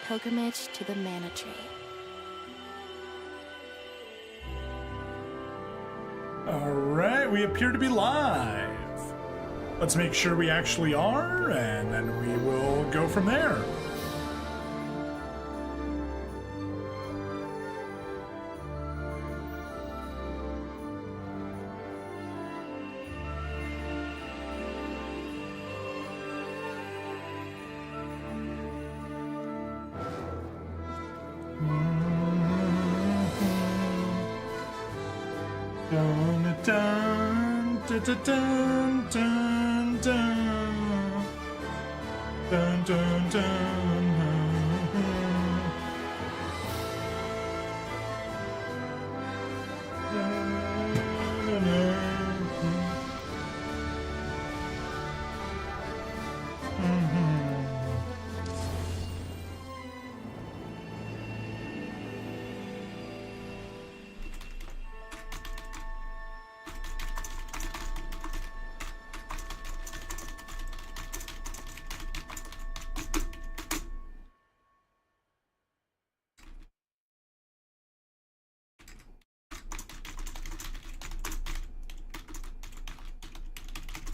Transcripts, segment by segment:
pilgrimage to the Mana Tree. Alright, we appear to be live. Let's make sure we actually are, and then we will go from there. Dun, dun, dun, dun, dun, dun, dun, dun, dun.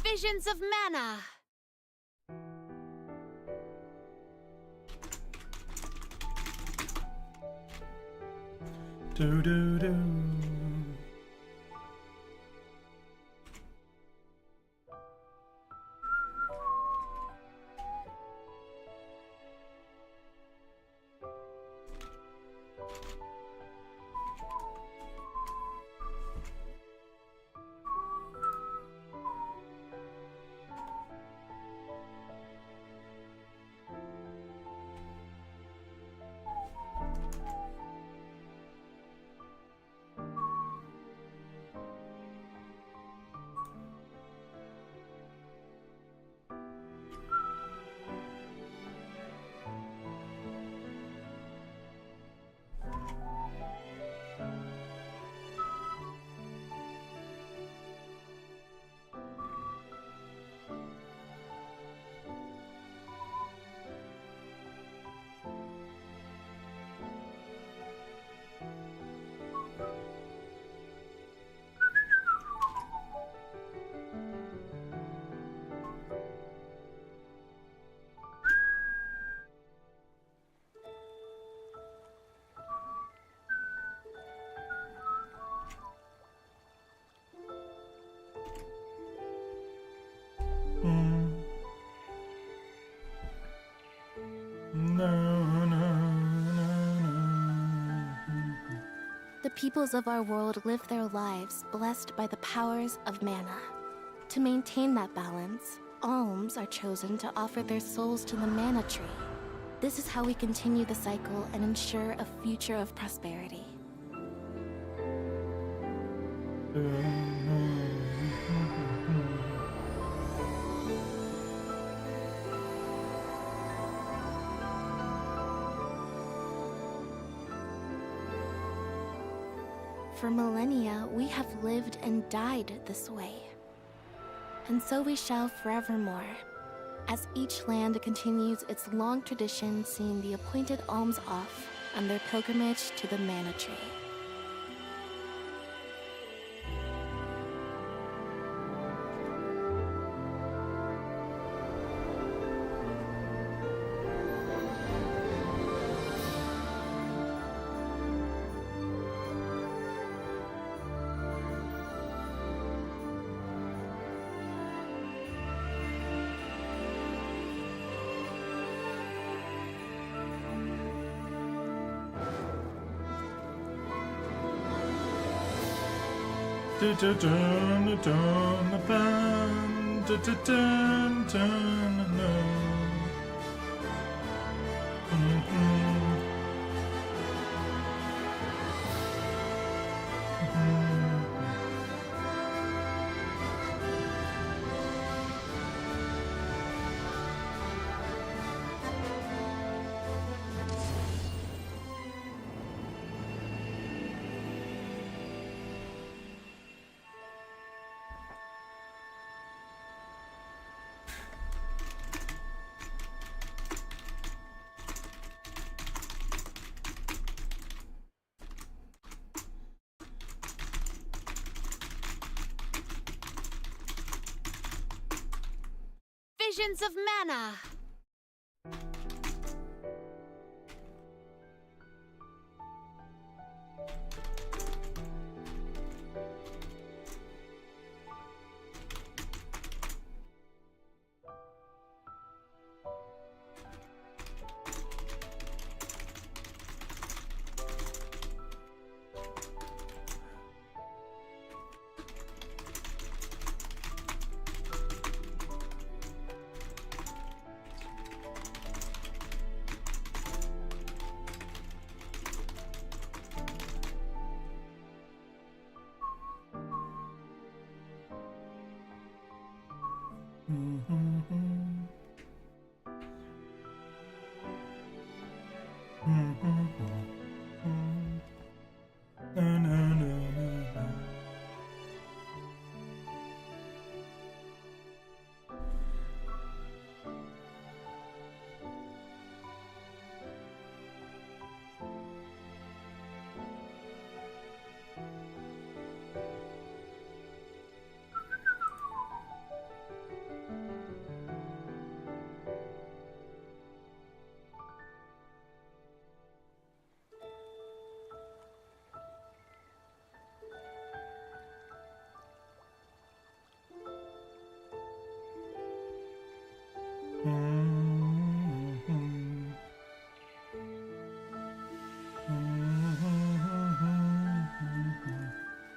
Visions of Mana! Do do do. The peoples of our world live their lives blessed by the powers of mana. To maintain that balance, alms are chosen to offer their souls to the Mana Tree. This is how we continue the cycle and ensure a future of prosperity. For millennia, we have lived and died this way. And so we shall forevermore, as each land continues its long tradition seeing the appointed alms off on their pilgrimage to the Mana Tree. Dun, dun, dun, dun, dun, dun, dun, dun, dun, dun. Visions of mana.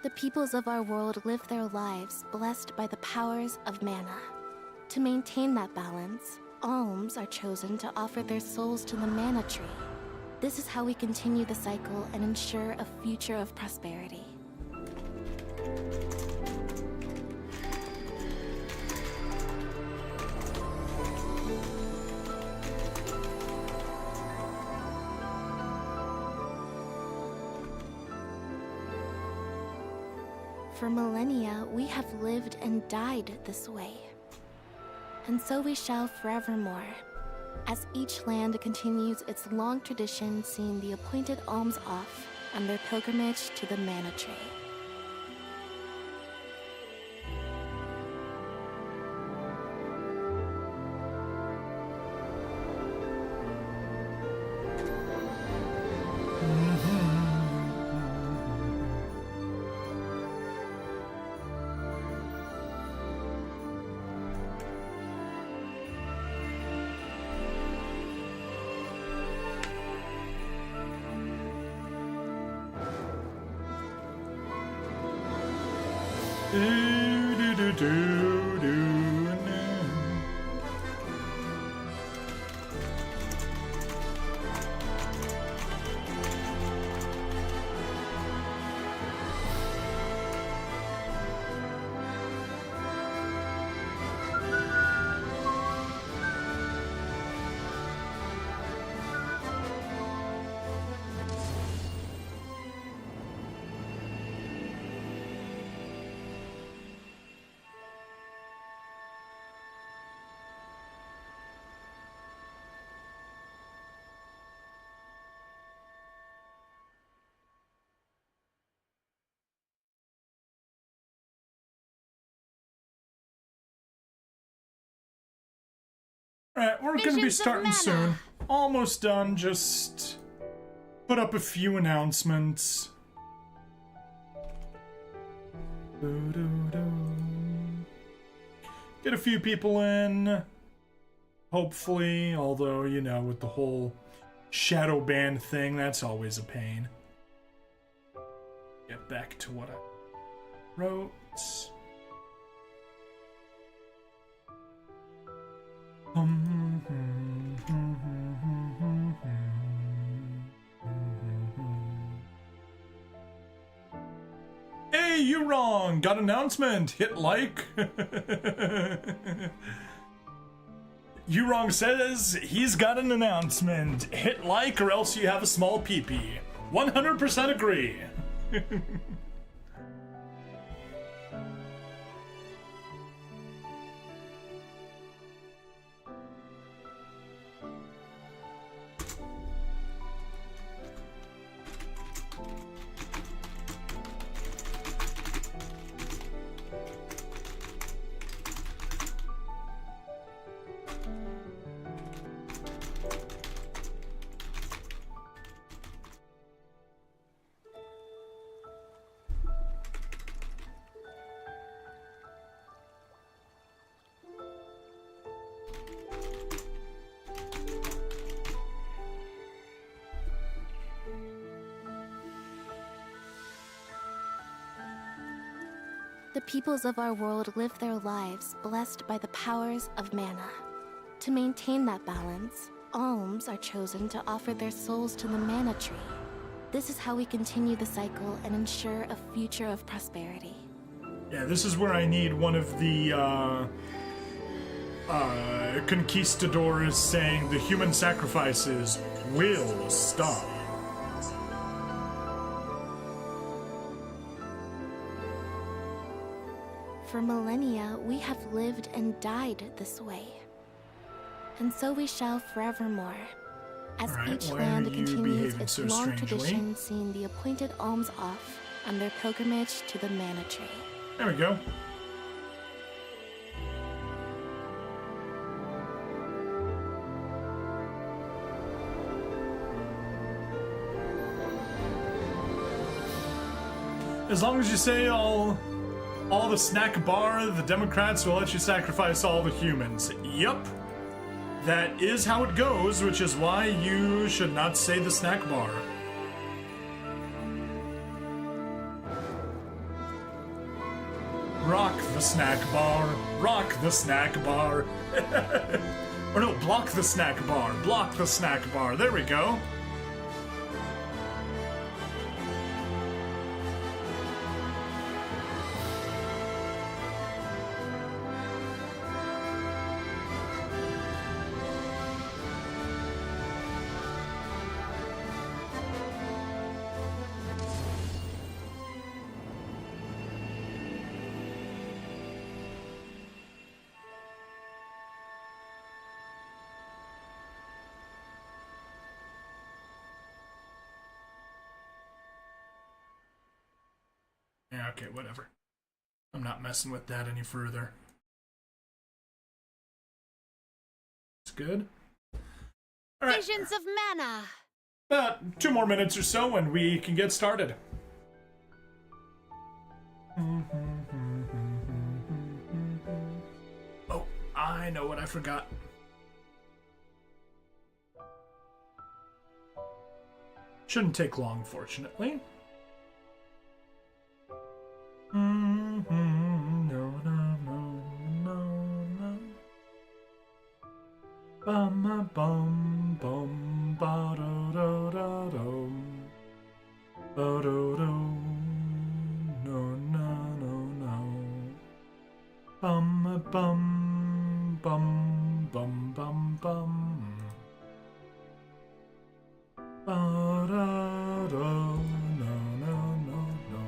The peoples of our world live their lives blessed by the powers of mana. To maintain that balance, alms are chosen to offer their souls to the mana tree. This is how we continue the cycle and ensure a future of prosperity. For millennia, we have lived and died this way. And so we shall forevermore, as each land continues its long tradition seeing the appointed alms off on their pilgrimage to the mana tree. Alright, we're gonna be Visions of starting mana. soon. Almost done, just put up a few announcements. Get a few people in, hopefully, although, you know, with the whole shadow ban thing, that's always a pain. Get back to what I wrote. Hey, you wrong! Got announcement! Hit like! You wrong says he's got an announcement. Hit like or else you have a small pee-pee. 100% agree. The peoples of our world live their lives blessed by the powers of mana. To maintain that balance, alms are chosen to offer their souls to the mana tree. This is how we continue the cycle and ensure a future of prosperity. Yeah, this is where I need one of the conquistadors saying the human sacrifices will stop. For millennia, we have lived and died this way. And so we shall forevermore, as All right, each why land are you continues behaving its so long strangely? tradition seeing the appointed alms off on their pilgrimage to the mana tree. There we go. As long as you say all the snack bar, the Democrats will let you sacrifice all the humans. Yup. That is how it goes, which is why you should not say the snack bar. Rock the snack bar. Rock the snack bar. Or no, block the snack bar. Block the snack bar. There we go. Yeah, okay, whatever. I'm not messing with that any further. It's good. All right. Visions of mana. About 2 more minutes or so and we can get started. Oh, I know what I forgot. Shouldn't take long, fortunately. No, no, no, no, no. Bum, bum, bum, ba do do do do. Ba do do. No, no, no, no. Bum, bum, bum, bum, bum, bum. Ba da do. No, no, no, no.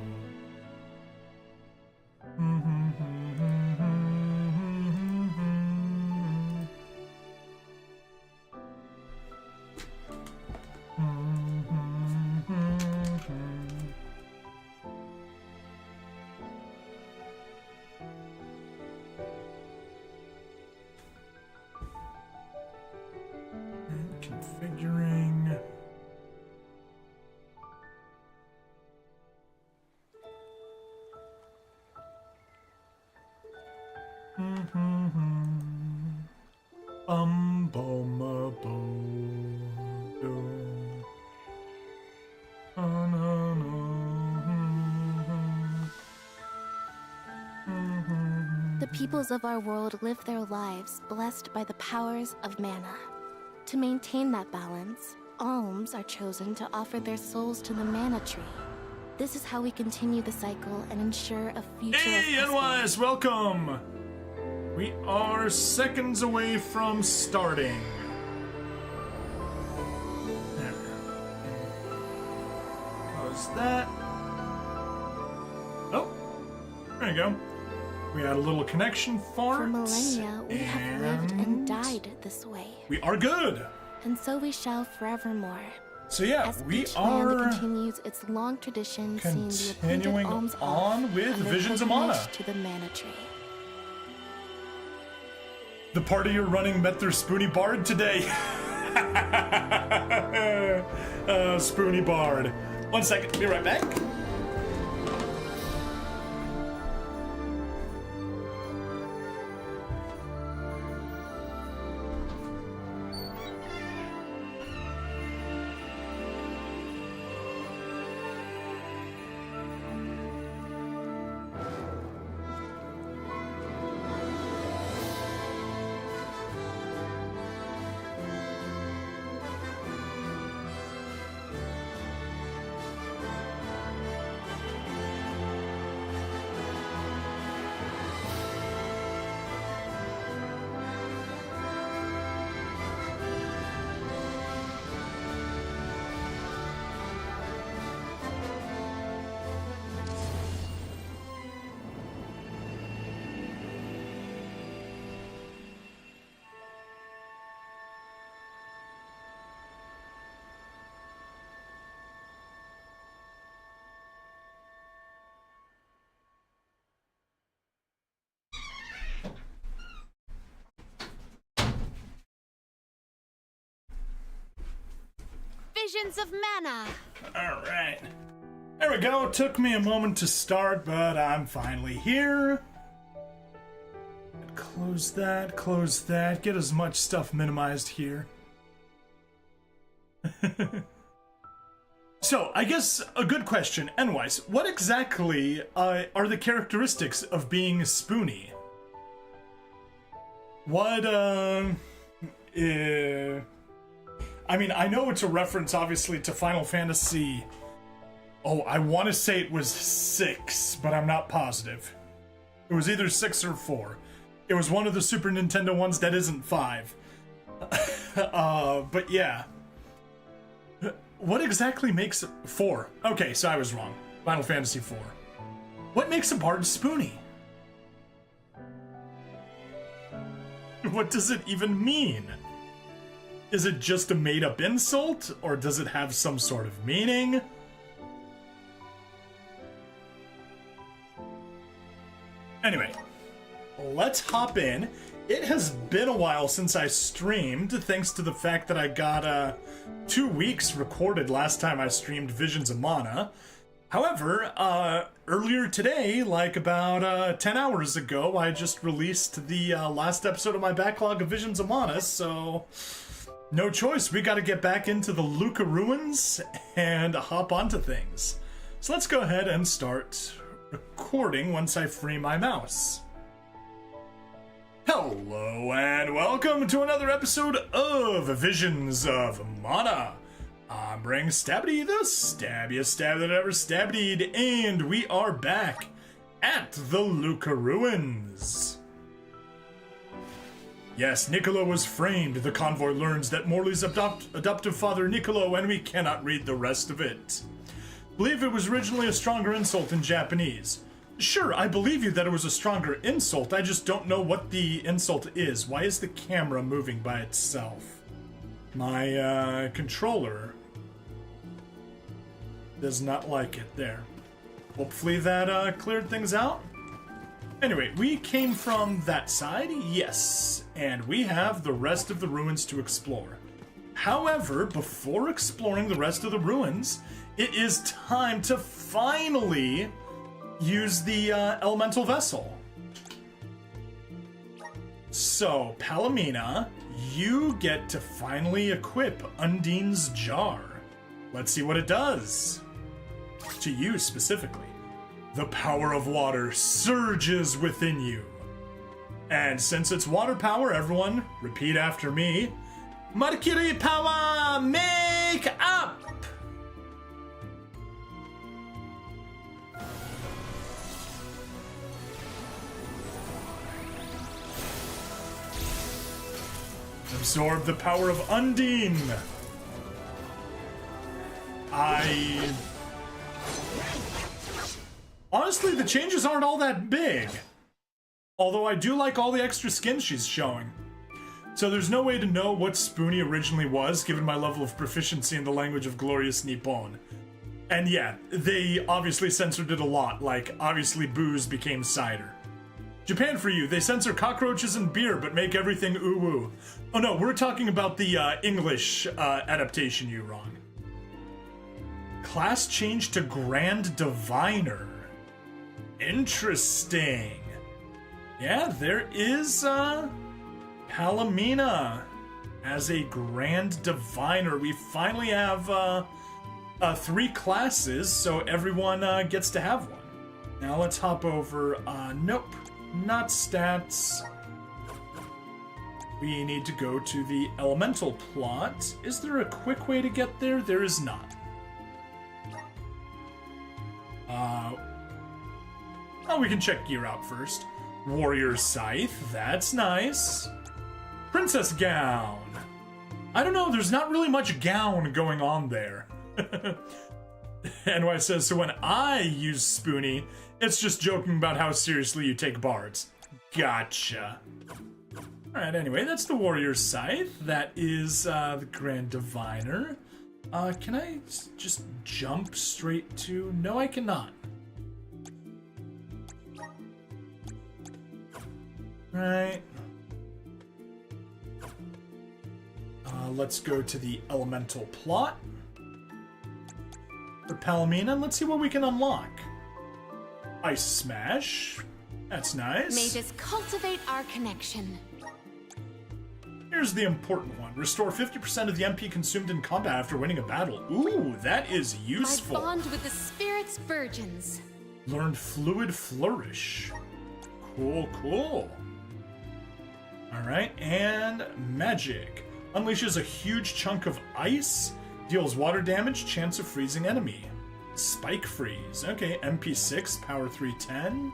Configuring. Bum bum bo do. Oh no no. The peoples of our world live their lives blessed by the powers of mana. To maintain that balance, alms are chosen to offer their souls to the mana tree. This is how we continue the cycle and ensure a future Hey, of NYS, welcome! We are seconds away from starting. There. How's that? Oh, there you go. We had a little connection fart. For millennia, we have lived and died this way. We are good. And so we shall forevermore. So yeah, As we each land are continues its long tradition, seeing the appointed continuing alms on off with and their Visions of pilgrimage Mana. to the mana tree. The party you're running met their Spoony Bard today. Spoony Bard. 1 second, be right back. Visions of Mana. Alright. There we go. Took me a moment to start, but I'm finally here. Close that, get as much stuff minimized here. So, I guess a good question, N-Wise, what exactly are the characteristics of being spoony? What, I mean, I know it's a reference, obviously, to Final Fantasy. Oh, I want to say it was 6, but I'm not positive. It was either 6 or 4. It was one of the Super Nintendo ones that isn't 5. But yeah. What exactly makes 4? Okay, so I was wrong. Final Fantasy 4. What makes a bard spoony? What does it even mean? Is it just a made-up insult, or does it have some sort of meaning? Anyway, let's hop in. It has been a while since I streamed, thanks to the fact that I got 2 weeks recorded last time I streamed Visions of Mana. However, earlier today, like about 10 hours ago, I just released the last episode of my backlog of Visions of Mana, so no choice, we gotta get back into the Luca ruins and hop onto things. So let's go ahead and start recording once I free my mouse. Hello and welcome to another episode of Visions of Mana. I'm Bring Stabby, the stabbiest stab that ever stabbed, and we are back at the Luca ruins. Yes, Niccolo was framed. The convoy learns that Morley's adoptive father Niccolo, and we cannot read the rest of it. Believe it was originally a stronger insult in Japanese. Sure, I believe you that it was a stronger insult, I just don't know what the insult is. Why is the camera moving by itself? My, controller does not like it there. Hopefully that, cleared things out. Anyway, we came from that side, yes, and we have the rest of the ruins to explore. However, before exploring the rest of the ruins, it is time to finally use the elemental vessel. So, Palomina, you get to finally equip Undine's jar. Let's see what it does. To you specifically. The power of water surges within you. And since it's water power, everyone, repeat after me. Mercury power, make up! Absorb the power of Undine. Honestly, the changes aren't all that big. Although I do like all the extra skins she's showing. So there's no way to know what Spoony originally was, given my level of proficiency in the language of glorious Nippon. And yeah, they obviously censored it a lot, like obviously booze became cider. Japan for you, they censor cockroaches and beer, but make everything ooh-woo. Oh no, we're talking about the English adaptation, you wrong. Class change to Grand Diviner. Interesting. Yeah, there is Palomina as a Grand Diviner. We finally have 3 classes, so everyone gets to have one. Now let's hop over, nope. Not stats. We need to go to the elemental plot. Is there a quick way to get there? There is not. Oh, we can check gear out first. Warrior Scythe, that's nice. Princess Gown. I don't know, there's not really much gown going on there. NY says, so when I use Spoony, it's just joking about how seriously you take bards. Gotcha. Alright, anyway, that's the Warrior Scythe. That is the Grand Diviner. Can I just jump straight to... No, I cannot. Right. Let's go to the elemental plot. for Palomina, and let's see what we can unlock. Ice Smash. That's nice. May this cultivate our connection. Here's the important one. Restore 50% of the MP consumed in combat after winning a battle. Ooh, that is useful. My bond with the spirits virgins. Learn Fluid Flourish. Cool, cool. Alright, and Magic. Unleashes a huge chunk of ice. Deals water damage, chance of freezing enemy. Spike Freeze. Okay, MP6, power 310.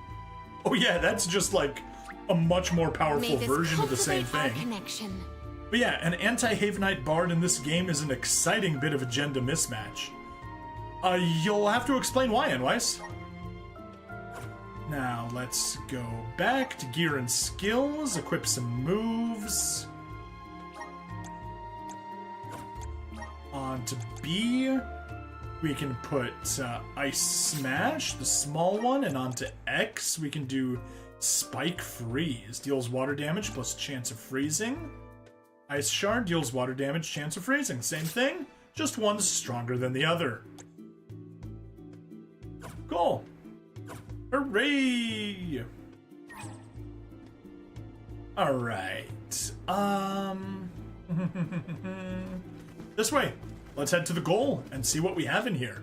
Oh yeah, that's just like a much more powerful version of the same thing. Connection. But yeah, an anti-Havenite bard in this game is an exciting bit of agenda mismatch. You'll have to explain why, Anwise. Now, let's go back to gear and skills, equip some moves. On to B, we can put Ice Smash, the small one, and onto X, we can do Spike Freeze. Deals water damage plus chance of freezing. Ice Shard deals water damage, chance of freezing. Same thing, just one's stronger than the other. Cool. Hooray! Alright. This way. Let's head to the goal and see what we have in here.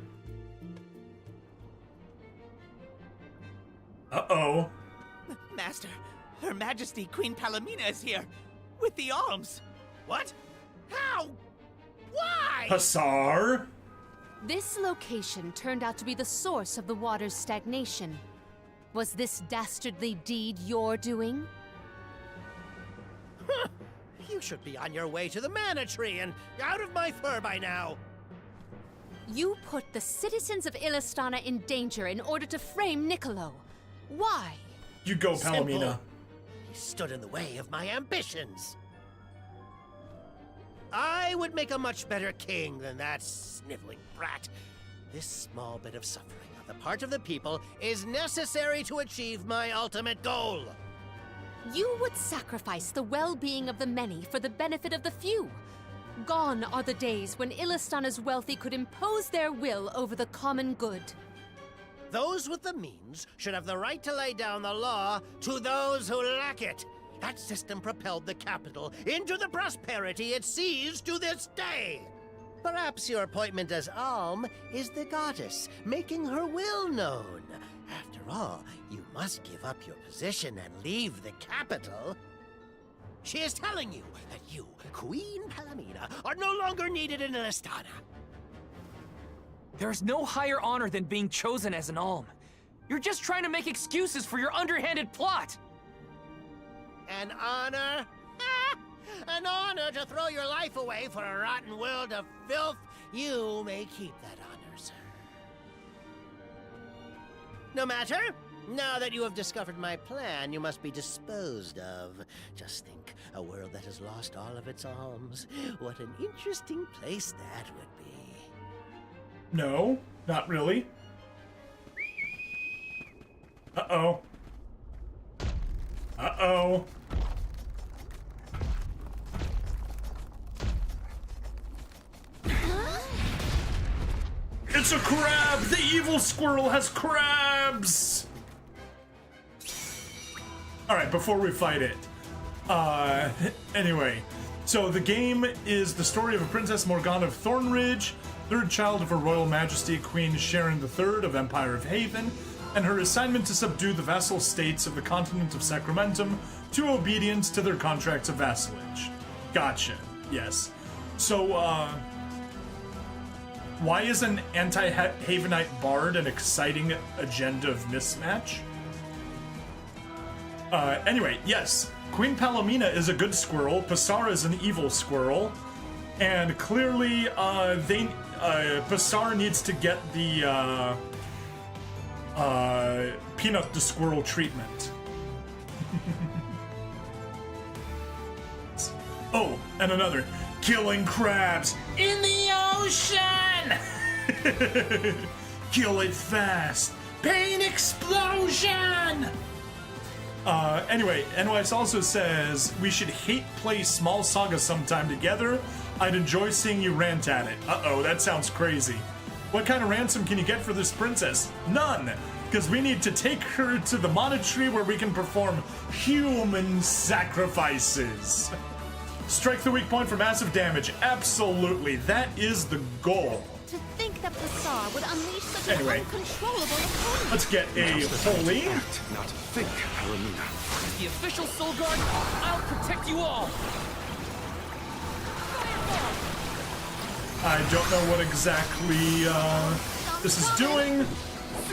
Uh-oh. Master, Her Majesty Queen Palomina is here, with the alms. What? How? Why? Passar? This location turned out to be the source of the water's stagnation. Was this dastardly deed your doing? You should be on your way to the mana tree and out of my fur by now. You put the citizens of Illistana in danger in order to frame Niccolo. Why? You go, Palomina. Simple. He stood in the way of my ambitions. I would make a much better king than that sniveling brat. This small bit of suffering on the part of the people is necessary to achieve my ultimate goal. You would sacrifice the well-being of the many for the benefit of the few. Gone are the days when Illistana's wealthy could impose their will over the common good. Those with the means should have the right to lay down the law to those who lack it. That system propelled the capital into the prosperity it sees to this day. Perhaps your appointment as Alm is the goddess, making her will known. After all, you must give up your position and leave the capital. She is telling you that you, Queen Palomina, are no longer needed in Illistana. There's no higher honor than being chosen as an alm. You're just trying to make excuses for your underhanded plot. An honor? An honor to throw your life away for a rotten world of filth? You may keep that honor, sir. No matter. Now that you have discovered my plan, you must be disposed of. Just think, a world that has lost all of its alms. What an interesting place that would be. No, not really. Uh-oh. Uh-oh. It's a crab! The evil squirrel has crabs! Alright, before we fight it. Anyway. So the game is the story of a Princess Morgana of Thornridge, third child of Her Royal Majesty Queen Sharon III of Empire of Haven, and her assignment to subdue the vassal states of the continent of Sacramentum to obedience to their contracts of vassalage. Gotcha. Yes. So, why is an anti-Havenite bard an exciting agenda of mismatch? Anyway, yes. Queen Palomina is a good squirrel, Passar is an evil squirrel, and clearly, Passar needs to get the, Peanut the Squirrel treatment. Oh, and another. Killing crabs in the ocean! Kill it fast. Pain explosion! Anyway, NYS also says, we should hate play Small Saga sometime together. I'd enjoy seeing you rant at it. Uh-oh, that sounds crazy. What kind of ransom can you get for this princess? None, because we need to take her to the monastery where we can perform human sacrifices. Strike the weak point for massive damage. Absolutely, that is the goal. To think that Passar would unleash such Anyway. an uncontrollable opponent. Let's get a holy. Act, not think, Aramina. As the official Soul Guard, I'll protect you all! I don't know what exactly this is doing. I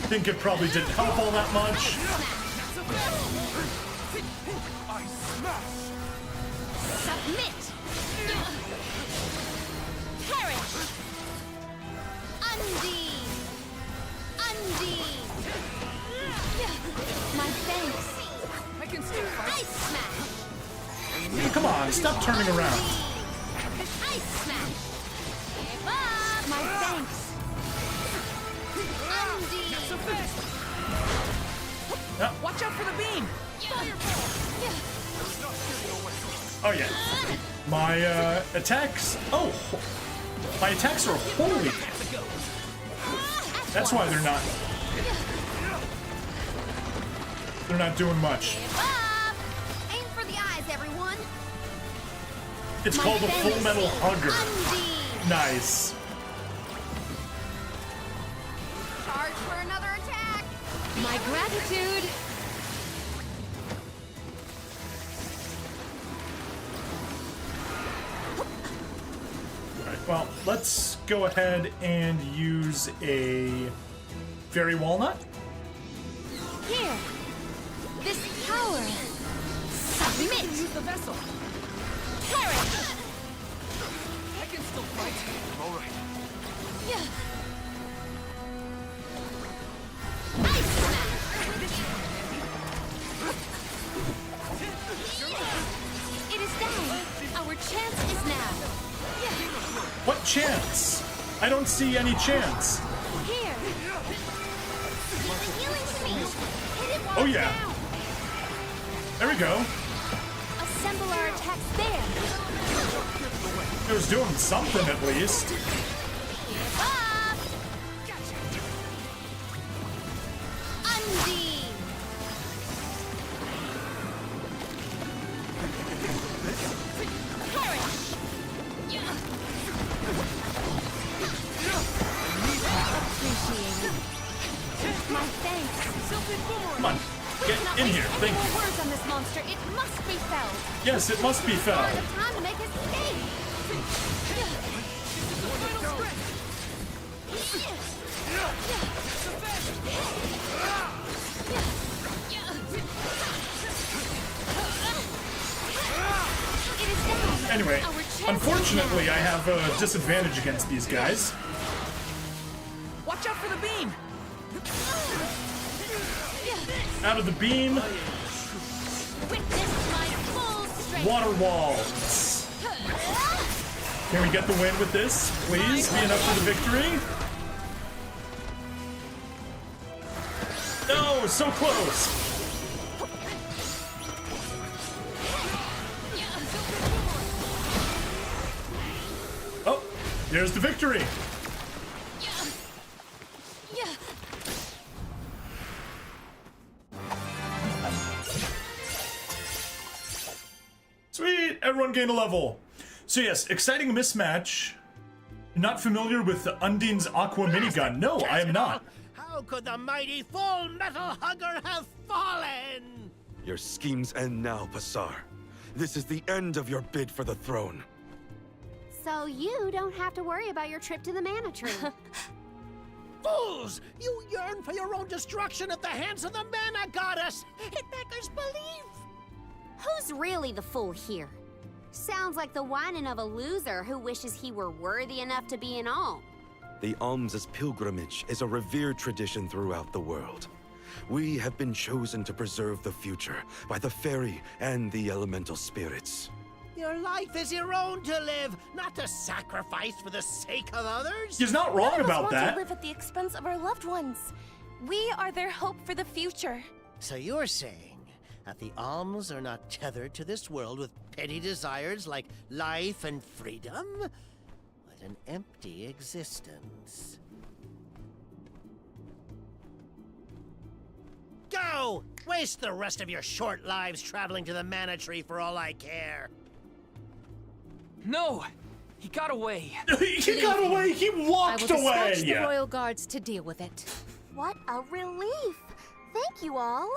think it probably didn't help all that much. I smash! Submit! Perish! Undine! Undine! My thanks! I can still fight. Ice smash! Come on, stop turning around. Ice smash! Give up! My thanks! Undine! Watch out for the beam! Oh yeah. My attacks. Oh, my attacks are holy. That's why they're not. They're not doing much. Give up! Aim for the eyes, everyone! It's called a Full Metal Hugger. Undine! Nice. Charge for another attack! My gratitude. Alright, well, let's go ahead and use a Fairy Walnut. Here! This power! Submit! Use the vessel! Perish! I can still fight! All right. Ice smash! It is down! Our chance is now! What chance? I don't see any chance. Here! Healing field! Hit it while Oh, it's yeah. down! There we go. Assemble our attacks there! It was doing something at least. Give up! Undine! Perish! Appreciated. My thanks. Come on, get in here. Thank More you. words on this monster. It must be felled. Yes, it must be fell. Out of time to make escape. It is down. Anyway, Our chance unfortunately, is I have a disadvantage against these guys. Watch out for the beam! Out of the beam, Witness my full strength. water walls. Can we get the win with this? Please be enough for the victory. No, so close. Oh, there's the victory. Sweet, everyone gained a level. So yes, exciting mismatch. You're not familiar with the Undine's Aqua minigun? No, I am not. How could the mighty Full Metal Hugger have fallen? Your schemes end now, Passar. This is the end of your bid for the throne. So you don't have to worry about your trip to the Mana Tree. Fools! You yearn for your own destruction at the hands of the Mana Goddess! It beggars belief! Who's really the fool here? Sounds like the whining of a loser who wishes he were worthy enough to be an alm. The alms' pilgrimage is a revered tradition throughout the world. We have been chosen to preserve the future by the fairy and the elemental spirits. Your life is your own to live, not to sacrifice for the sake of others! He's not wrong None of us about want that. to live at the expense of our loved ones. We are their hope for the future. So you're saying that the alms are not tethered to this world with petty desires like life and freedom? What an empty existence. Go! Waste the rest of your short lives traveling to the Mana Tree for all I care. No! He got away. He got away! He I walked will away! dispatch the royal guards to deal with it. What a relief! Thank you all.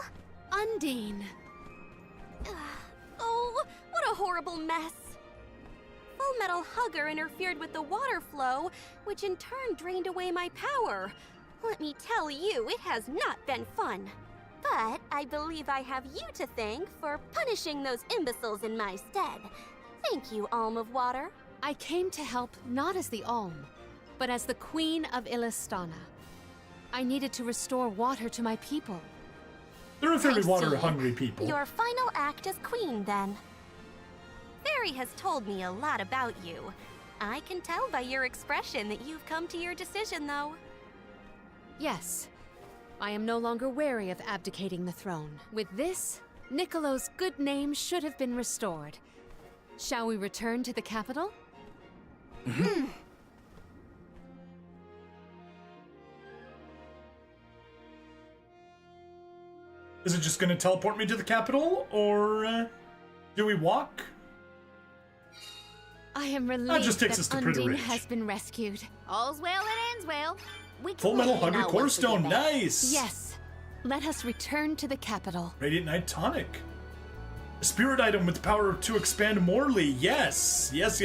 Undine. Oh, what a horrible mess. Full Metal Hugger interfered with the water flow, which in turn drained away my power. Let me tell you, it has not been fun. But I believe I have you to thank for punishing those imbeciles in my stead. Thank you, Alm of Water. I came to help not as the Alm, but as the Queen of Illistana. I needed to restore water to my people. They're a very I see. water-hungry people. Your final act as queen, then. Fairy has told me a lot about you. I can tell by your expression that you've come to your decision, though. Yes, I am no longer wary of abdicating the throne. With this, Niccolo's good name should have been restored. Shall we return to the capital? Is it just gonna teleport me to the capital, or do we walk? I am relieved just takes that us to Pretty Undine Ridge. has been rescued. All's well that ends well. We Full Metal clearly Hugger know Core what's to Stone, be back. nice! Yes, let us return to the capital. Radiant Knight Tonic. A spirit item with the power to expand Morley, yes! Yes!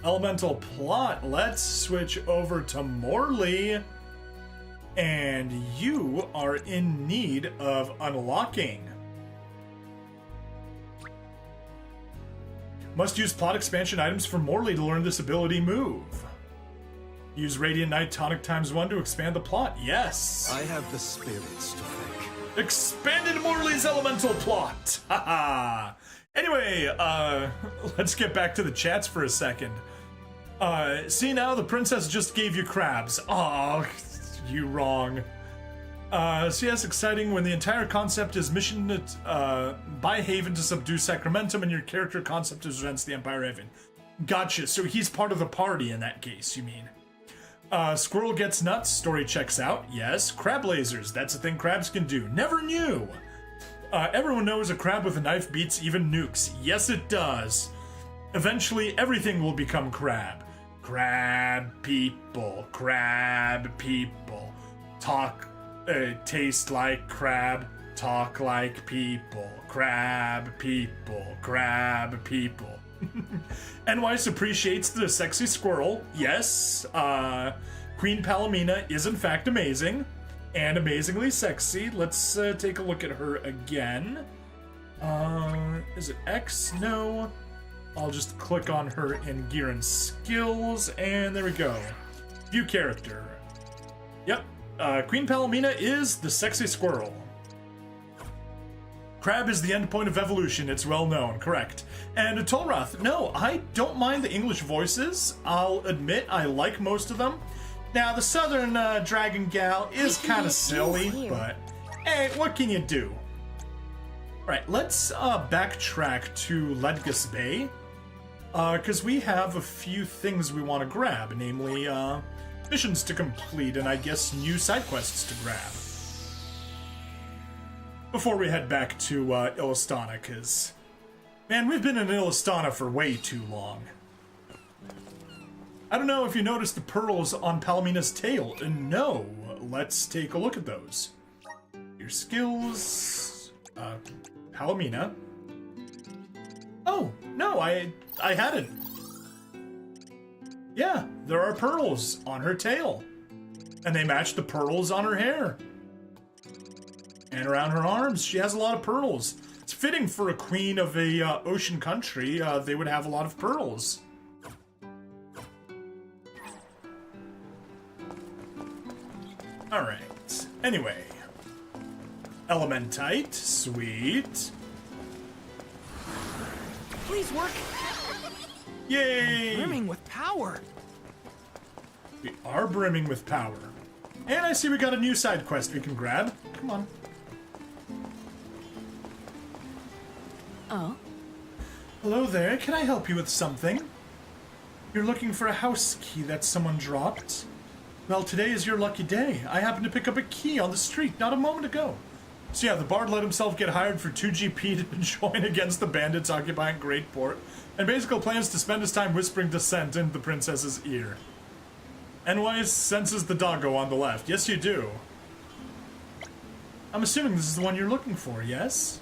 Elemental Plot, let's switch over to Morley. And you are in need of unlocking. Must use plot expansion items for Morley to learn this ability move. Use Radiant Knight Tonic ×1 to expand the plot. Yes! I have the spirits to thank. Expanded Morley's elemental plot! Haha! Anyway, let's get back to the chats for a second. See now, the princess just gave you crabs. Aw, you wrong. So yes, exciting when the entire concept is mission by Haven to subdue Sacramentum and your character concept is against the Empire Haven. Gotcha, so he's part of the party in that case, you mean. Squirrel gets nuts, story checks out, yes. Crab lasers, that's a thing crabs can do. Never knew! Everyone knows a crab with a knife beats even nukes. Yes, it does. Eventually, everything will become crab. Crab people, talk, taste like crab, talk like people, crab people. NYS appreciates the sexy squirrel, yes. Queen Palomina is in fact amazing, and amazingly sexy. Let's take a look at her again. Is it X? No. I'll just click on her in gear and skills, and there we go. View character. Yep, Queen Palomina is the sexy squirrel. Crab is the endpoint of evolution, it's well known, correct. And Tolroth, no, I don't mind the English voices. I'll admit I like most of them. Now, the southern dragon gal is kind of silly, but hey, what can you do? Right, let's backtrack to Ledgus Bay, because we have a few things we want to grab, namely missions to complete and I guess new side quests to grab. Before we head back to Illistana, because, man, we've been in Illistana for way too long. I don't know if you noticed the pearls on Palomina's tail. No, let's take a look at those. Your skills, Palomina. Oh, no, I hadn't. Yeah, there are pearls on her tail. And they match the pearls on her hair. And around her arms, she has a lot of pearls. It's fitting for a queen of a ocean country. They would have a lot of pearls. Alright. Anyway. Elementite. Sweet. Please work. Yay! Brimming with power. We are brimming with power. And I see we got a new side quest we can grab. Come on. Oh? Hello there, can I help you with something? You're looking for a house key that someone dropped? Well, today is your lucky day. I happened to pick up a key on the street not a moment ago. So yeah, the bard let himself get hired for 2GP to join against the bandits occupying Greatport, and basically plans to spend his time whispering dissent into the princess's ear. Enwise senses the doggo on the left. Yes, you do. I'm assuming this is the one you're looking for, yes?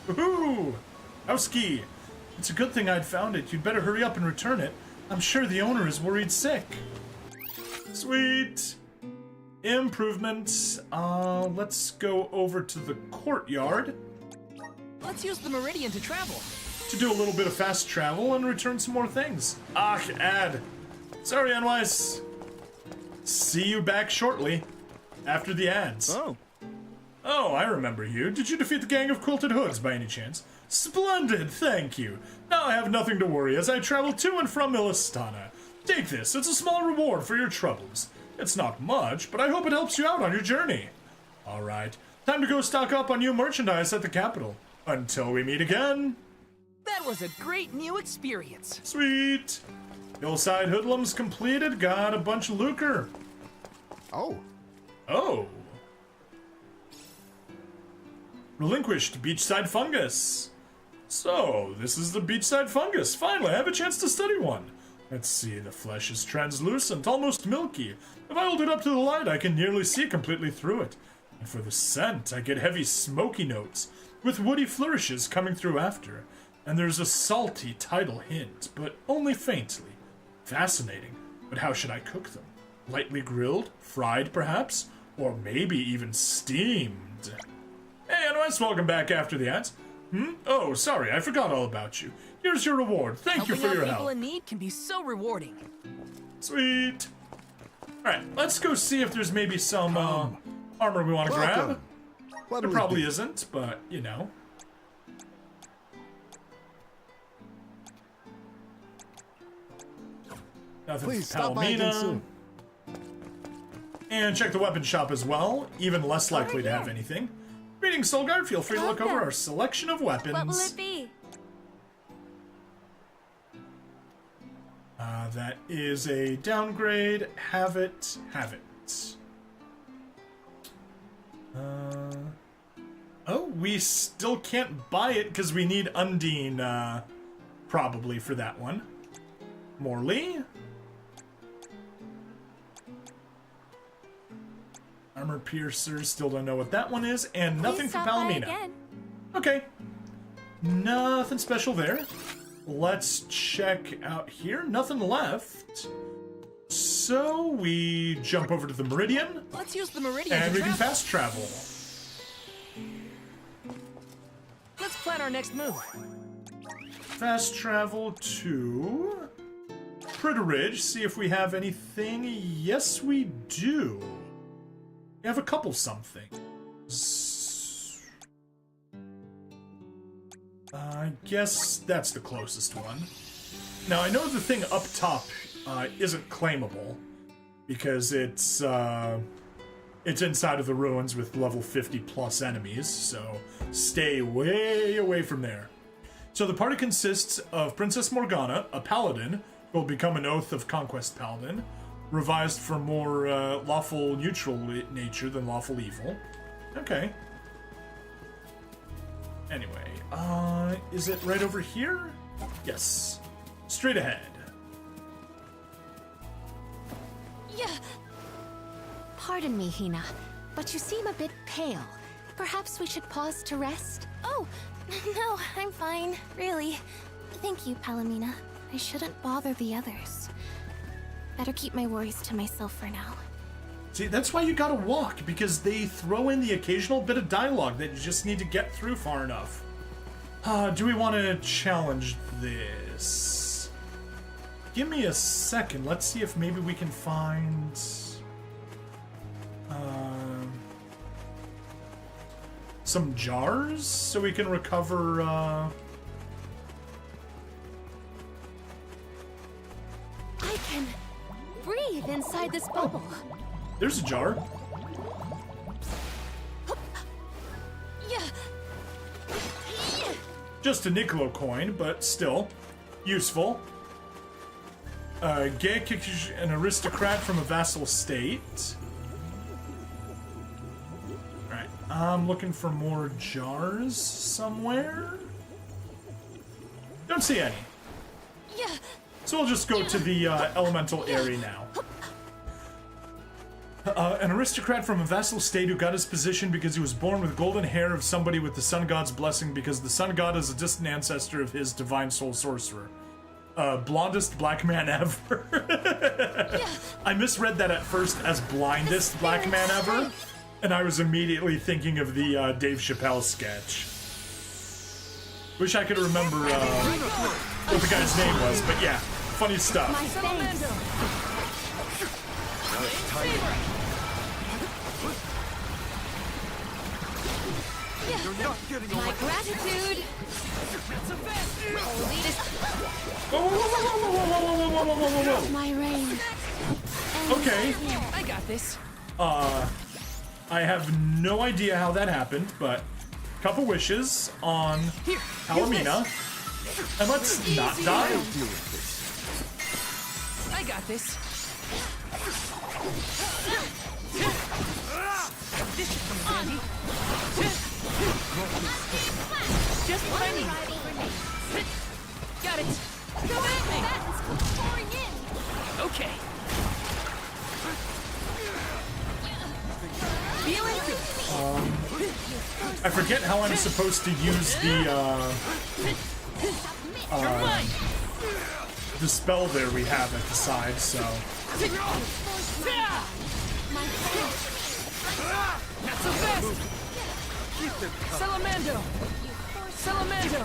Woohoo! House key. It's a good thing I'd found it. You'd better hurry up and return it. I'm sure the owner is worried sick. Sweet. Improvements. Let's go over to the courtyard. Let's use the Meridian to travel. To do a little bit of fast travel and return some more things. Ad. Sorry, Enwise. See you back shortly. After the ads. Oh, I remember you. Did you defeat the gang of quilted hoods by any chance? Splendid, thank you. Now I have nothing to worry as I travel to and from Illistana. Take this, it's a small reward for your troubles. It's not much, but I hope it helps you out on your journey. Alright, time to go stock up on new merchandise at the capital. Until we meet again. That was a great new experience. Sweet. Hillside Hoodlums completed, got a bunch of lucre. Oh. Relinquished beachside fungus. So, this is the beachside fungus. Finally, I have a chance to study one. Let's see, the flesh is translucent, almost milky. If I hold it up to the light, I can nearly see completely through it. And for the scent, I get heavy smoky notes, with woody flourishes coming through after. And there's a salty tidal hint, but only faintly. Fascinating, but how should I cook them? Lightly grilled? Fried, perhaps? Or maybe even steamed? Hey, Enwise, welcome back after the ads. Oh, sorry, I forgot all about you. Here's your reward. Thank you for your Helping out people help. in need can be so rewarding. Sweet. Alright, let's go see if there's maybe some armor we want to grab. There probably isn't, but, you know. Nothing Please for stop by again Palomina. soon. And check the weapon shop as well. Even less likely to have anything. Greetings, Solgard. Feel free to look over our selection of weapons. What will it be? That is a downgrade. Have it. Have it. Oh, we still can't buy it because we need Undine, probably for that one. Morley. Armor Piercer, still don't know what that one is, and nothing for Palomina. Okay. Nothing special there. Let's check out here. Nothing left. So we jump over to the Meridian. Let's use the Meridian And to we can travel. fast travel. Let's plan our next move. Fast travel to Pritteridge. See if we have anything. Yes, we do. We have a couple something. I guess that's the closest one. Now, I know the thing up top isn't claimable because it's inside of the ruins with level 50 plus enemies, so stay way away from there. So the party consists of Princess Morgana, a paladin, who will become an Oath of Conquest paladin, revised for more lawful neutral nature than lawful evil. Okay. Anyway, is it right over here? Yes. Straight ahead. Yeah. Pardon me, Hina, but you seem a bit pale. Perhaps we should pause to rest? Oh, no, I'm fine, really. Thank you, Palomina. I shouldn't bother the others. Better keep my worries to myself for now. See, that's why you gotta walk, because they throw in the occasional bit of dialogue that you just need to get through far enough. Do we want to challenge this? Give me a second. Let's see if maybe we can find... some jars so we can recover, I can breathe inside this bubble. There's a jar. Yeah. Just a Niccolo coin, but still useful. Geik, an aristocrat from a vassal state. Alright, I'm looking for more jars somewhere. Don't see any. Yeah. So we'll just go to the elemental area now. An aristocrat from a vassal state who got his position because he was born with golden hair of somebody with the sun god's blessing because the sun god is a distant ancestor of his divine soul sorcerer. Blondest black man ever. I misread that at first as blindest black man ever, and I was immediately thinking of the Dave Chappelle sketch. Wish I could remember what the guy's name was, but yeah, funny stuff. My gratitude. My reign. Okay. I got this. I have no idea how that happened, but couple wishes on Palomina, and let's not die. I got this. This should come in handy. Just what I need. Got it. Go at me. Okay. Feeling good. I forget how I'm supposed to use the spell there we have at the side, so. Not so fast! Salamando! Salamando!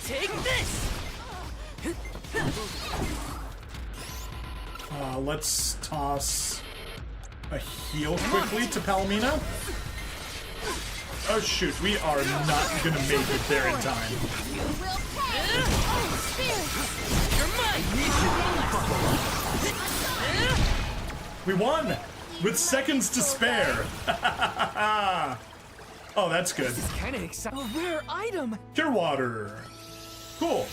Take this! Let's toss a heal quickly to Palomina. Oh shoot, we are not gonna make it there in time. We won! With seconds to spare! Oh, that's good. This is kind of exciting. A rare item! Cure water. Cool.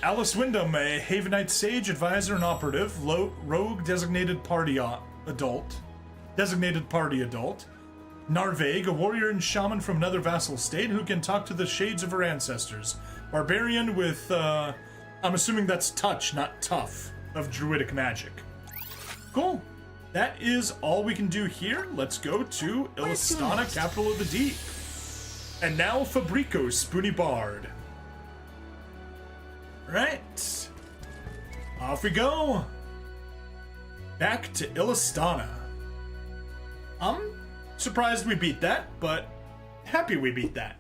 Alice Wyndham, a Havenite sage, advisor, and operative. Rogue, designated party adult. Narvaeg, a warrior and shaman from another vassal state who can talk to the shades of her ancestors. Barbarian with, I'm assuming that's touch, not tough, of druidic magic. Cool. That is all we can do here. Let's go to Illistana, capital of the deep. And now Fabrico, Spoony Bard. Right. Off we go. Back to Illistana. I'm surprised we beat that, but happy we beat that.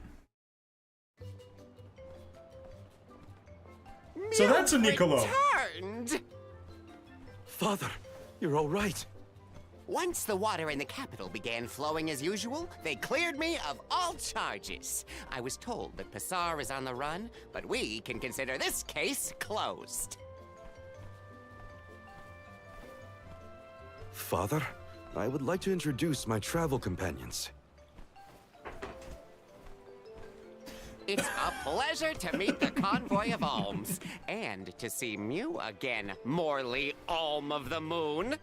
So that's a Niccolo. Returned. Father, you're all right. Once the water in the capital began flowing as usual, they cleared me of all charges. I was told that Passar is on the run, but we can consider this case closed. Father, I would like to introduce my travel companions. It's a pleasure to meet the convoy of alms, and to see Mew again, Morley Alm of the Moon.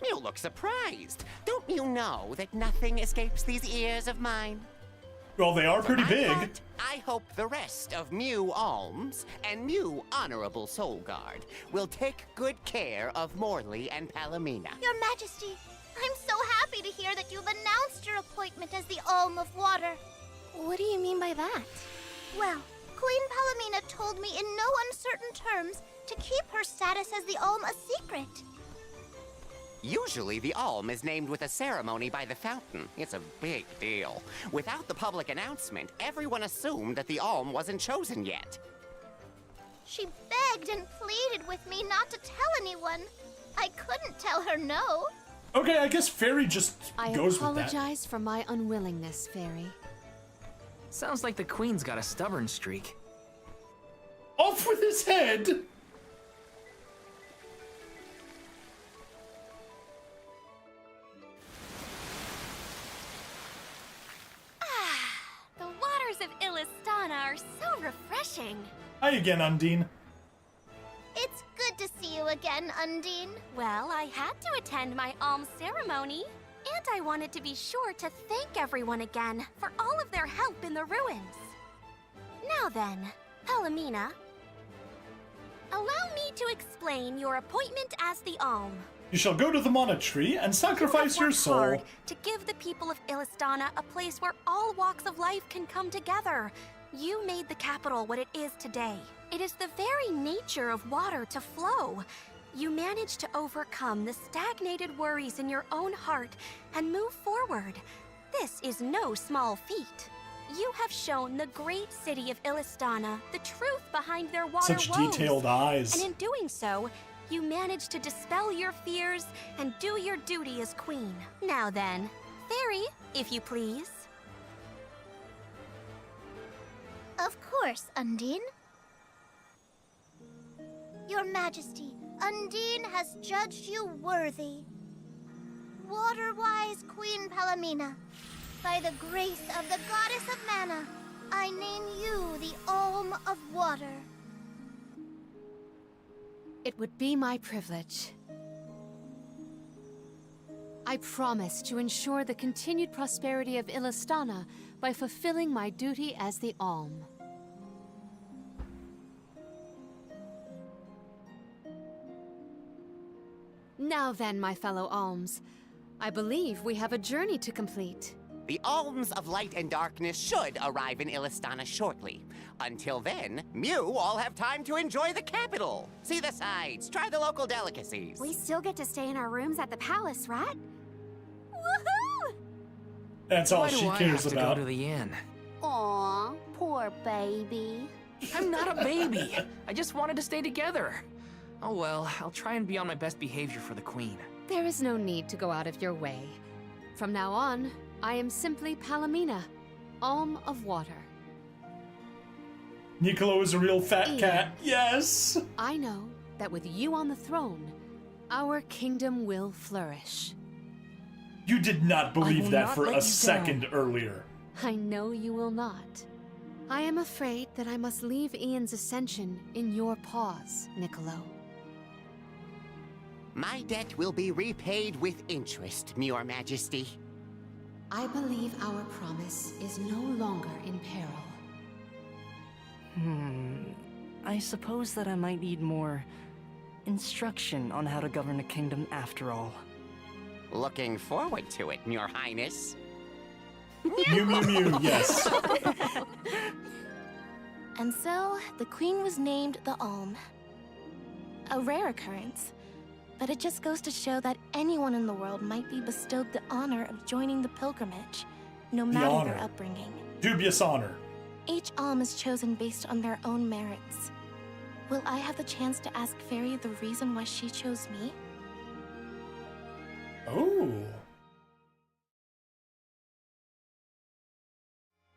You look surprised. Don't you know that nothing escapes these ears of mine? Well, they are pretty For my big. part, I hope the rest of Mew Alms and Mew Honorable Soul Guard will take good care of Morley and Palomina. Your Majesty, I'm so happy to hear that you've announced your appointment as the Alm of Water. What do you mean by that? Well, Queen Palomina told me in no uncertain terms to keep her status as the Alm a secret. Usually, the Alm is named with a ceremony by the fountain. It's a big deal. Without the public announcement, everyone assumed that the Alm wasn't chosen yet. She begged and pleaded with me not to tell anyone. I couldn't tell her no. Okay, I guess Fairy just I goes with that. apologize for my unwillingness, Fairy. Sounds like the Queen's got a stubborn streak. Off with his head! The waters of Illistana are so refreshing. refreshing. Hi again, Undine. It's good to see you again, Undine. Well, I had to attend my alms ceremony, and I wanted to be sure to thank everyone again for all of their help in the ruins. Now then, Palomina, allow me to explain your appointment as the alm. You shall go to the monastery and sacrifice You your have worked hard soul. to give the people of Illistana a place where all walks of life can come together. You made the capital what it is today. It is the very nature of water to flow. You managed to overcome the stagnated worries in your own heart and move forward. This is no small feat. You have shown the great city of Illistana the truth behind their water Such woes. detailed eyes. And in doing so, you managed to dispel your fears and do your duty as queen. Now then, Fairy, if you please. Of course, Undine. Your Majesty, Undine has judged you worthy. Water-wise Queen Palomina, by the grace of the Goddess of Mana, I name you the Alm of Water. It would be my privilege. I promise to ensure the continued prosperity of Illistana by fulfilling my duty as the Alm. Now then, my fellow Alms, I believe we have a journey to complete. The alms of light and darkness should arrive in Illistana shortly. Until then, Mew all have time to enjoy the capital. See the sights, try the local delicacies. We still get to stay in our rooms at the palace, right? Woohoo! That's all Why she do I cares have to about. go to the inn? Aw, poor baby. I'm not a baby. I just wanted to stay together. Oh well, I'll try and be on my best behavior for the queen. There is no need to go out of your way. From now on, I am simply Palomina, Alm of Water. Niccolo is a real fat Ian. cat. Yes! I know that with you on the throne, our kingdom will flourish. You did not believe will that not for let a you second earlier. I know you will not. I am afraid that I must leave Ian's ascension in your paws, Niccolo. My debt will be repaid with interest, Your Majesty. I believe our promise is no longer in peril. I suppose that I might need more instruction on how to govern a kingdom after all. Looking forward to it, Your Highness. Mew, mew, mew, yes. And so, the queen was named the Alm. A rare occurrence, but it just goes to show that anyone in the world might be bestowed the honor of joining the pilgrimage, no matter honor. their upbringing. Dubious honor. Each Alm is chosen based on their own merits. Will I have the chance to ask Fairy the reason why she chose me? Oh.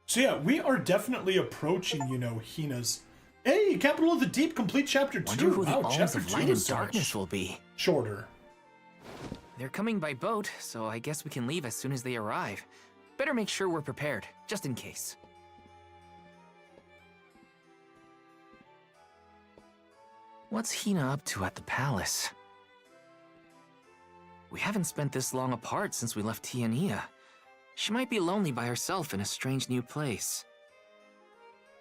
So yeah, we are definitely approaching, you know, Hina's... Hey, Capital of the Deep, complete chapter 2. Wonder who the Wow, alms chapter of 2 light and is so much darkness will be. shorter. They're coming by boat, so I guess we can leave as soon as they arrive. Better make sure we're prepared, just in case. What's Hina up to at the palace? We haven't spent this long apart since we left Tiania. She might be lonely by herself in a strange new place.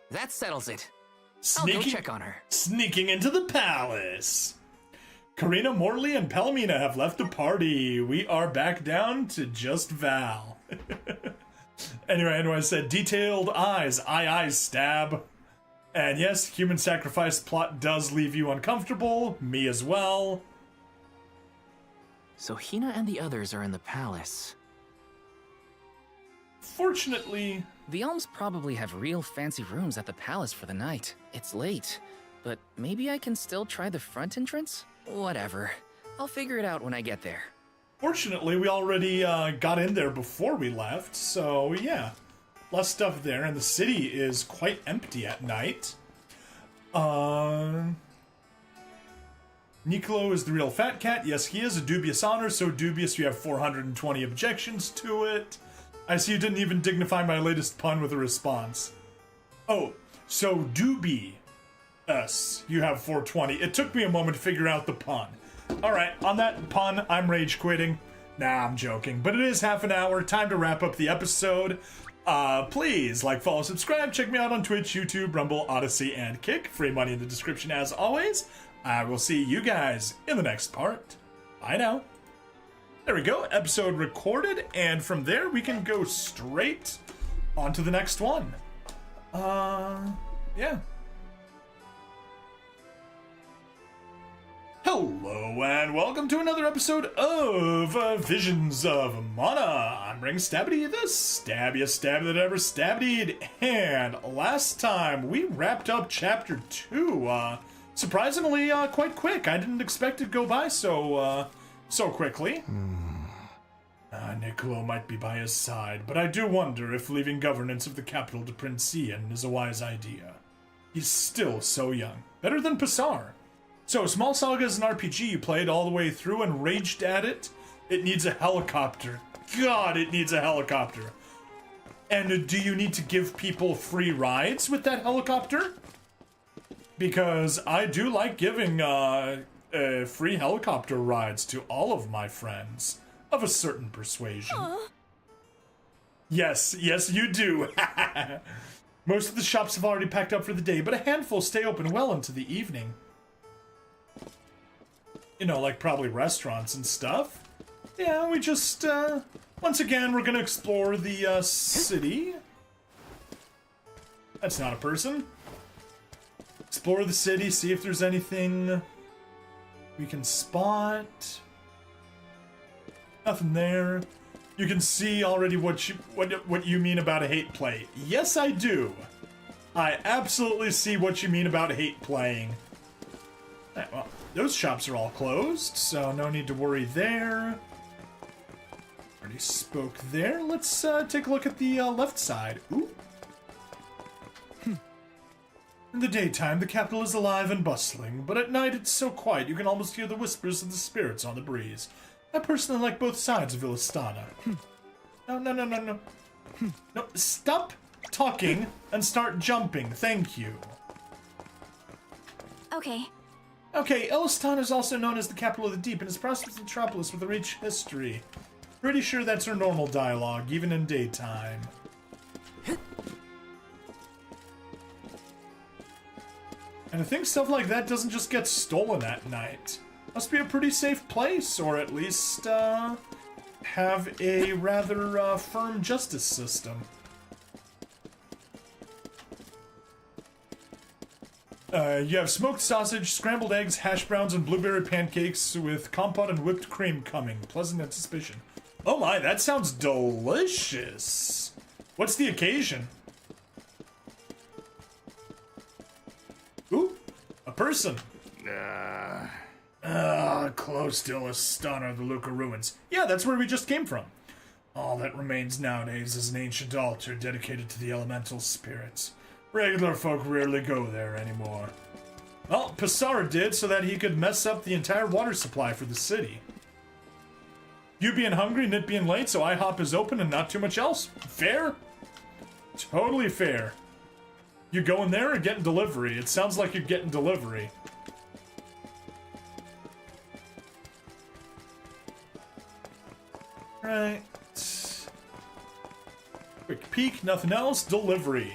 That settles it. I'll go check on her. Sneaking into the palace. Karina, Morley, and Palomina have left the party. We are back down to just Val. Anyway, I said detailed eyes. Aye, stab. And yes, human sacrifice plot does leave you uncomfortable. Me as well. So Hina and the others are in the palace. Fortunately, The Elms probably have real fancy rooms at the palace for the night. It's late, but maybe I can still try the front entrance? Whatever. I'll figure it out when I get there. fortunately, we already got in there before we left, so yeah. Less stuff there, and the city is quite empty at night. Niccolo is the real fat cat. Yes, he is a dubious honor, so dubious you have 420 objections to it. I see you didn't even dignify my latest pun with a response. Oh, So do be us. You have 420. It took me a moment to figure out the pun. Alright, on that pun, I'm rage quitting. Nah, I'm joking. But it is half an hour. Time to wrap up the episode. Please like, follow, subscribe. Check me out on Twitch, YouTube, Rumble, Odyssey, and Kick. Free money in the description as always. I will see you guys in the next part. Bye now. There we go. Episode recorded. And from there, we can go straight on to the next one. Yeah. Hello and welcome to another episode of Visions of Mana. I'm Ring Stabbity, the stabbiest stab that ever stabbied. And last time we wrapped up chapter 2, surprisingly quite quick. I didn't expect it to go by so quickly. Niccolo might be by his side, but I do wonder if leaving governance of the capital to Prince Ian is a wise idea. He's still so young. Better than Passar. So, Small Saga is an RPG you played all the way through and raged at it. It needs a helicopter. God, it needs a helicopter. And do you need to give people free rides with that helicopter? Because I do like giving free helicopter rides to all of my friends of a certain persuasion. Yes, you do. Most of the shops have already packed up for the day, but a handful stay open well into the evening. You know, like probably restaurants and stuff. Yeah, we just, once again, we're gonna explore the, city. That's not a person. Explore the city, see if there's anything we can spot. Nothing there. You can see already what you mean about a hate play. Yes, I do. I absolutely see what you mean about hate playing. Right, well, those shops are all closed, so no need to worry there. Already spoke there. Let's take a look at the left side. Ooh. In the daytime, the capital is alive and bustling, but at night it's so quiet you can almost hear the whispers of the spirits on the breeze. I personally like both sides of Illistana. No. No, stop talking and start jumping. Thank you. Okay. Okay, Illistana is also known as the capital of the deep and is a prosperous metropolis with a rich history. Pretty sure that's her normal dialogue, even in daytime. And I think stuff like that doesn't just get stolen at night. Must be a pretty safe place, or at least, have a rather, firm justice system. You have smoked sausage, scrambled eggs, hash browns, and blueberry pancakes with compote and whipped cream coming. Pleasant anticipation. Oh my, that sounds delicious! What's the occasion? Ooh, a person. Close to Illistana, the Luca ruins. Yeah, that's where we just came from. All that remains nowadays is an ancient altar dedicated to the elemental spirits. Regular folk rarely go there anymore. Well, Passar did so that he could mess up the entire water supply for the city. You being hungry and it being late, so IHOP is open and not too much else. Fair? Totally fair. You going there or getting delivery? It sounds like you're getting delivery. Right. Quick peek, nothing else. Delivery.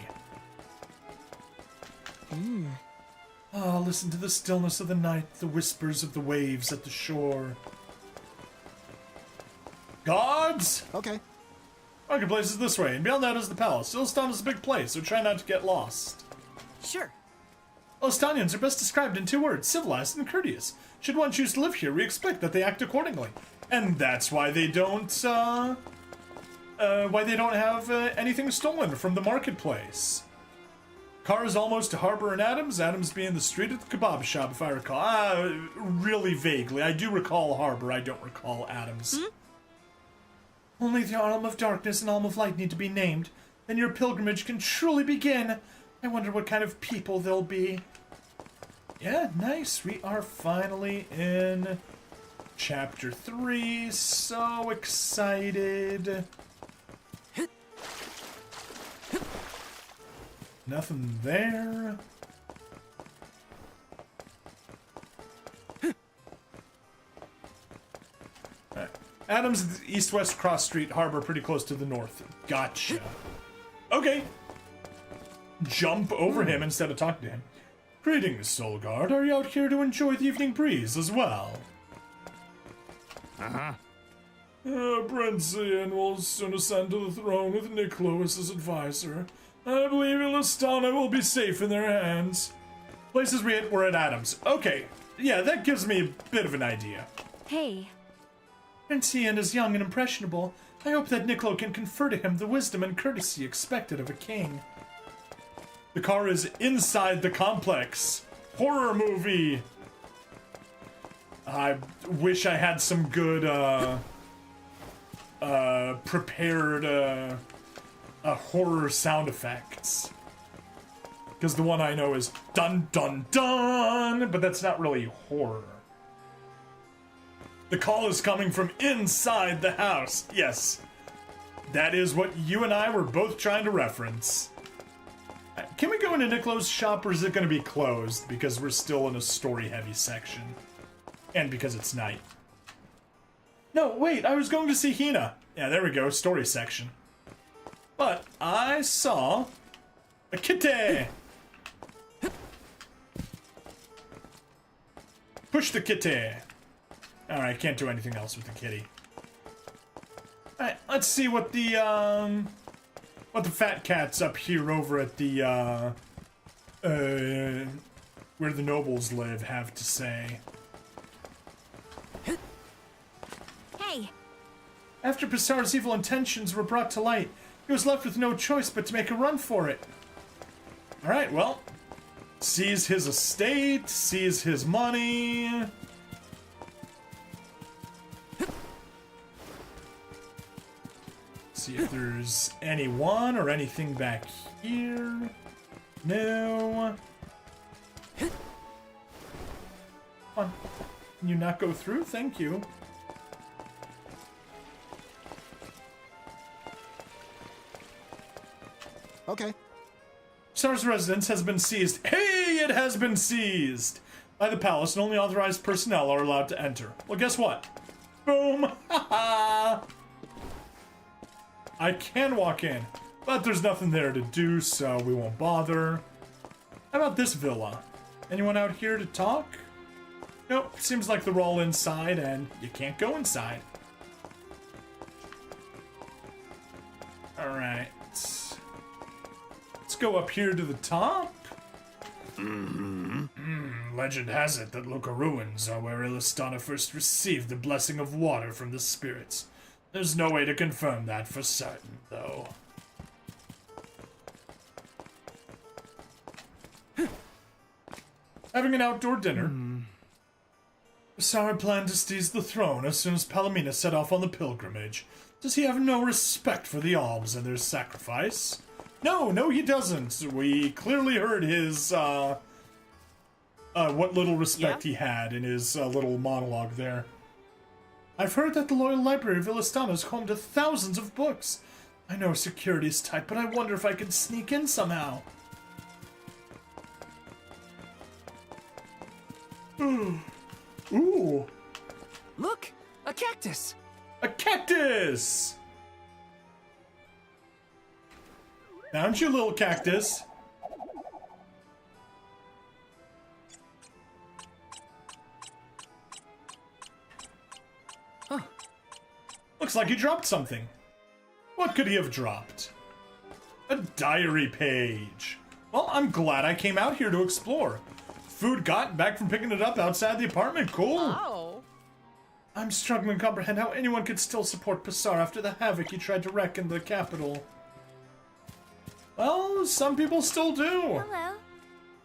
Ah, listen to the stillness of the night, the whispers of the waves at the shore. Guards! Okay. Marketplace is this way, and beyond that is the palace. Illistana is a big place, so try not to get lost. Sure. Illistanians are best described in 2 words, civilized and courteous. Should one choose to live here, we expect that they act accordingly. And that's why they don't, have anything stolen from the marketplace. Cars almost to Harbor and Adams, Adams being the street at the kebab shop, if I recall. Really vaguely. I do recall Harbor, I don't recall Adams. Only the Arm of Darkness and Arm of Light need to be named. Then your pilgrimage can truly begin. I wonder what kind of people they'll be. Yeah, nice. We are finally in Chapter 3. So excited. Nothing there. Alright. Adams, east-west cross street, harbor, pretty close to the north. Gotcha. Okay. Jump over him instead of talking to him. Greetings, Soul Guard. Are you out here to enjoy the evening breeze as well? Prince Ian will soon ascend to the throne with Niccolo as his advisor. I believe Illistana will be safe in their hands. Places we're at Adams. Okay, yeah, that gives me a bit of an idea. Hey. Prince Ian is young and impressionable. I hope that Niccolo can confer to him the wisdom and courtesy expected of a king. The car is inside the complex. Horror movie. I wish I had some good, prepared, horror sound effects. Because the one I know is dun dun dun, but that's not really horror. The call is coming from inside the house. Yes. That is what you and I were both trying to reference. Can we go into Niccolo's shop, or is it going to be closed? Because we're still in a story-heavy section. And because it's night. No, wait, I was going to see Hina. Yeah, there we go, story section. But I saw a kitty. Push the kitty. Alright, can't do anything else with the kitty. Alright, let's see what the fat cat's up here over at the, where the nobles live have to say. Hey! After Pissar's evil intentions were brought to light, he was left with no choice but to make a run for it. Alright, well, seize his estate, seize his money. See if there's anyone or anything back here. No. Come on. Can you not go through? Thank you. Okay. Pissar's residence has been seized. Hey, it has been seized by the palace, and only authorized personnel are allowed to enter. Well, guess what? Boom! Haha! I can walk in, but there's nothing there to do, so we won't bother. How about this villa? Anyone out here to talk? Nope, seems like they're all inside, and you can't go inside. Alright. Let's go up here to the top. Legend has it that Loca ruins are where Illistana first received the blessing of water from the spirits. There's no way to confirm that for certain, though. Having an outdoor dinner. Pissar planned to seize the throne as soon as Palomina set off on the pilgrimage. Does he have no respect for the alms and their sacrifice? No, he doesn't. We clearly heard his, what little respect he had in his little monologue there. I've heard that the Loyal Library of Illistana is home to thousands of books. I know security's tight, but I wonder if I could sneak in somehow. Ooh. Look! A cactus! A cactus! Found you, little cactus. Huh. Looks like he dropped something. What could he have dropped? A diary page. Well, I'm glad I came out here to explore. Food got back from picking it up outside the apartment. Cool. Oh. I'm struggling to comprehend how anyone could still support Pissar after the havoc he tried to wreak in the capital. Well, some people still do. Hello.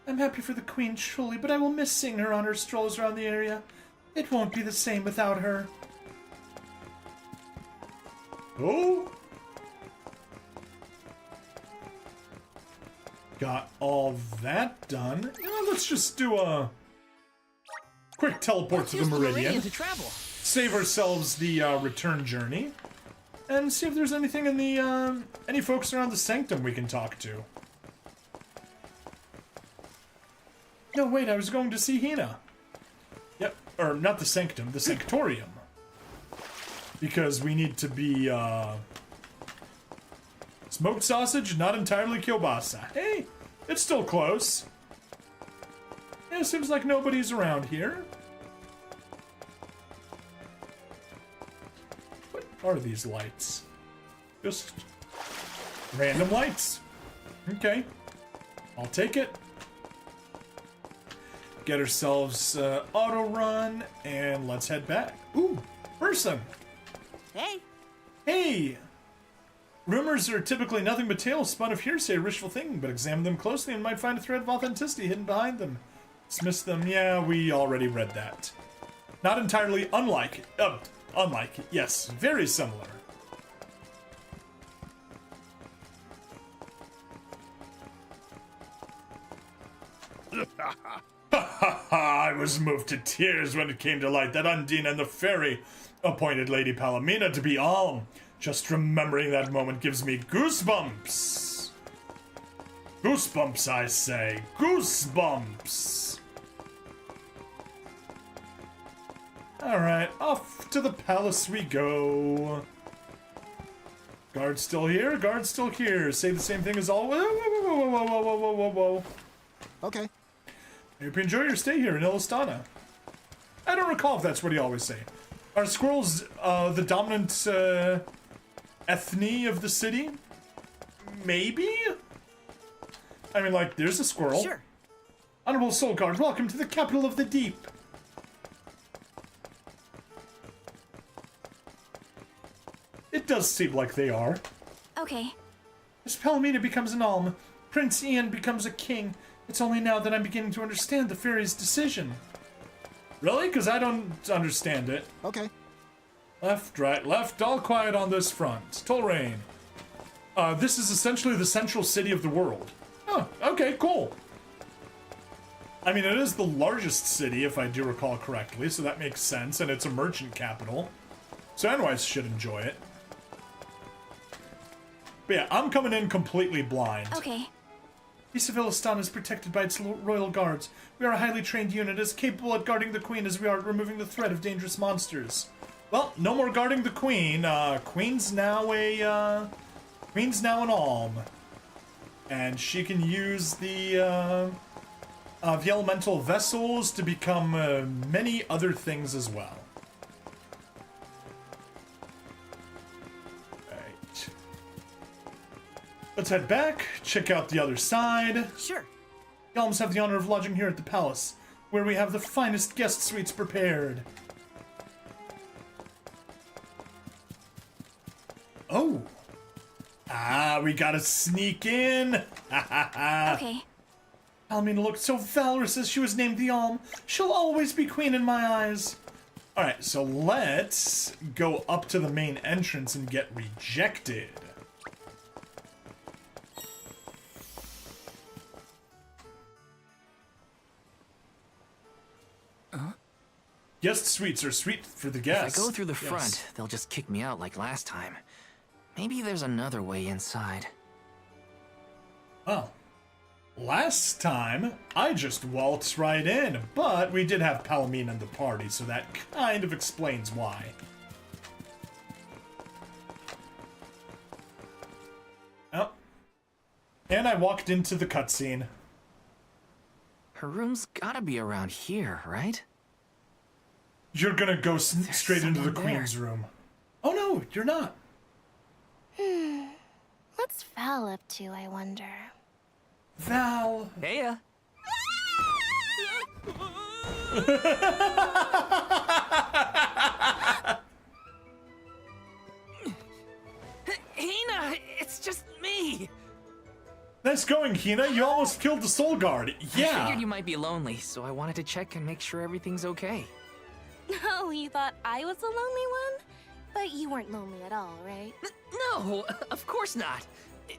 I'm happy for the Queen, truly, but I will miss seeing her on her strolls around the area. It won't be the same without her. Oh! Got all that done. Now let's just do a quick teleport to the Meridian. To travel. Save ourselves the return journey. And see if there's anything in the, any folks around the Sanctum we can talk to. No, wait, I was going to see Hina. Yep, or not the sanctum, the sanctorium. Because we need to be, smoked sausage, not entirely kielbasa. Hey, it's still close. Yeah, seems like nobody's around here. What are these lights? Just random lights. Okay, I'll take it. Get ourselves auto run and let's head back. Ooh, person. Hey. Hey. Rumors are typically nothing but tales spun of hearsay, or wishful thinking, but examine them closely and might find a thread of authenticity hidden behind them. Dismiss them. Yeah, we already read that. Not entirely unlike. Unlike. Yes, very similar. I was moved to tears when it came to light that Undine and the fairy appointed Lady Palomina to be Alm. Just remembering that moment gives me goosebumps. Goosebumps, I say. Goosebumps. Alright, off to the palace we go. Guard's still here, guard's still here. Say the same thing as always. Whoa. Okay. I hope you enjoy your stay here in Illistana. I don't recall if that's what you always say. Are squirrels the dominant ethne of the city? Maybe? I mean, like, there's a squirrel. Sure. Honorable Soul Guard, welcome to the capital of the deep. It does seem like they are. Okay. As Palomina becomes an alm, Prince Ian becomes a king. It's only now that I'm beginning to understand the fairy's decision. Really? Because I don't understand it. Okay. Left, right, left, all quiet on this front. Tolrain. This is essentially the central city of the world. Oh, okay, cool. I mean, it is the largest city, if I do recall correctly, so that makes sense, and it's a merchant capital. So anyways, should enjoy it. But yeah, I'm coming in completely blind. Okay. Peace of Illistana is protected by its royal guards. We are a highly trained unit, as capable at guarding the queen as we are at removing the threat of dangerous monsters. Well, no more guarding the queen. Queen's now an alm, and she can use the elemental vessels to become many other things as well. Right. Let's head back. Check out the other side. Sure. The alms have the honor of lodging here at the palace, where we have the finest guest suites prepared. Oh. We gotta sneak in. Okay. Palomina looked so valorous as she was named the Alm. She'll always be queen in my eyes. Alright, so let's go up to the main entrance and get rejected. Guest suites are suite for the guests. If I go through the front, they'll just kick me out like last time. Maybe there's another way inside. Well, last time, I just waltzed right in, but we did have Palomina in the party, so that kind of explains why. Oh. And I walked into the cutscene. Her room's gotta be around here, right? You're gonna go straight into the queen's room. Oh no, you're not. What's Val up to, I wonder? Val. Heya. Hina, it's just me. Nice going, Hina. You almost killed the soul guard. I Yeah. figured you might be lonely, so I wanted to check and make sure everything's okay. Oh, you thought I was the lonely one? But you weren't lonely at all, right? No, of course not.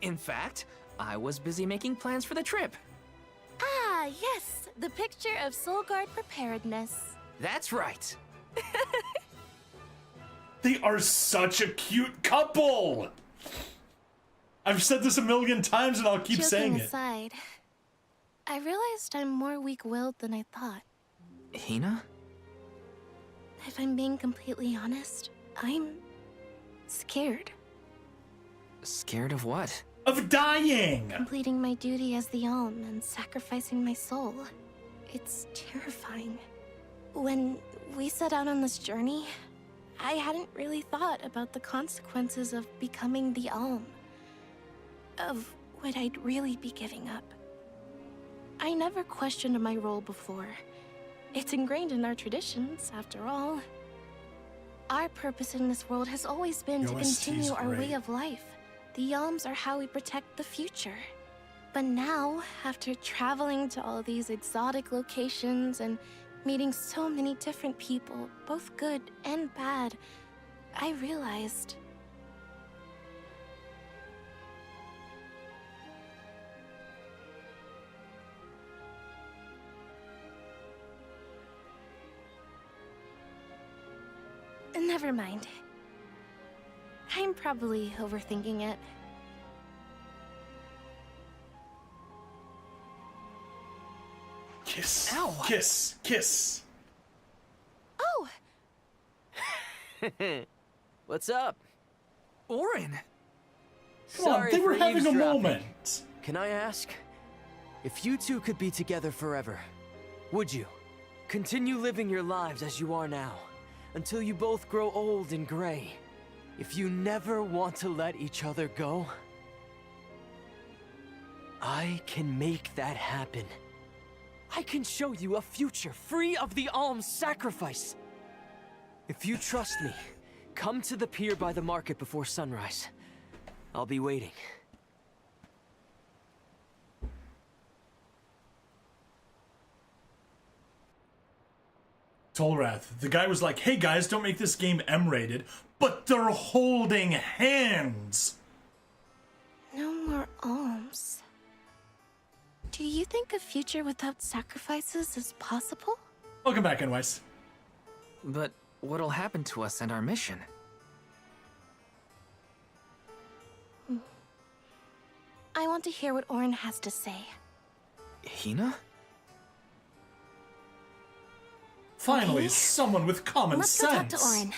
In fact, I was busy making plans for the trip. Ah, yes, the picture of Soul Guard preparedness. That's right. They are such a cute couple. I've said this a million times and I'll keep saying it. Aside, I realized I'm more weak-willed than I thought. Hina? If I'm being completely honest, I'm scared. Scared of what? Of dying! Completing my duty as the Alm and sacrificing my soul. It's terrifying. When we set out on this journey, I hadn't really thought about the consequences of becoming the Alm. Of what I'd really be giving up. I never questioned my role before. It's ingrained in our traditions, after all. Our purpose in this world has always been to continue our way of life. The Alms are how we protect the future. But now, after traveling to all these exotic locations and meeting so many different people, both good and bad, I realized... Never mind. I'm probably overthinking it. Kiss. Ow. Kiss. Kiss. Oh! What's up? Orin! Come on, they were having a moment. Can I ask? If you two could be together forever, would you? Continue living your lives as you are now, until you both grow old and gray. If you never want to let each other go, I can make that happen. I can show you a future free of the Alm's sacrifice. If you trust me, come to the pier by the market before sunrise. I'll be waiting. Tolrath, the guy was like, hey guys, don't make this game M-rated, but they're holding hands. No more alms. Do you think a future without sacrifices is possible? Welcome back, Enwise. But what'll happen to us and our mission? I want to hear what Orin has to say. Hina? Finally, Okay. someone with common Let's sense. go talk to Orin.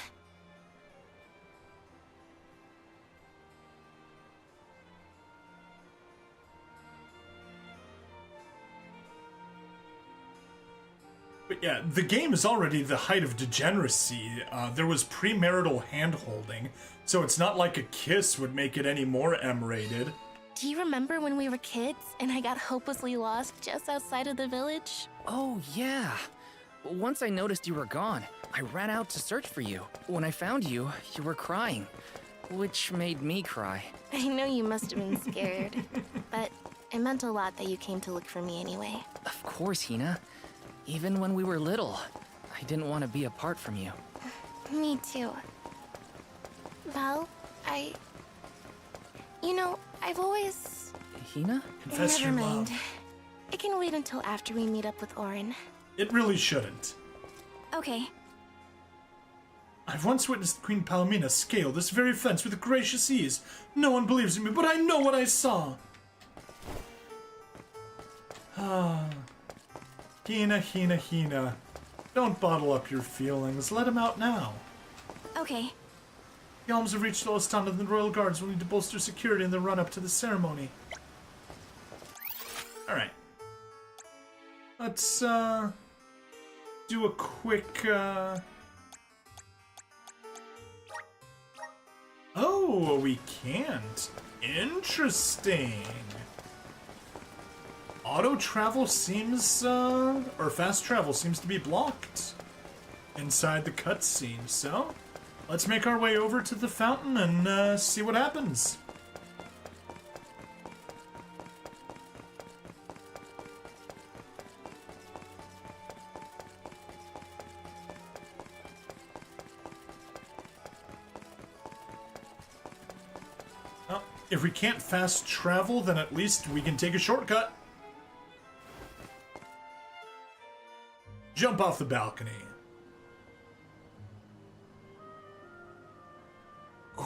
But yeah, the game is already the height of degeneracy. There was premarital hand-holding, so it's not like a kiss would make it any more M-rated. Do you remember when we were kids and I got hopelessly lost just outside of the village? Oh, yeah. Once I noticed you were gone, I ran out to search for you. When I found you, you were crying, which made me cry. I know you must have been scared, but it meant a lot that you came to look for me anyway. Of course, Hina. Even when we were little, I didn't want to be apart from you. Me too. Val, You know, I've always... Hina? Confess Never your mind. love. It can wait until after we meet up with Orin. It really shouldn't. Okay. I've once witnessed Queen Palomina scale this very fence with gracious ease. No one believes in me, but I know what I saw. Ah. Hina, Hina, Hina. Don't bottle up your feelings. Let them out now. Okay. The Alms have reached Olestan and the Royal Guards will need to bolster security in the run-up to the ceremony. Alright. Let's, do a quick, Oh, we can't. Interesting. Auto travel seems, or fast travel seems to be blocked inside the cutscene, so let's make our way over to the fountain and, see what happens. Well, if we can't fast travel, then at least we can take a shortcut. Jump off the balcony.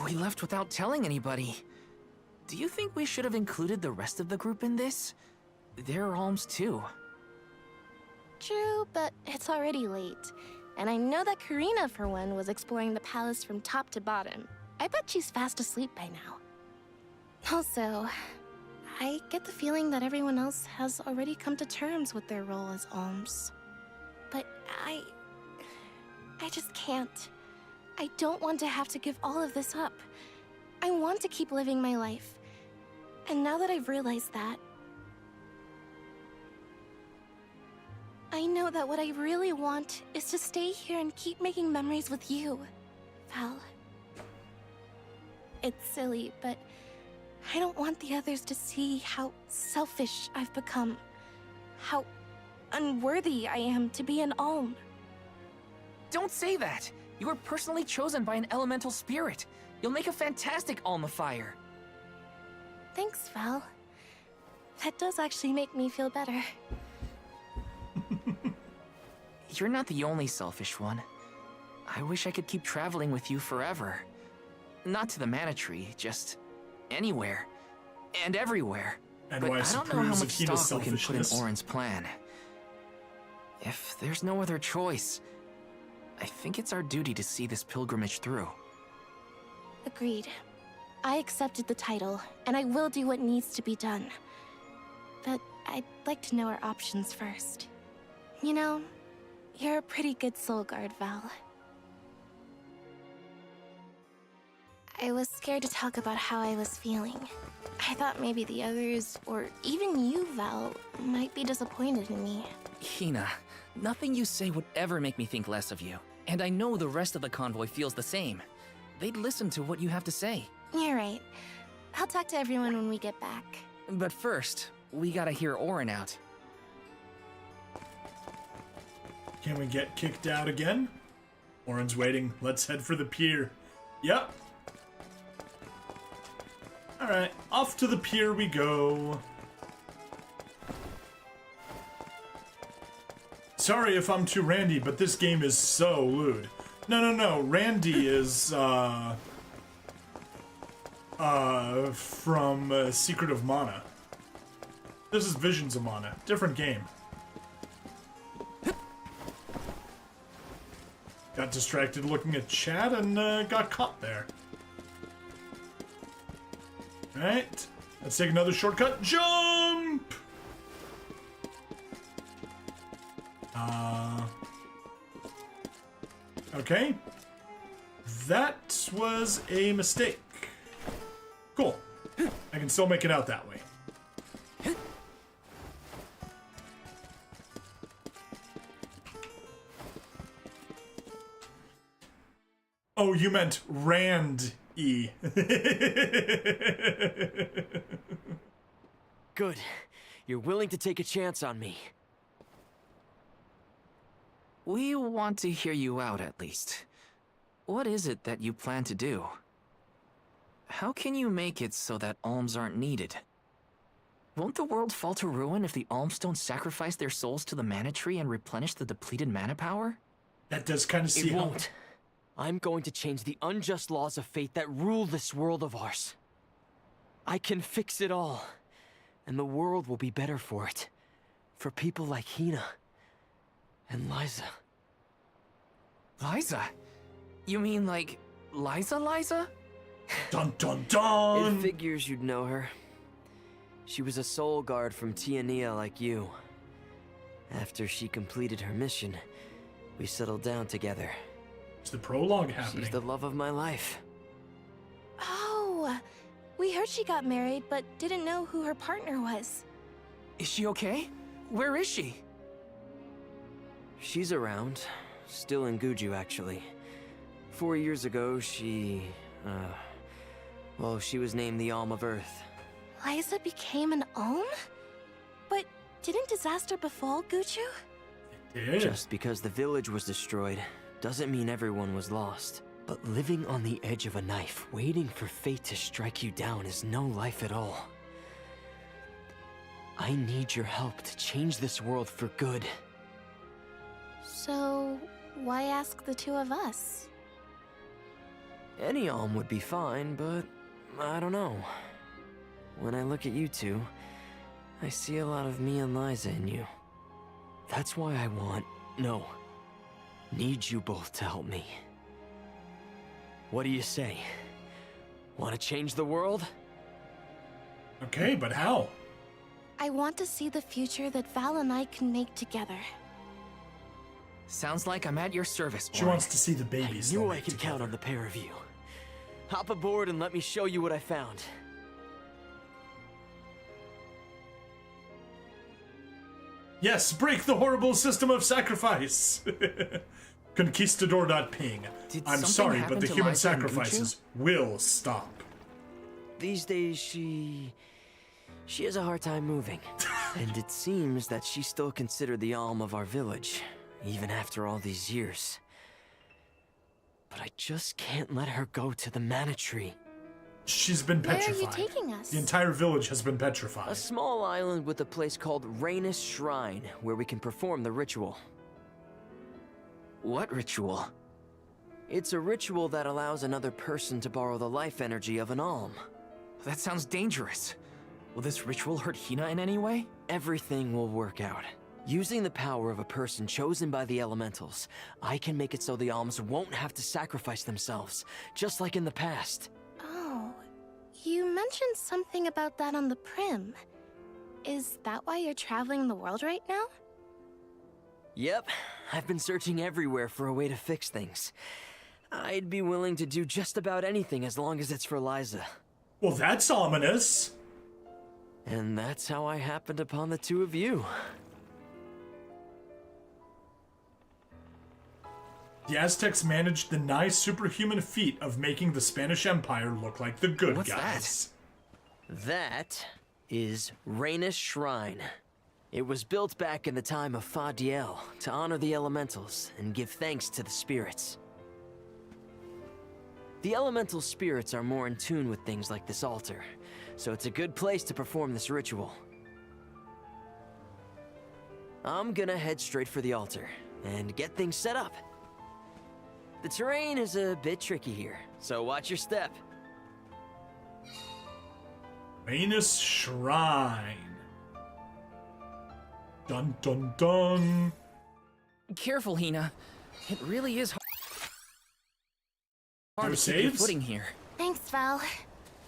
We left without telling anybody. Do you think we should have included the rest of the group in this? they're alms too. True, but it's already late. And I know that Karina, for one, was exploring the palace from top to bottom. I bet she's fast asleep by now. Also, I get the feeling that everyone else has already come to terms with their role as alms. But I just can't. I don't want to have to give all of this up. I want to keep living my life. And now that I've realized that, I know that what I really want is to stay here and keep making memories with you, Val. It's silly, but I don't want the others to see how selfish I've become. How unworthy I am to be an alm. Don't say that! You were personally chosen by an elemental spirit. You'll make a fantastic almifier. Thanks, Val. That does actually make me feel better. You're not the only selfish one. I wish I could keep traveling with you forever. Not to the Mana Tree, just anywhere. And everywhere. And but why I don't know how approves much of Hina's stock we can put in selfishness. Auron's plan. If there's no other choice, I think it's our duty to see this pilgrimage through. Agreed. I accepted the title, and I will do what needs to be done. But I'd like to know our options first. You know, you're a pretty good soul guard, Val. I was scared to talk about how I was feeling. I thought maybe the others, or even you, Val, might be disappointed in me. Hina, nothing you say would ever make me think less of you. And I know the rest of the convoy feels the same. They'd listen to what you have to say. You're right. I'll talk to everyone when we get back. But first, we gotta hear Auron out. Can we get kicked out again? Auron's waiting. Let's head for the pier. Yep. Alright, off to the pier we go. Sorry if I'm too randy, but this game is so lewd. No. Randy is, from Secret of Mana. This is Visions of Mana. Different game. Got distracted looking at chat and got caught there. Alright, let's take another shortcut. Jump! Okay. That was a mistake. Cool. I can still make it out that way. Oh, you meant Rand-E. Good. You're willing to take a chance on me. We want to hear you out, at least. What is it that you plan to do? How can you make it so that alms aren't needed? Won't the world fall to ruin if the alms don't sacrifice their souls to the Mana Tree and replenish the depleted mana power? That does kind of see It how... won't. I'm going to change the unjust laws of fate that rule this world of ours. I can fix it all, and the world will be better for it. For people like Hina and Liza. Liza? You mean like Liza? Dun dun dun! It figures you'd know her. She was a soul guard from Tiania like you. After she completed her mission, we settled down together. It's the prologue happening. She's the love of my life. Oh, we heard she got married, but didn't know who her partner was. Is she okay? Where is she? She's around. Still in Guju, actually. 4 years ago, she was named the Alm of Earth. Liza became an alm? But didn't disaster befall Guju? It Just because the village was destroyed doesn't mean everyone was lost. But living on the edge of a knife, waiting for fate to strike you down is no life at all. I need your help to change this world for good. So, why ask the two of us? Any alm would be fine, but I don't know. When I look at you two, I see a lot of me and Liza in you. That's why I need you both to help me. What do you say? Want to change the world? Okay, but how? I want to see the future that Val and I can make together. Sounds like I'm at your service, She Warren. wants to see the babies. I knew they'll I make could count together. on the pair of you. Hop aboard and let me show you what I found. Yes, break the horrible system of sacrifice. Conquistador.ping. Did I'm something sorry, happen but the to human Liza and sacrifices will stop. These days, she has a hard time moving. And it seems that she's still considered the alm of our village, even after all these years. But I just can't let her go to the mana tree. She's been Where are petrified. you taking us? The entire village has been petrified. A small island with a place called Rhaenys Shrine, where we can perform the ritual. What ritual? It's a ritual that allows another person to borrow the life energy of an alm. That sounds dangerous. Will this ritual hurt Hina in any way? Everything will work out. Using the power of a person chosen by the elementals, I can make it so the alms won't have to sacrifice themselves, just like in the past. Oh, you mentioned something about that on the Prim. Is that why you're traveling the world right now? Yep, I've been searching everywhere for a way to fix things. I'd be willing to do just about anything as long as it's for Liza. Well, that's ominous. And that's how I happened upon the two of you. The Aztecs managed the nigh superhuman feat of making the Spanish Empire look like the good What's guys. That is Rhaenys Shrine. It was built back in the time of Fadiel to honor the elementals and give thanks to the spirits. The elemental spirits are more in tune with things like this altar, so it's a good place to perform this ritual. I'm gonna head straight for the altar and get things set up. The terrain is a bit tricky here, so watch your step. Rhaenys Shrine. Dun dun dun. Careful, Hina. It really is hard No to keep your saves? footing here. Thanks, Val.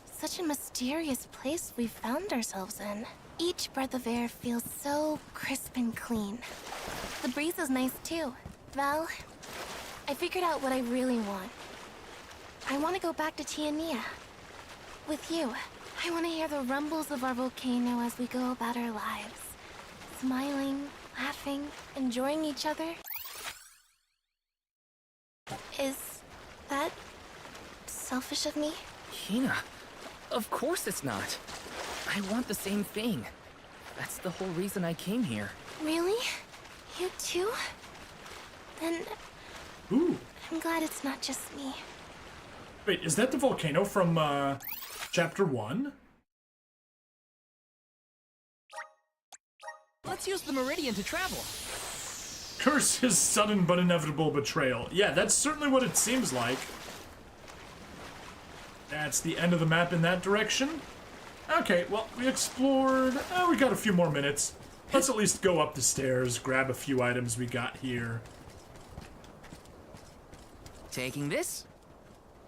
Such a mysterious place we've found ourselves in. Each breath of air feels so crisp and clean. The breeze is nice too. Val, I figured out what I really want. I want to go back to Tiania. With you. I want to hear the rumbles of our volcano as we go about our lives. Smiling, laughing, enjoying each other. Is that selfish of me? Hina, of course it's not. I want the same thing. That's the whole reason I came here. Really? You too? Then Ooh. I'm glad it's not just me. Wait, is that the volcano from chapter 1? Let's use the meridian to travel. Curse his sudden but inevitable betrayal. Yeah, that's certainly what it seems like. That's the end of the map in that direction. Okay, well, we explored... we got a few more minutes. Let's at least go up the stairs, grab a few items we got here. Taking this?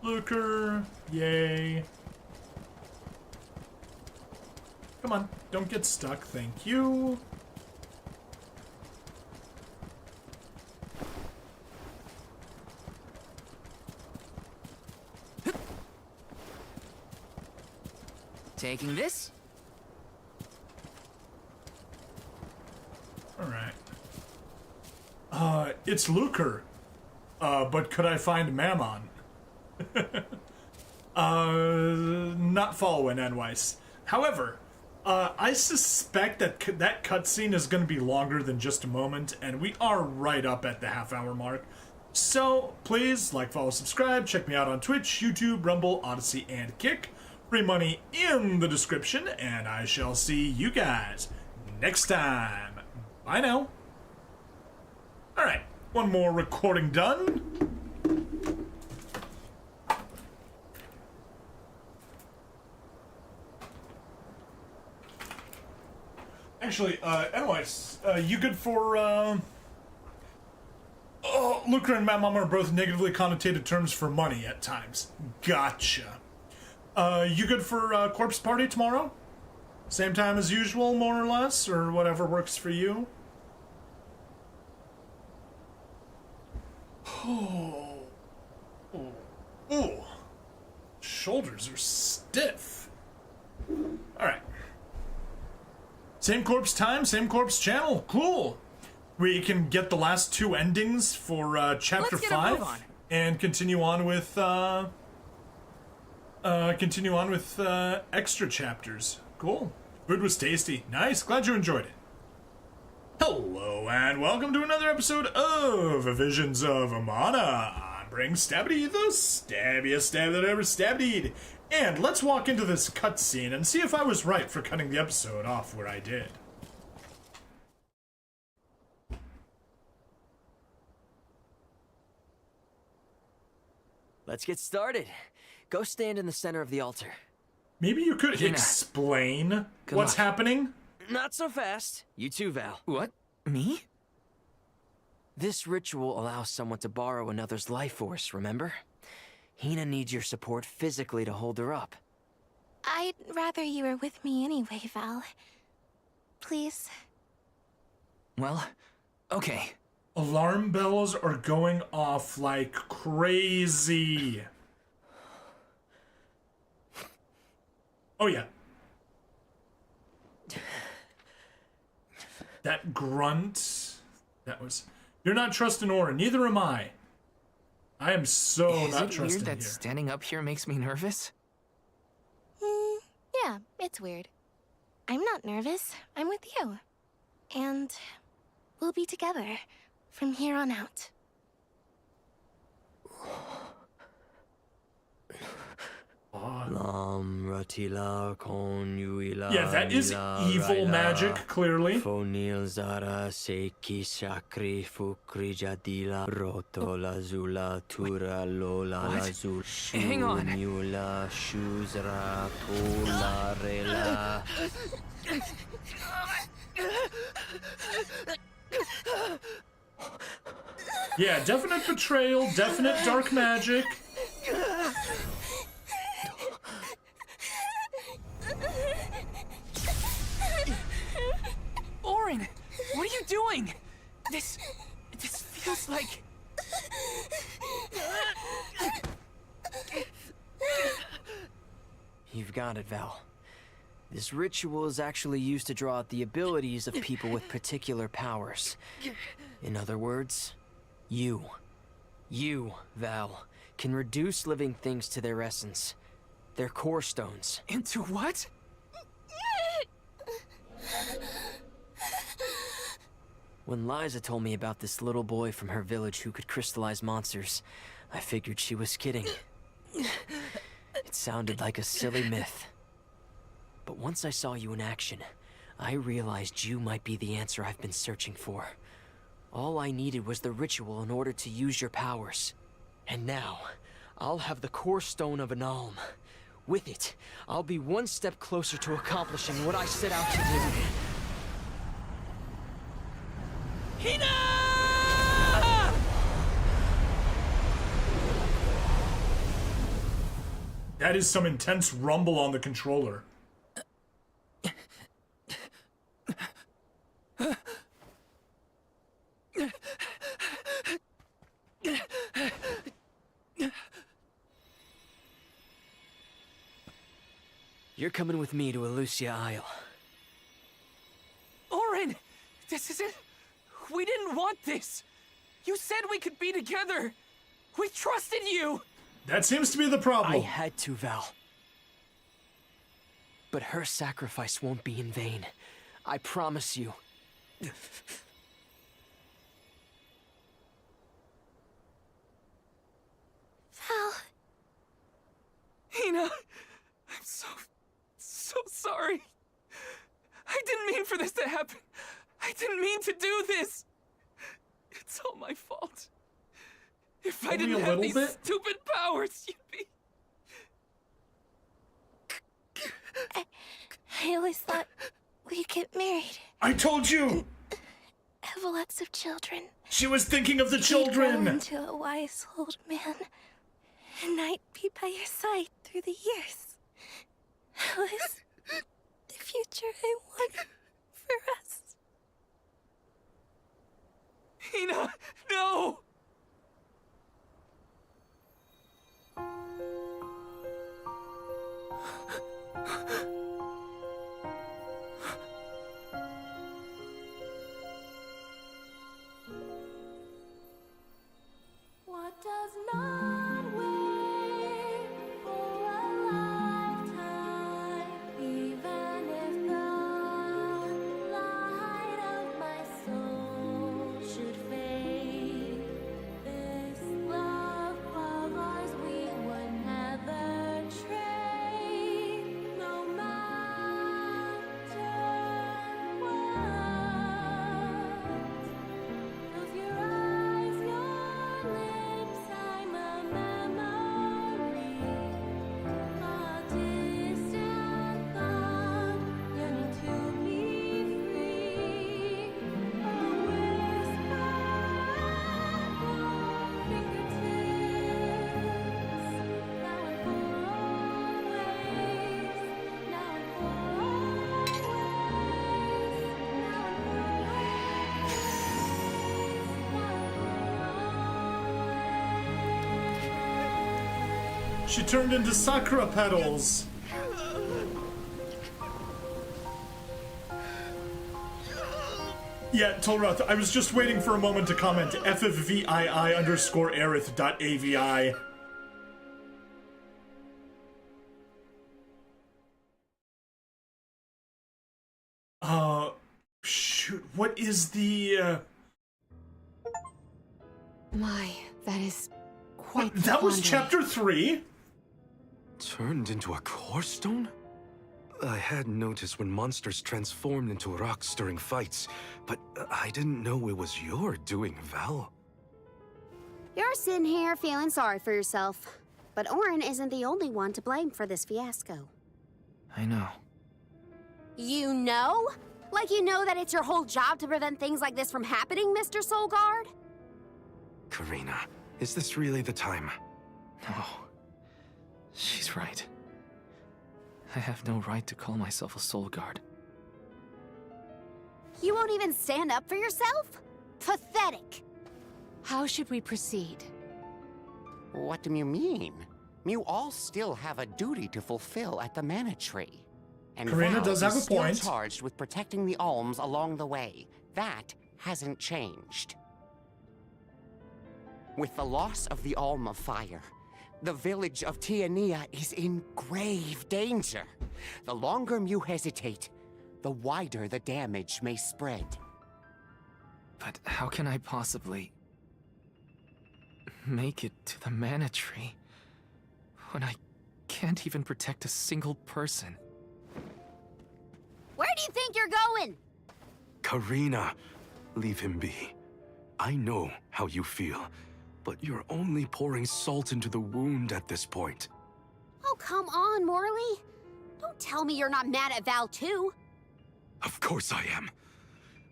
Looker, yay. Come on, don't get stuck, thank you. Taking this? Alright. It's Lucre. But could I find Mammon? Not following Anwise. However, I suspect that that cutscene is going to be longer than just a moment, and we are right up at the half-hour mark. So, please, like, follow, subscribe, check me out on Twitch, YouTube, Rumble, Odyssey, and Kick. Free money in the description, and I shall see you guys next time. Bye now. Alright, one more recording done. Actually, anyways, you good for, oh, lucre and mamam are both negatively connotated terms for money at times. Gotcha. You good for, corpse party tomorrow? Same time as usual, more or less, or whatever works for you? Oh. Ooh. Shoulders are stiff. Alright. Same corpse time, same corpse channel. Cool. We can get the last two endings for chapter 5 and continue on with extra chapters. Cool. Food was tasty. Nice. Glad you enjoyed it. Hello and welcome to another episode of Visions of Mana. I'm Bring Stabbity, the stabbiest stab that ever stabbed. And let's walk into this cutscene and see if I was right for cutting the episode off where I did. Let's get started. Go stand in the center of the altar. Maybe you could explain what's happening? Not so fast. You too, Val. What? Me? This ritual allows someone to borrow another's life force, remember? Hina needs your support physically to hold her up. I'd rather you were with me anyway, Val. Please. Well, okay. Alarm bells are going off like crazy. Oh yeah. That grunt, that was... You're not trusting Aura, neither am I. I am so not trusting here. Is it weird that standing up here makes me nervous? Yeah, it's weird. I'm not nervous. I'm with you. And we'll be together from here on out. Yeah, that is evil magic, clearly. Hang on. Yeah, definite betrayal, definite dark magic. Orin, what are you doing? This feels like... You've got it, Val. This ritual is actually used to draw out the abilities of people with particular powers. In other words, you, Val, can reduce living things to their essence, their core stones. Into what? When Liza told me about this little boy from her village who could crystallize monsters, I figured she was kidding. It sounded like a silly myth. But once I saw you in action, I realized you might be the answer I've been searching for. All I needed was the ritual in order to use your powers. And now, I'll have the core stone of an alm. With it, I'll be one step closer to accomplishing what I set out to do. Hina! That is some intense rumble on the controller. You're coming with me to Elucia Isle. Orin! This isn't... We didn't want this! You said we could be together! We trusted you! That seems to be the problem. I had to, Val. But her sacrifice won't be in vain. I promise you. Val. Hina, I'm so sorry. I didn't mean for this to happen. I didn't mean to do this. It's all my fault. If I didn't have these stupid powers, you'd be... I always thought we'd get married. I told you! Evelets of children. She was thinking of the He'd children! grow into a wise old man, and I'd be by your side through the years. That was the future I wanted for us. Hina, no! What does not wait for a lifetime, even if the light of my soul should fade? This love of ours we would never trade, no matter what. Close your eyes, your lips, I'm a memory, a distant thought, yearning to be free, a whisper at your fingertips, now and for always, now and for always, now and for She turned into sakura petals. Yeah, Tolrath, I was just waiting for a moment to comment. FFVII_Aerith.avi. Shoot, what is the, My, that is quite the That was quandary. chapter 3? Turned into a core stone? I had noticed when monsters transformed into rocks during fights, but I didn't know it was your doing, Val. You're sitting here feeling sorry for yourself. But Orin isn't the only one to blame for this fiasco. I know. You know? Like you know that it's your whole job to prevent things like this from happening, Mr. Soulguard? Karina, is this really the time? No. She's right. I have no right to call myself a soul guard. You won't even stand up for yourself? Pathetic. How should we proceed? What do you mean? You all still have a duty to fulfill at the Mana Tree. And Karina Val does have is a still point. charged with protecting the alms along the way. That hasn't changed. With the loss of the Alm of Fire, the village of Tiania is in grave danger. The longer you hesitate, the wider the damage may spread. But how can I possibly make it to the Mana Tree when I can't even protect a single person? Where do you think you're going? Karina, leave him be. I know how you feel, but you're only pouring salt into the wound at this point. Oh, come on, Morley. Don't tell me you're not mad at Val, too. Of course I am.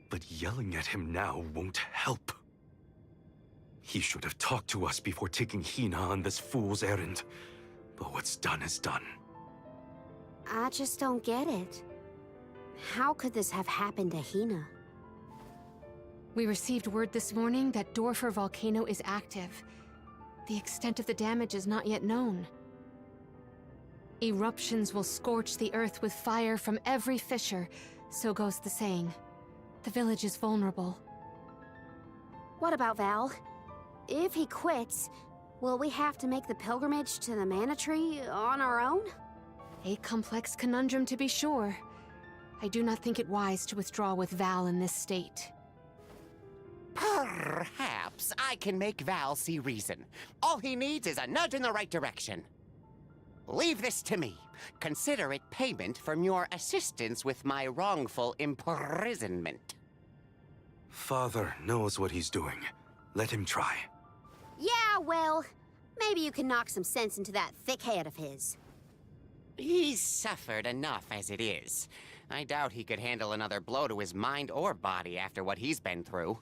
But yelling at him now won't help. He should have talked to us before taking Hina on this fool's errand. But what's done is done. I just don't get it. How could this have happened to Hina? We received word this morning that Dorfer Volcano is active. The extent of the damage is not yet known. Eruptions will scorch the earth with fire from every fissure, so goes the saying. The village is vulnerable. What about Val? If he quits, will we have to make the pilgrimage to the Mana Tree on our own? A complex conundrum to be sure. I do not think it wise to withdraw with Val in this state. Perhaps I can make Val see reason. All he needs is a nudge in the right direction. Leave this to me. Consider it payment from your assistance with my wrongful imprisonment. Father knows what he's doing. Let him try. Yeah, well, maybe you can knock some sense into that thick head of his. He's suffered enough as it is. I doubt he could handle another blow to his mind or body after what he's been through.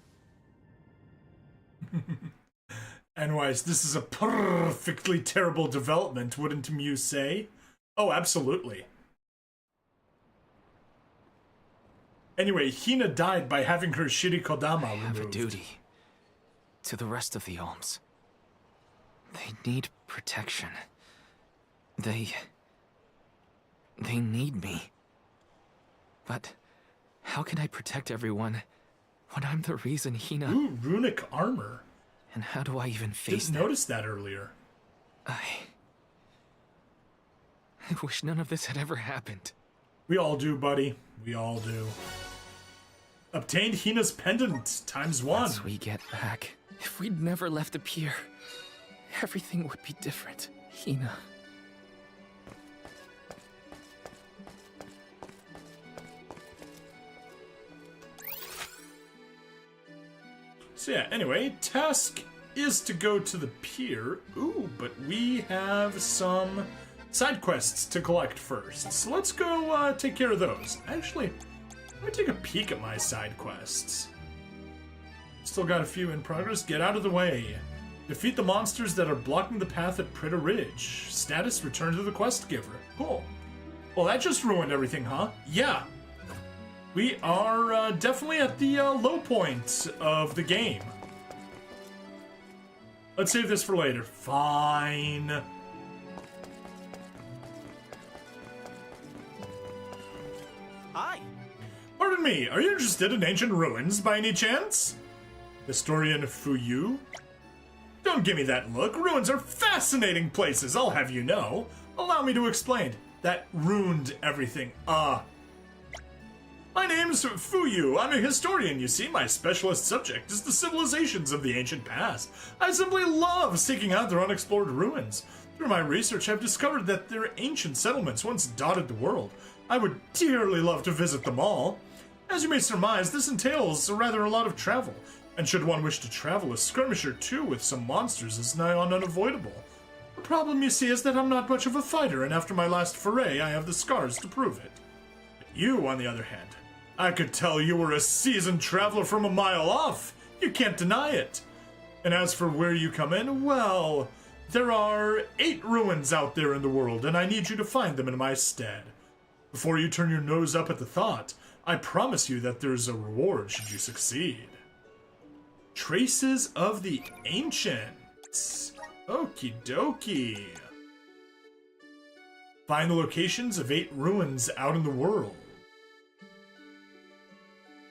Anyways, this is a perfectly terrible development, wouldn't you say? Oh, absolutely. Anyway, Hina died by having her shirikodama I have removed. a duty to the rest of the Alms. They need protection. They need me. But how can I protect everyone when I'm the reason Hina... Ooh, runic armor. And how do I even face Didn't notice that earlier. I wish none of this had ever happened. We all do, buddy. We all do. Obtained Hina's pendant, ×1. Once we get back, if we'd never left the pier, everything would be different. Hina. So yeah, anyway, task is to go to the pier. Ooh, but we have some side quests to collect first. So let's go take care of those. Actually, let me take a peek at my side quests. Still got a few in progress. Get out of the way. Defeat the monsters that are blocking the path at Pritta Ridge. Status, return to the quest giver. Cool. Well, that just ruined everything, huh? Yeah. We are definitely at the low point of the game. Let's save this for later. Fine. Hi. Pardon me, are you interested in ancient ruins by any chance? Historian Fuyu? Don't give me that look. Ruins are fascinating places, I'll have you know. Allow me to explain. That ruined everything. My name's Fuyu. I'm a historian, you see. My specialist subject is the civilizations of the ancient past. I simply love seeking out their unexplored ruins. Through my research, I've discovered that their ancient settlements once dotted the world. I would dearly love to visit them all. As you may surmise, this entails rather a lot of travel. And should one wish to travel, a skirmish or two with some monsters is nigh on unavoidable. The problem, you see, is that I'm not much of a fighter, and after my last foray, I have the scars to prove it. But you, on the other hand, I could tell you were a seasoned traveler from a mile off. You can't deny it. And as for where you come in, well, there are 8 ruins out there in the world, and I need you to find them in my stead. Before you turn your nose up at the thought, I promise you that there's a reward should you succeed. Traces of the Ancients. Okie dokie. Find the locations of 8 ruins out in the world.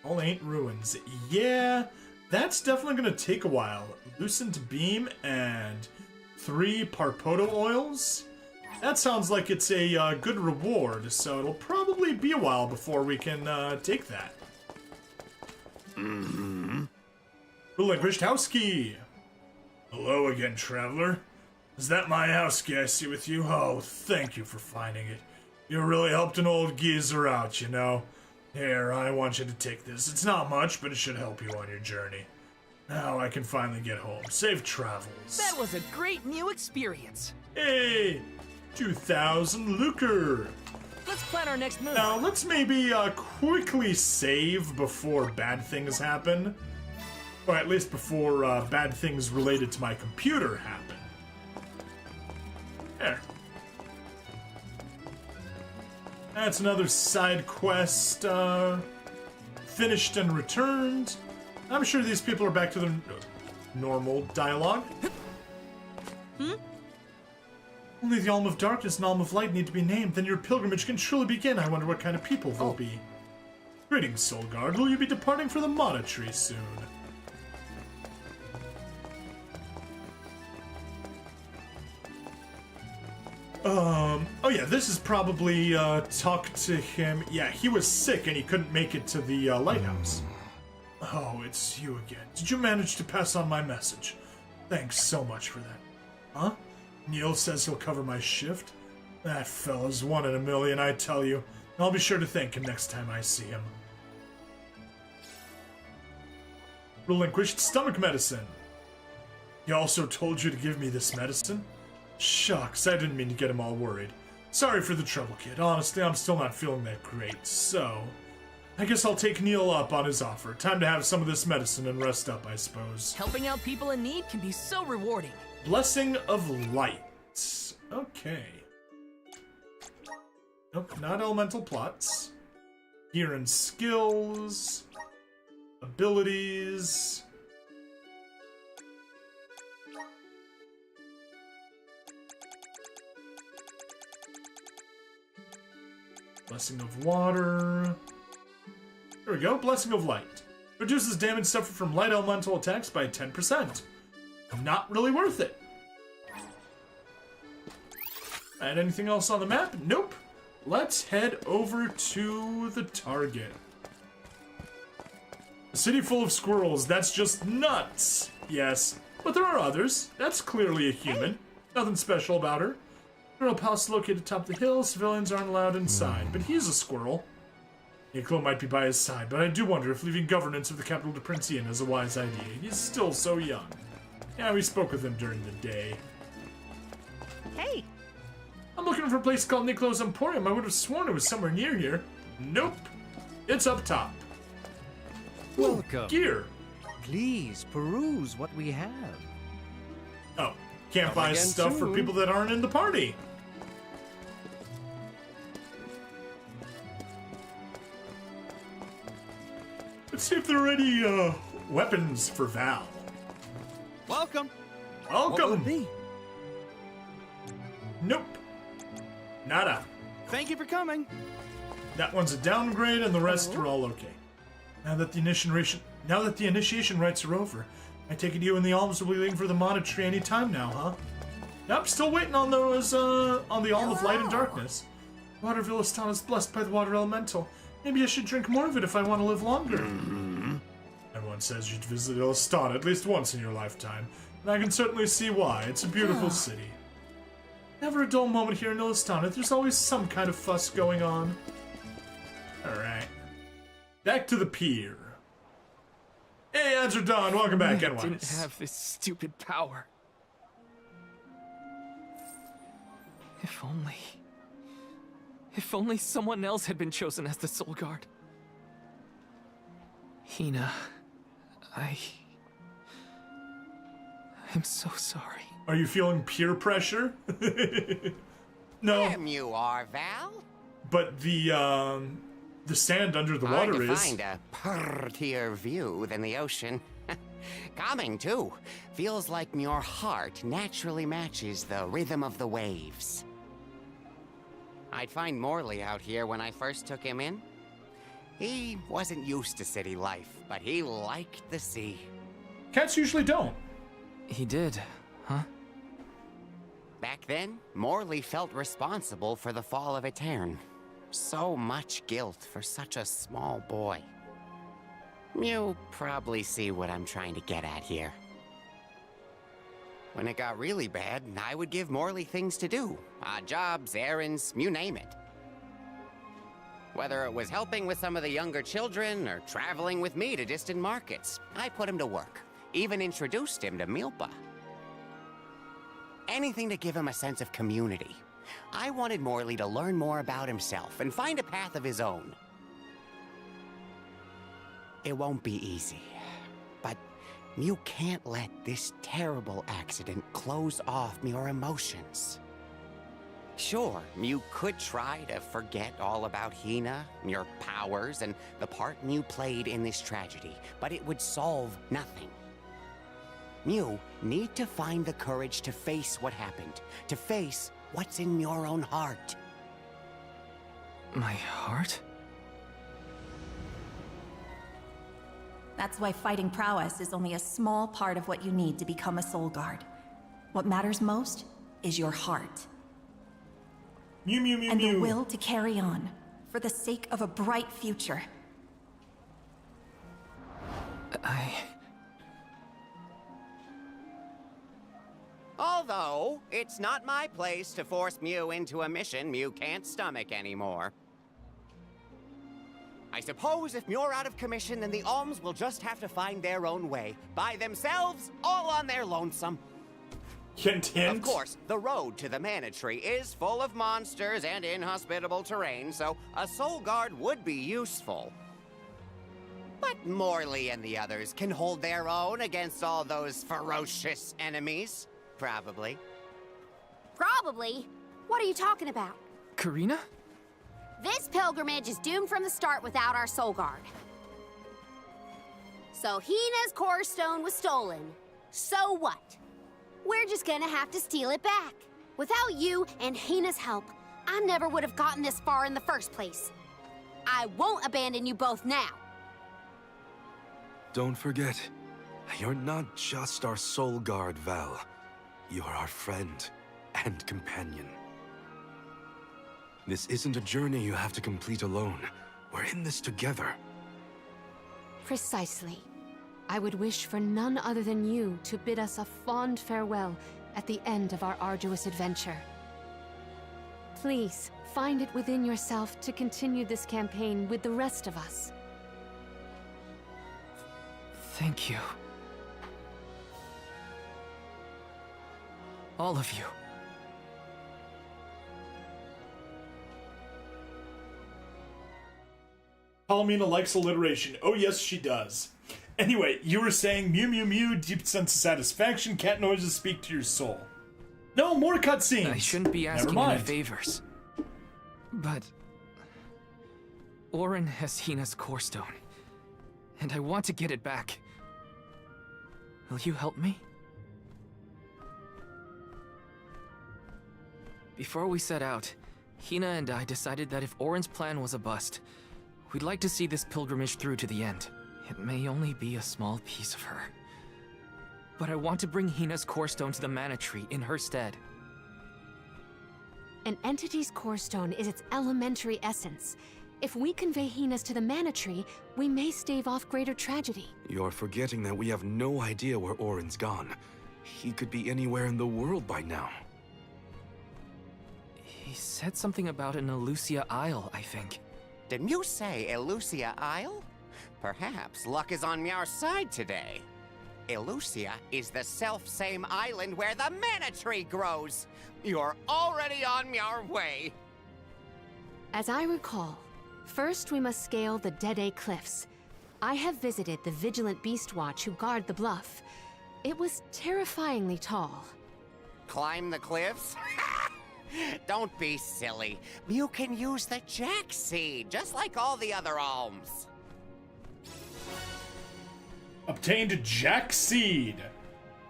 All 8 ruins. Yeah, that's definitely going to take a while. Loosened beam and 3 Parpoto oils. That sounds like it's a good reward, so it'll probably be a while before we can take that. Relinquished house key. Hello again, traveler. Is that my house key I see with you? Oh, thank you for finding it. You really helped an old geezer out, you know. Here, I want you to take this. It's not much, but it should help you on your journey. Now I can finally get home. Safe travels. That was a great new experience. Hey, 2,000 lucre. Let's plan our next move. Now, let's maybe quickly save before bad things happen. Or at least before bad things related to my computer happen. There. That's another side quest finished and returned. I'm sure these people are back to their normal dialogue. Only the Alm of Darkness and Alm of Light need to be named, then your pilgrimage can surely begin. I wonder what kind of people they'll be. Greetings, Soul Guard. Will you be departing for the Mana Tree soon? Oh yeah, this is probably, talk to him. Yeah, he was sick and he couldn't make it to the, lighthouse. Oh, it's you again. Did you manage to pass on my message? Thanks so much for that. Huh? Neil says he'll cover my shift? That fellow's one in a million, I tell you. I'll be sure to thank him next time I see him. Relinquished stomach medicine. He also told you to give me this medicine? Shucks, I didn't mean to get him all worried. Sorry for the trouble, kid. Honestly, I'm still not feeling that great, so I guess I'll take Neil up on his offer. Time to have some of this medicine and rest up, I suppose. Helping out people in need can be so rewarding. Blessing of Light. Okay. Nope, not elemental plots. Gear and skills. Abilities. Blessing of Water. There we go, Blessing of Light. Reduces damage suffered from light elemental attacks by 10%. Not really worth it. And anything else on the map? Nope. Let's head over to the target. A city full of squirrels, that's just nuts. Yes, but there are others. That's clearly a human. Nothing special about her. Royal palace located atop the hill. Civilians aren't allowed inside, but he's a squirrel. Niccolo might be by his side, but I do wonder if leaving governance of the capital to Prince Ian is a wise idea. He's still so young. Yeah, we spoke with him during the day. Hey! I'm looking for a place called Niccolo's Emporium. I would have sworn it was somewhere near here. Nope. It's up top. Welcome. Gear. Please peruse what we have. Oh, can't buy stuff for people that aren't in the party. Let's see if there are any weapons for Val. Welcome. Welcome. What will it be? Nope. Nada. Thank you for coming. That one's a downgrade, and the rest are all okay. Now that the initiation rites are over, I take it you and the alms will be leaving for the monastery any time now, huh? Nope, still waiting on those, on the Alm of Light and Darkness. Water of Illustan is blessed by the water elemental. Maybe I should drink more of it if I want to live longer. Everyone says you'd visit Illustan at least once in your lifetime, and I can certainly see why. It's a beautiful city. Never a dull moment here in Illustan. There's always some kind of fuss going on. Alright. Back to the pier. Hey, ads are done. Welcome back, I NYs. didn't have this stupid power. If only someone else had been chosen as the Soul Guard. Hina, I'm so sorry. Are you feeling peer pressure? No. Damn you are, Val. But the sand under the water is. Hard to find a prettier view than the ocean. Calming, too. Feels like your heart naturally matches the rhythm of the waves. I'd find Morley out here when I first took him in. He wasn't used to city life, but he liked the sea. Cats usually don't. He did, huh? Back then, Morley felt responsible for the fall of Etern. So much guilt for such a small boy. You probably see what I'm trying to get at here. When it got really bad, I would give Morley things to do. Odd jobs, errands, you name it. Whether it was helping with some of the younger children or traveling with me to distant markets, I put him to work. Even introduced him to Milpa. Anything to give him a sense of community. I wanted Morley to learn more about himself and find a path of his own. It won't be easy, but you can't let this terrible accident close off your emotions. Sure, you could try to forget all about Hina, your powers, and the part you played in this tragedy, but it would solve nothing. You need to find the courage to face what happened, to face what's in your own heart. My heart? That's why fighting prowess is only a small part of what you need to become a Soul Guard. What matters most is your heart. Mew, mew, mew, and mew. the will to carry on, for the sake of a bright future. Although, it's not my place to force Mew into a mission Mew can't stomach anymore. I suppose if Mew're out of commission, then the Alms will just have to find their own way. By themselves, all on their lonesome. Hint, hint. Of course, the road to the Mana Tree is full of monsters and inhospitable terrain, so a soul guard would be useful. But Morley and the others can hold their own against all those ferocious enemies. Probably. Probably? What are you talking about? Karina? This pilgrimage is doomed from the start without our soul guard. So Hina's core stone was stolen. So what? We're just gonna have to steal it back. Without you and Hina's help, I never would have gotten this far in the first place. I won't abandon you both now. Don't forget, you're not just our soul guard, Val. You're our friend and companion. This isn't a journey you have to complete alone. We're in this together. Precisely. I would wish for none other than you to bid us a fond farewell at the end of our arduous adventure. Please, find it within yourself to continue this campaign with the rest of us. Thank you. All of you. Palomina likes alliteration. Oh yes, she does. Anyway, you were saying mew mew mew, deep sense of satisfaction, cat noises speak to your soul. No, more cutscenes! I shouldn't be asking any favors. But... Orin has Hina's core stone. And I want to get it back. Will you help me? Before we set out, Hina and I decided that if Orin's plan was a bust, we'd like to see this pilgrimage through to the end. It may only be a small piece of her. But I want to bring Hina's core stone to the Mana Tree in her stead. An entity's core stone is its elementary essence. If we convey Hina's to the Mana Tree, we may stave off greater tragedy. You're forgetting that we have no idea where Orin's gone. He could be anywhere in the world by now. He said something about an Elusia Isle, I think. Didn't you say Elusia Isle? Perhaps luck is on our side today. Elusia is the self-same island where the Mana Tree grows. You're already on your way. As I recall, first we must scale the Dede Cliffs. I have visited the Vigilant Beast Watch who guard the bluff. It was terrifyingly tall. Climb the cliffs? Don't be silly. You can use the Jack Seed, just like all the other alms. Obtained Jack Seed.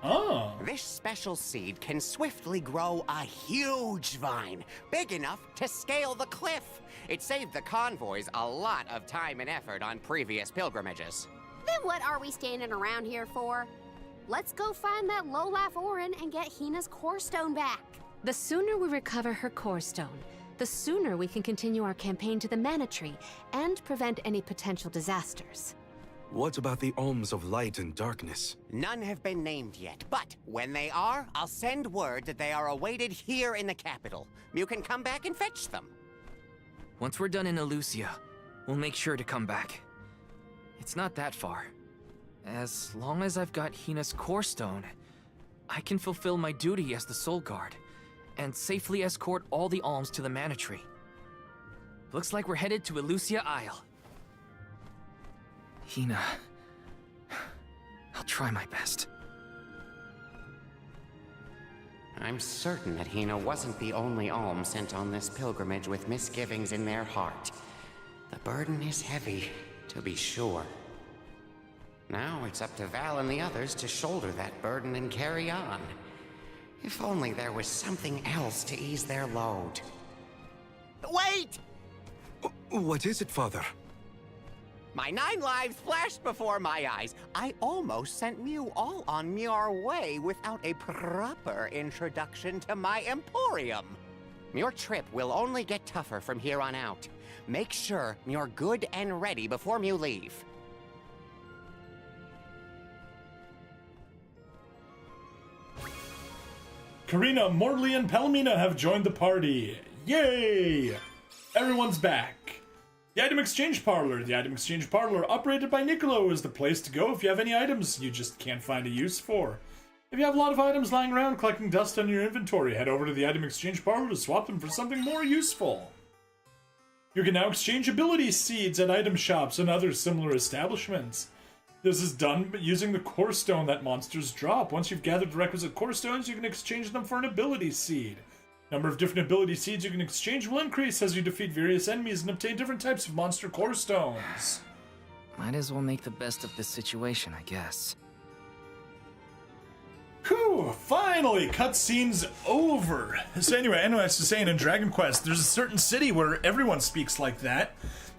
Oh. This special seed can swiftly grow a huge vine, big enough to scale the cliff. It saved the convoys a lot of time and effort on previous pilgrimages. Then what are we standing around here for? Let's go find that lowlife Orin and get Hina's core stone back. The sooner we recover her core stone, the sooner we can continue our campaign to the Mana Tree and prevent any potential disasters. What about the alms of light and darkness? None have been named yet, but when they are, I'll send word that they are awaited here in the capital. You can come back and fetch them. Once we're done in Elusia, we'll make sure to come back. It's not that far. As long as I've got Hina's core stone, I can fulfill my duty as the Soul Guard and safely escort all the alms to the Mana Tree. Looks like we're headed to Elusia Isle. Hina, I'll try my best. I'm certain that Hina wasn't the only alm sent on this pilgrimage with misgivings in their heart. The burden is heavy, to be sure. Now it's up to Val and the others to shoulder that burden and carry on. If only there was something else to ease their load. Wait! What is it, Father? My 9 lives flashed before my eyes. I almost sent Mew all on your way without a proper introduction to my Emporium. Your trip will only get tougher from here on out. Make sure you're good and ready before you leave. Karina, Morley, and Palomina have joined the party. Yay! Everyone's back. The Item Exchange Parlor. The Item Exchange Parlor, operated by Niccolo, is the place to go if you have any items you just can't find a use for. If you have a lot of items lying around collecting dust on your inventory, head over to the item exchange parlor to swap them for something more useful. You can now exchange ability seeds at item shops and other similar establishments. This is done using the core stone that monsters drop. Once you've gathered the requisite core stones, you can exchange them for an ability seed. Number of different ability seeds you can exchange will increase as you defeat various enemies and obtain different types of monster core stones. Might as well make the best of this situation, I guess. Whew, finally, cutscene's over. So anyway, NOS is saying in Dragon Quest, there's a certain city where everyone speaks like that,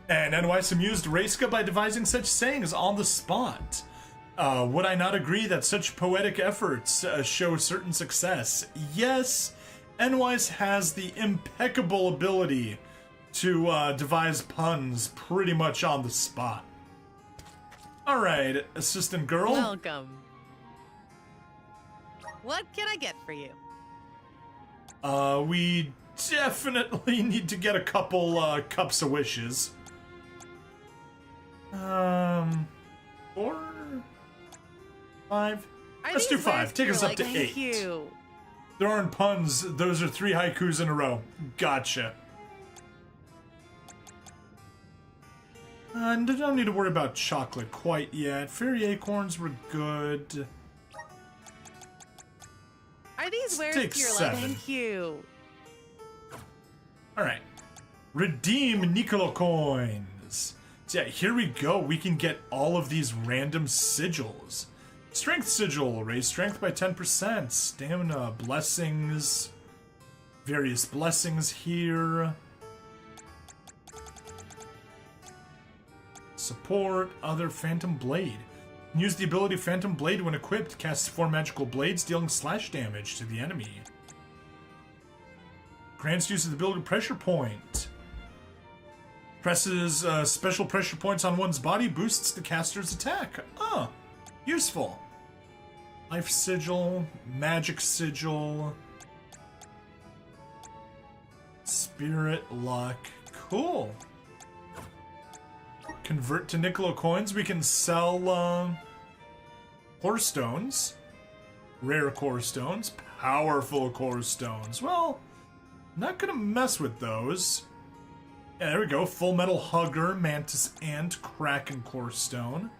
and NOS amused Reiska by devising such sayings on the spot. Would I not agree that such poetic efforts show certain success? Yes, NOS has the impeccable ability to devise puns pretty much on the spot. Alright, assistant girl. Welcome. What can I get for you? We definitely need to get a couple cups of wishes. 4, 5. Let's do 5. Take us up to 8. Thank you. There aren't puns. Those are 3 haikus in a row. Gotcha. And I don't need to worry about chocolate quite yet. Fairy acorns were good. Are these wares take to your 7. Thank you. Alright. Redeem Niccolo coins. So yeah, here we go. We can get all of these random sigils. Strength sigil. Raise strength by 10%. Stamina. Blessings. Various blessings here. Support. Other Phantom Blade. Use the ability Phantom Blade when equipped. Casts 4 magical blades, dealing slash damage to the enemy. Grants use of the ability Pressure Point. Presses special pressure points on one's body, boosts the caster's attack. Useful. Life Sigil, Magic Sigil, Spirit Luck. Cool. Convert to Niccolo coins. We can sell core stones, rare core stones, powerful core stones. Well, not gonna mess with those. Yeah, there we go. Full Metal Hugger, Mantis Ant, Kraken core stone.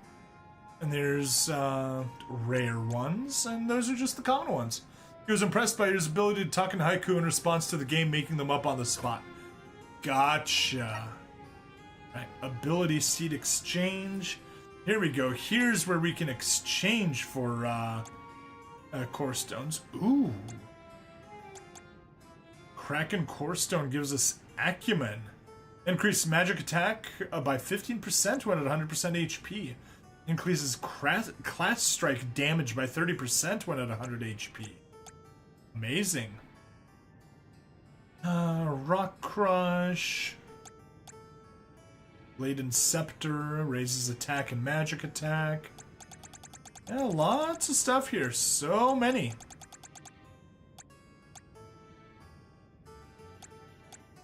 And there's rare ones, and those are just the common ones. He was impressed by his ability to talk in haiku in response to the game, making them up on the spot. Gotcha. Right, ability seed exchange. Here we go. Here's where we can exchange for core stones. Ooh. Kraken core stone gives us acumen. Increase magic attack by 15% when at 100% HP. Increases class strike damage by 30% when at 100 HP. Amazing. Rock Crush. Blade and Scepter raises attack and magic attack. Yeah, lots of stuff here. So many.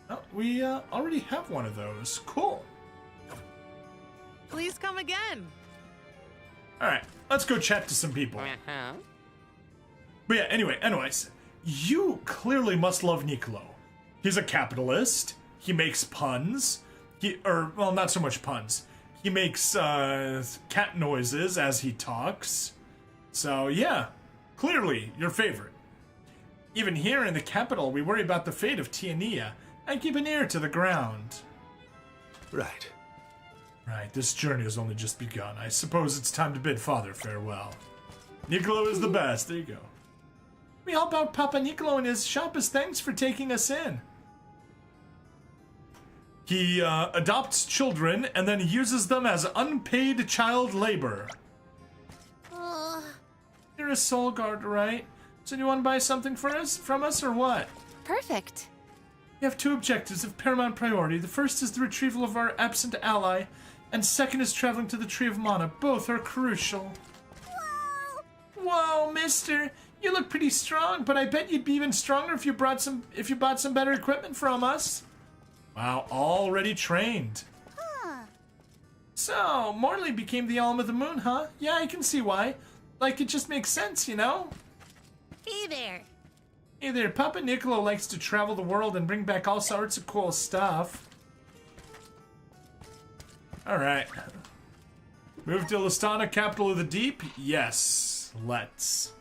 Oh, we already have one of those. Cool. Please come again. Alright, let's go chat to some people. But yeah, anyway, anyways, you clearly must love Niccolo. He's a capitalist. He makes puns. Well, not so much puns. He makes cat noises as he talks. So yeah, clearly your favorite. Even here in the capital, we worry about the fate of Tiania and keep an ear to the ground. Right. Right, this journey has only just begun. I suppose it's time to bid Father farewell. Niccolo is the best. There you go. We help out Papa Niccolo in his shop as thanks for taking us in. He adopts children and then uses them as unpaid child labor. You're a soul guard, right? So you want to buy something from us, or what? Perfect. You have 2 objectives of paramount priority. The first is the retrieval of our absent ally, and second is traveling to the Tree of Mana. Both are crucial. Whoa, mister. You look pretty strong, but I bet you'd be even stronger if you bought some better equipment from us. Wow, already trained. So, Morley became the Alm of the Moon, huh? Yeah, I can see why. Like, it just makes sense, you know? Hey there. Hey there, Papa Niccolo likes to travel the world and bring back all sorts of cool stuff. Alright. Move to Listana, capital of the deep? Yes, let's.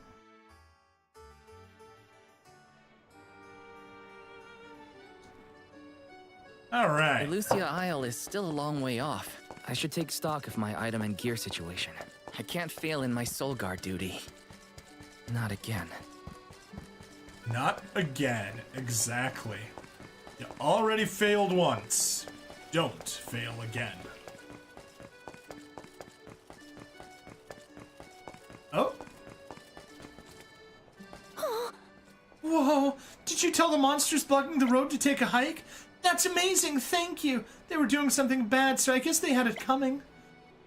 Alright. Elucia Isle is still a long way off. I should take stock of my item and gear situation. I can't fail in my soul guard duty. Not again. Not again, exactly. You already failed once. Don't fail again. Oh. Whoa, did you tell the monsters blocking the road to take a hike? That's amazing, thank you. They were doing something bad, so I guess they had it coming.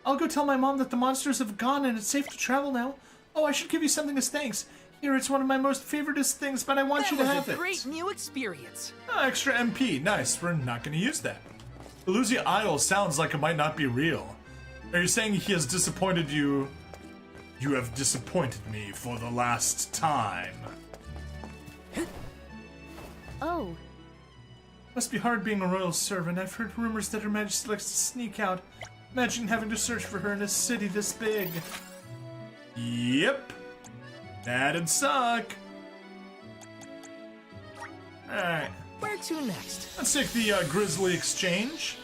I'll go tell my mom that the monsters have gone and it's safe to travel now. Oh, I should give you something as thanks. Here, it's one of my most favoriteest things, but I want you to have it. That was a great new experience. Oh, extra MP, nice. We're not going to use that. Elusia Isle sounds like it might not be real. Are you saying he has disappointed you? You have disappointed me for the last time. Oh. Must be hard being a royal servant. I've heard rumors that Her Majesty likes to sneak out. Imagine having to search for her in a city this big. Yep. That'd suck. Alright. Where to next? Let's take the Grizzly Exchange.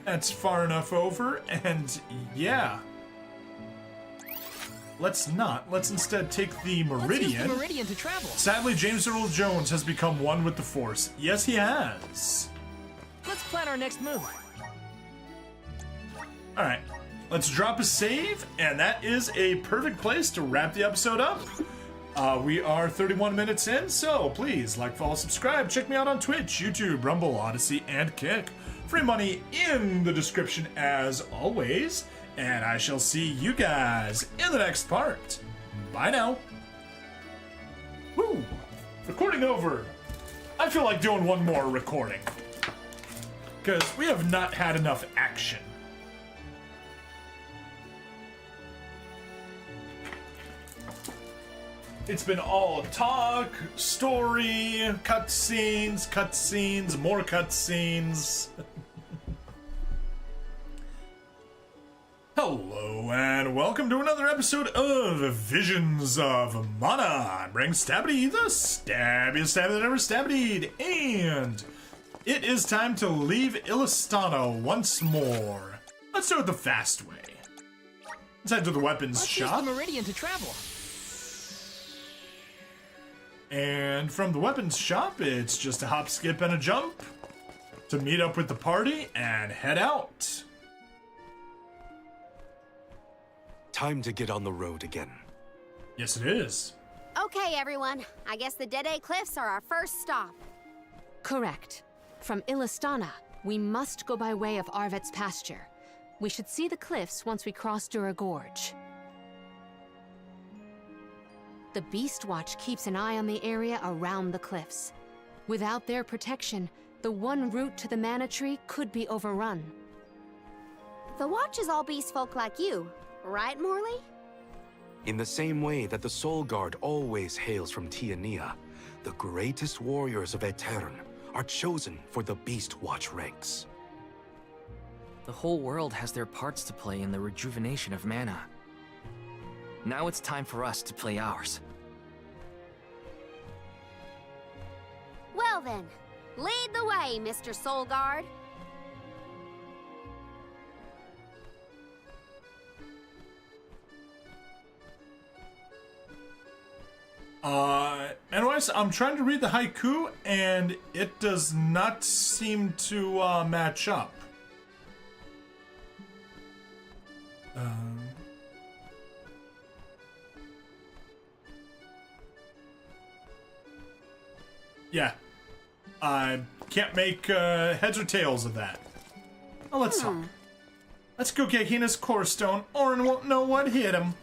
That's far enough over, and yeah. Let's not. Let's instead take the Meridian. Let's use the Meridian to travel. Sadly, James Earl Jones has become one with the Force. Yes, he has. Let's plan our next move. Alright, let's drop a save, and that is a perfect place to wrap the episode up. We are 31 minutes in, so please like, follow, subscribe. Check me out on Twitch, YouTube, Rumble, Odyssey, and Kick. Free money in the description as always, and I shall see you guys in the next part. Bye now. Woo! Recording over. I feel like doing one more recording, because we have not had enough action. It's been all talk, story, cutscenes, more cutscenes. Hello and welcome to another episode of Visions of Mana. I'm Ring Stabby, the stabbiest stabby that ever stabbied, and it is time to leave Illistano once more. Let's do it the fast way. Let's head to the weapons shop. Let's use the Meridian to travel. And from the weapons shop, it's just a hop, skip, and a jump to meet up with the party and head out. Time to get on the road again. Yes, it is. Okay, everyone. I guess the Dead Cliffs are our first stop. Correct. From Illistana, we must go by way of Arvet's pasture. We should see the cliffs once we cross Dura Gorge. The Beast Watch keeps an eye on the area around the cliffs. Without their protection, the one route to the Mana Tree could be overrun. The Watch is all beast folk like you, right, Morley? In the same way that the Soul Guard always hails from Tiania, the greatest warriors of Aetern are chosen for the Beast Watch ranks. The whole world has their parts to play in the rejuvenation of mana. Now it's time for us to play ours. Well then, lead the way, Mr. Soul Guard. Anyways, I'm trying to read the haiku, and it does not seem to match up. Yeah. I can't make heads or tails of that. Well, let's talk. Let's go get Hina's core stone. Orin won't know what hit him.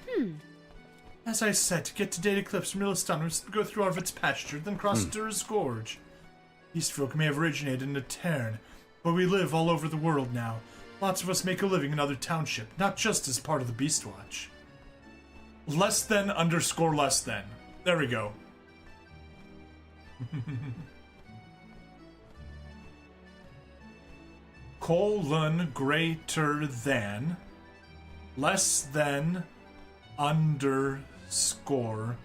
As I said, to get to Data Cliffs from Illistana, we must go through Arvet's pasture, then cross Dura's Gorge. These folk may have originated in Aetern, but we live all over the world now. Lots of us make a living in other township, not just as part of the Beast Watch. Less than _ less than. There we go. Colon greater than, less than, underscore,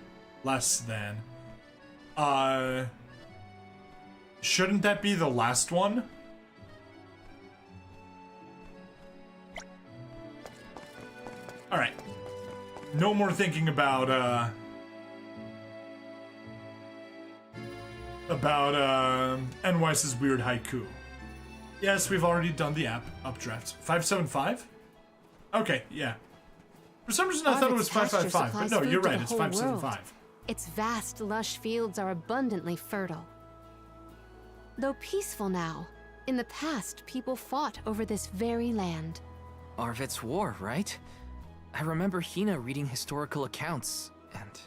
less than. Shouldn't that be the last one? Alright. No more thinking about N-Wise's weird haiku. Yes, we've already done the updraft. 575? Okay, yeah. For some reason I thought it was 555, but no, you're right, it's 575. Its vast, lush fields are abundantly fertile. Though peaceful now, in the past people fought over this very land. Arvid's War, right? I remember Hina reading historical accounts, and...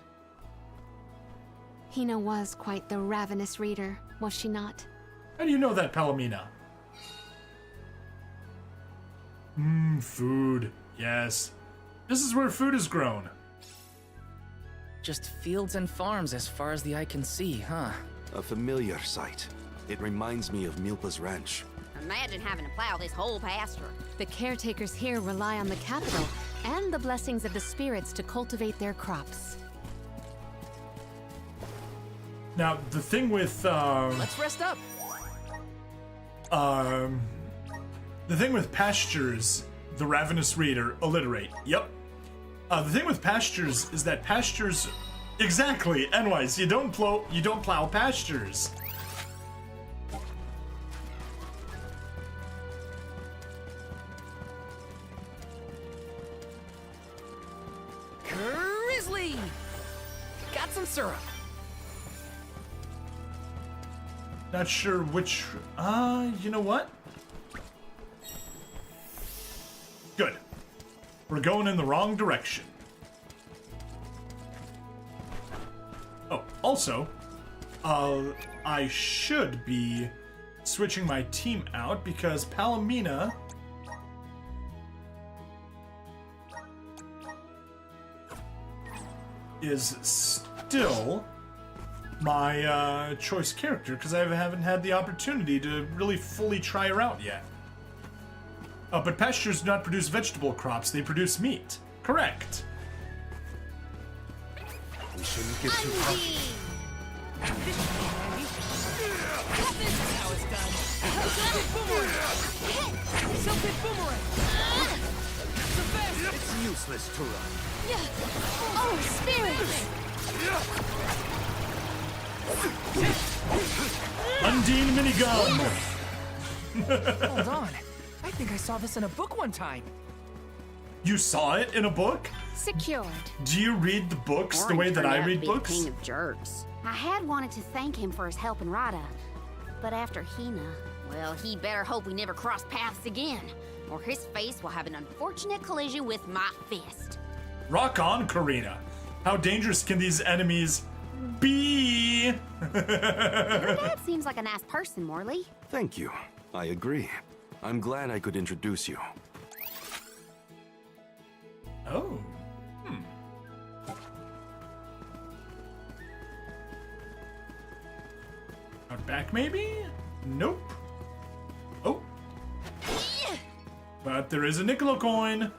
Hina was quite the ravenous reader, was she not? How do you know that, Palomina? Food. Yes. This is where food is grown. Just fields and farms as far as the eye can see, huh? A familiar sight. It reminds me of Milpa's ranch. Imagine having to plow this whole pasture. The caretakers here rely on the capital and the blessings of the spirits to cultivate their crops. Now, the thing with, Let's rest up! the thing with pastures, the ravenous reader, alliterate, yep. The thing with pastures is that pastures, exactly, N-Wise, you don't plow pastures. Grizzly! Got some syrup. Not sure which, you know what? Good. We're going in the wrong direction. Oh, also, I should be switching my team out because Palomina is still my choice character because I haven't had the opportunity to really fully try her out yet. But pastures do not produce vegetable crops, they produce meat. Correct. We shouldn't get too cocky. This is how it's done. Silted boomerang! The best! It's useless to run. Oh, spirits! Undine minigun! Hold on. I think I saw this in a book one time. You saw it in a book? Secured. Do you read the books the way that I read books? King of jerks. I had wanted to thank him for his help in Rada, but after Hina, well, he better hope we never cross paths again, or his face will have an unfortunate collision with my fist. Rock on, Karina. How dangerous can these enemies be? Your dad seems like a nice person, Morley. Thank you. I agree. I'm glad I could introduce you. Oh. Out back, maybe? Nope. Oh. But there is a Niccolo coin.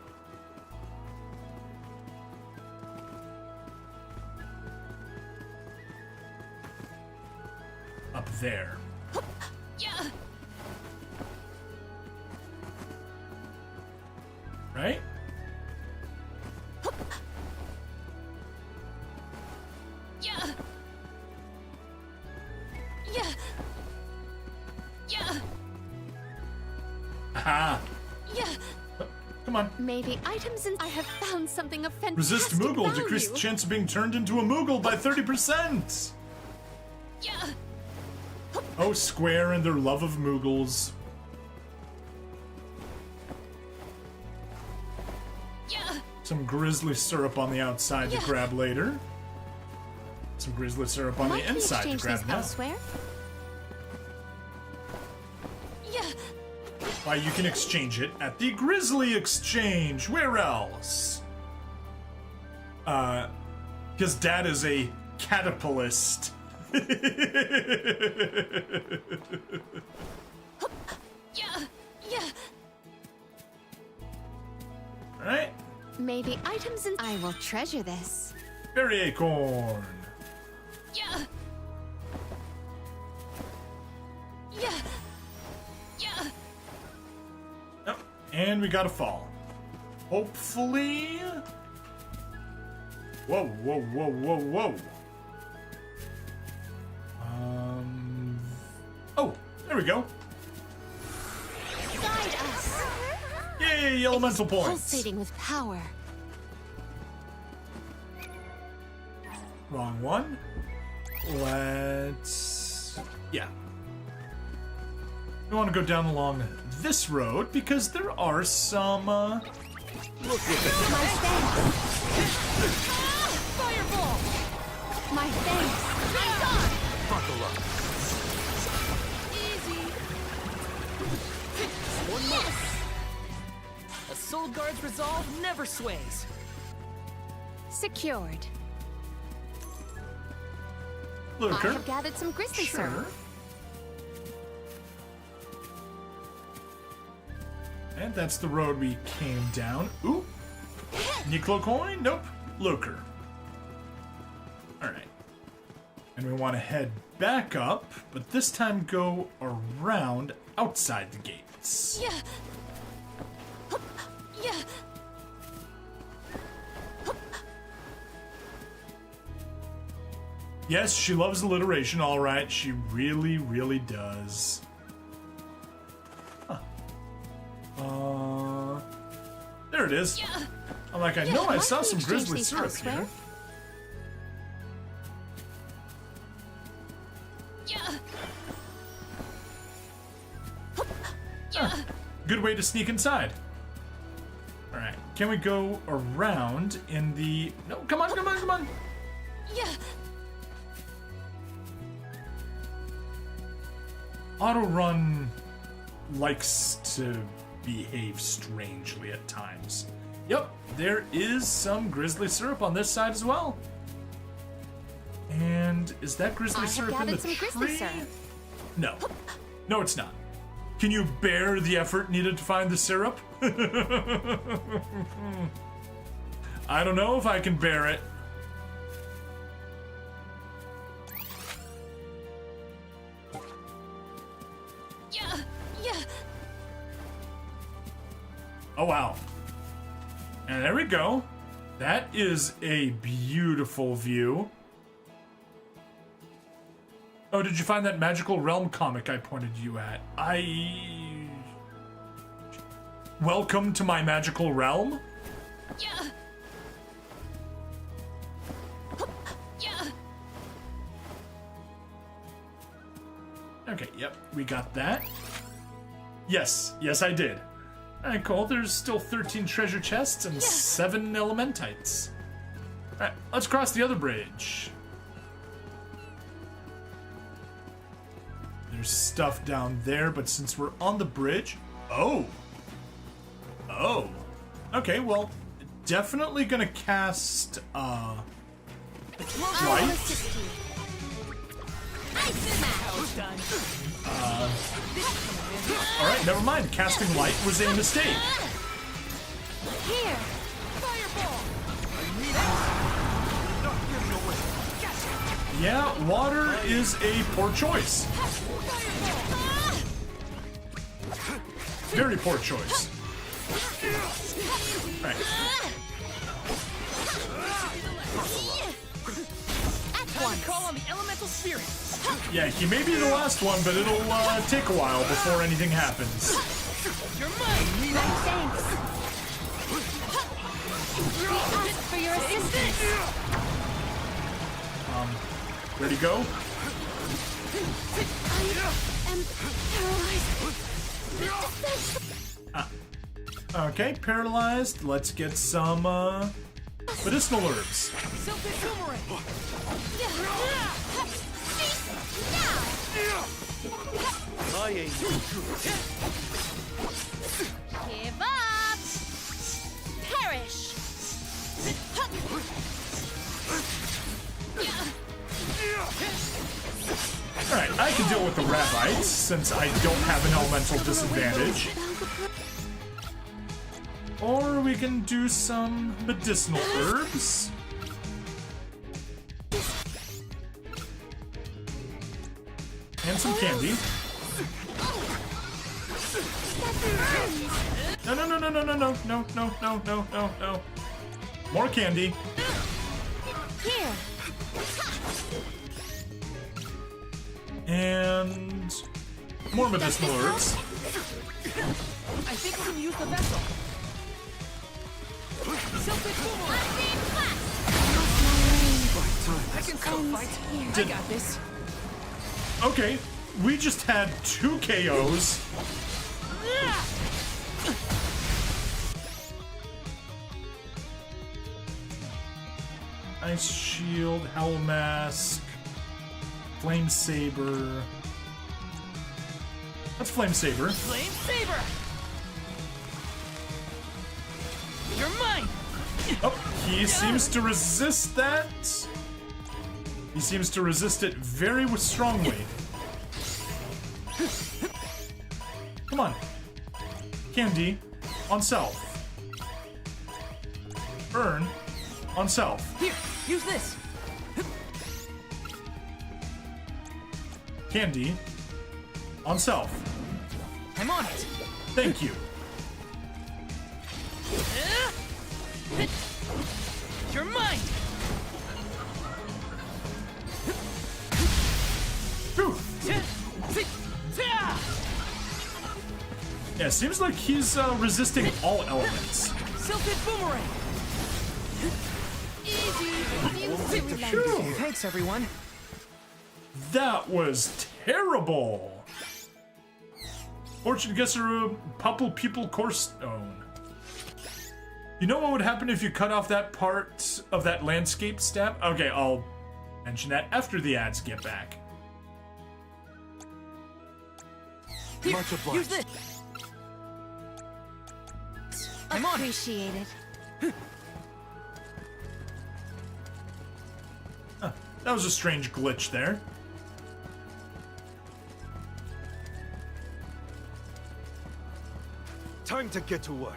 Up there. Right? Aha! Come on. Maybe items and I have found something of fantastic Resist Moogle. value. Decrease the chance of being turned into a Moogle by 30%! Oh, Square and their love of Moogles. Some grizzly syrup on the outside to grab later. Some grizzly syrup on the inside to grab now. Elsewhere? Why, you can exchange it at the Grizzly Exchange. Where else? Because Dad is a catapulist. Alright. May the items in. I will treasure this. Berry acorn. Yeah. Yeah. Yeah. Yep. And we got a fall. Hopefully. Whoa, whoa, whoa, whoa, whoa. Oh, there we go. Guide us. Yay, elemental points. Pulsating with power. Wrong one. Yeah. We want to go down along this road because there are some, Look at My thanks. Fireball. My thanks. Buckle up. Easy. One more. A soul guard's resolve never sways. Secured. Lurker. I have gathered some grizzly syrup. And that's the road we came down. Ooh. Niccolo coin? Nope. Lurker. Alright. And we want to head back up, but this time go around outside the gates. Yeah. Yeah. Yes, she loves alliteration, alright. She really, really does. Huh. There it is. I'm like, I know I saw some grizzly syrup here. Good way to sneak inside. Alright, can we go around in the... No, come on, come on, come on! Yeah. Autorun likes to behave strangely at times. Yep, there is some grizzly syrup on this side as well. And is that grizzly syrup in the tree? No. No, it's not. Can you bear the effort needed to find the syrup? I don't know if I can bear it. Oh, wow. And there we go. That is a beautiful view. Oh, did you find that Magical Realm comic I pointed you at? Welcome to my magical realm? Yeah. Okay, yep, we got that. Yes, yes I did. Alright, cool. There's still 13 treasure chests and 7 elementites. Alright, let's cross the other bridge. There's stuff down there, but since we're on the bridge... Oh! Oh. Okay, well, definitely gonna cast, light. Alright, never mind. Casting light was a mistake. Here. Fireball. Yeah, water is a poor choice. Very poor choice. Right. Call on the elemental spirit. Yeah, he may be the last one, but it'll take a while before anything happens. You're mine. Thanks. We ask for your assistance. Ready to go? I am paralyzed. Okay, paralyzed. Let's get some medicinal herbs. Give up. Perish. Alright, I can deal with the rabbits since I don't have an elemental disadvantage. Or we can do some medicinal herbs. And some candy. No, no, no, no, no, no, no, no, no, no, no, no, no. More candy. Here. And more medicinal herbs. I think we can use the vessel. I can still fight. I got this. Okay, we just had 2 KOs. Ice Shield, Hell Mask, Flame Saber. That's Flame Saber. Flame Saber! You're mine! Oh, he seems to resist that. He seems to resist it very strongly. Come on. Candy, on self. Burn, on self. Here, use this. Candy, on self. I'm on it. Thank you. You're mine. Yeah, seems like he's resisting all elements. Silted boomerang. Easy. Thanks, everyone. That was terrible. Fortune guesser, Pupple People Core Stone. You know what would happen if you cut off that part of that landscape step? Okay, I'll mention that after the ads get back. Here, use this. I'm on it. Appreciate it. Huh, that was a strange glitch there. Time to get to work.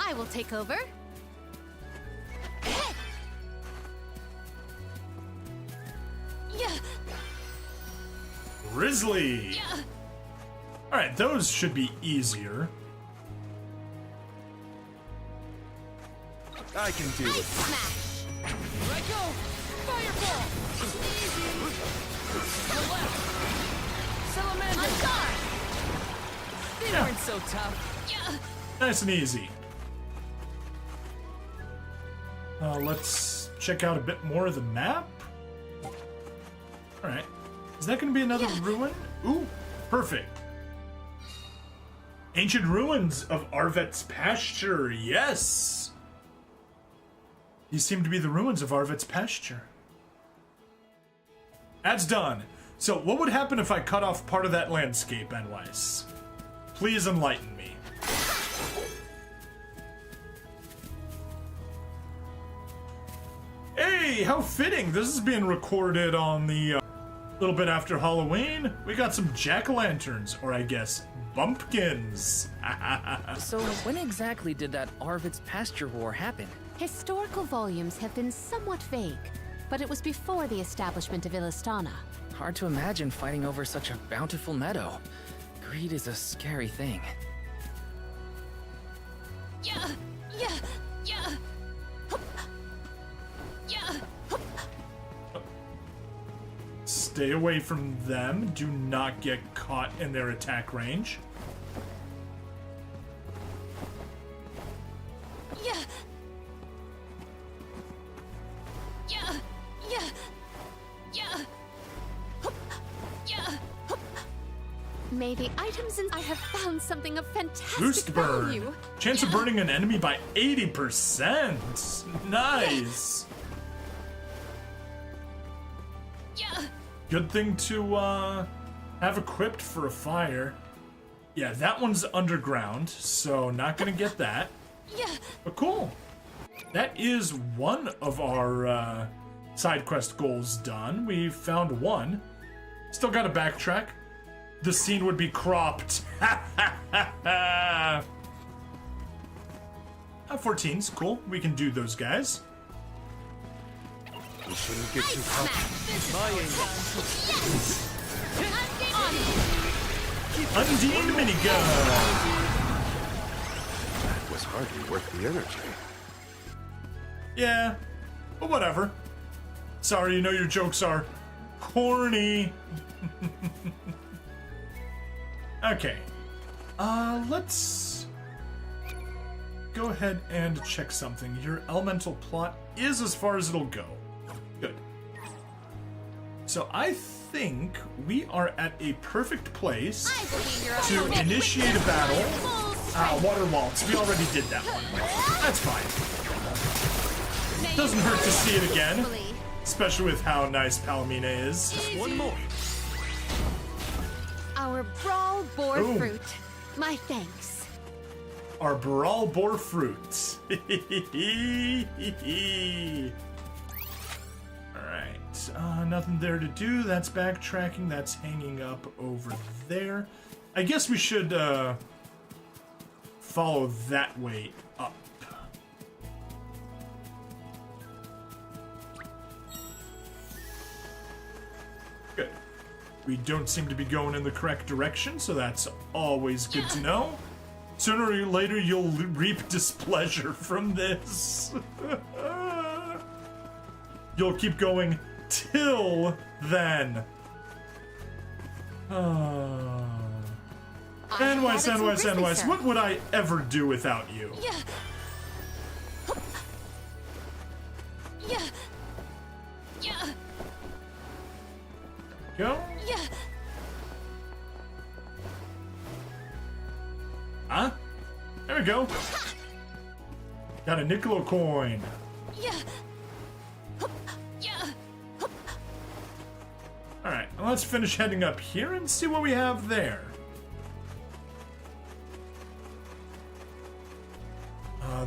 I will take over. Yeah. Grizzly! Yeah. Alright, those should be easier. I can do it. Smash. Here I go. Fireball. Easy. To the left. Salamander. They weren't so tough. Yeah. Nice and easy. Let's check out a bit more of the map. Alright. Is that going to be another ruin? Ooh, perfect. Ancient ruins of Arvet's pasture. Yes! These seem to be the ruins of Arvet's pasture. That's done. So what would happen if I cut off part of that landscape, anyways? Please enlighten me. Hey, how fitting. This is being recorded on the little bit after Halloween. We got some jack-o'-lanterns, or I guess bumpkins. So when exactly did that Arvid's pasture war happen? Historical volumes have been somewhat vague, but it was before the establishment of Illistana. Hard to imagine fighting over such a bountiful meadow. Greed is a scary thing. Yeah, yeah, yeah. Hup. Yeah. Hup. Stay away from them. Do not get caught in their attack range. Yeah. Yeah. Yeah. Yeah. Hup. Yeah. Hup. May the items in I have found something of fantastic Boost burn. value. Chance of burning an enemy by 80%. Nice. Yeah. Good thing to have equipped for a fire. Yeah, that one's underground, so not gonna get that. Yeah. But cool. That is one of our side quest goals done. We found one. Still gotta backtrack. The scene would be cropped. 14's cool. We can do those guys. We shouldn't get too Undine minigun. That was hardly worth the energy. Yeah, but whatever. Sorry, you know your jokes are corny. Okay. Let's go ahead and check something. Your elemental plot is as far as it'll go. Good. So I think we are at a perfect place to initiate a battle. Water waltz. We already did that one. That's fine. Doesn't hurt to see it again. Especially with how nice Palomina is. Just one more. Our brawl bore Ooh. fruit. My thanks. Our brawl bore fruits. Alright. Nothing there to do. That's backtracking. That's hanging up over there. I guess we should follow that way up. Good. We don't seem to be going in the correct direction, so that's always good to know. Sooner or later, you'll reap displeasure from this. You'll keep going till then. NYS, what would I ever do without you? Go. Huh? There we go. Got a Niccolo coin. Alright, well, let's finish heading up here and see what we have there.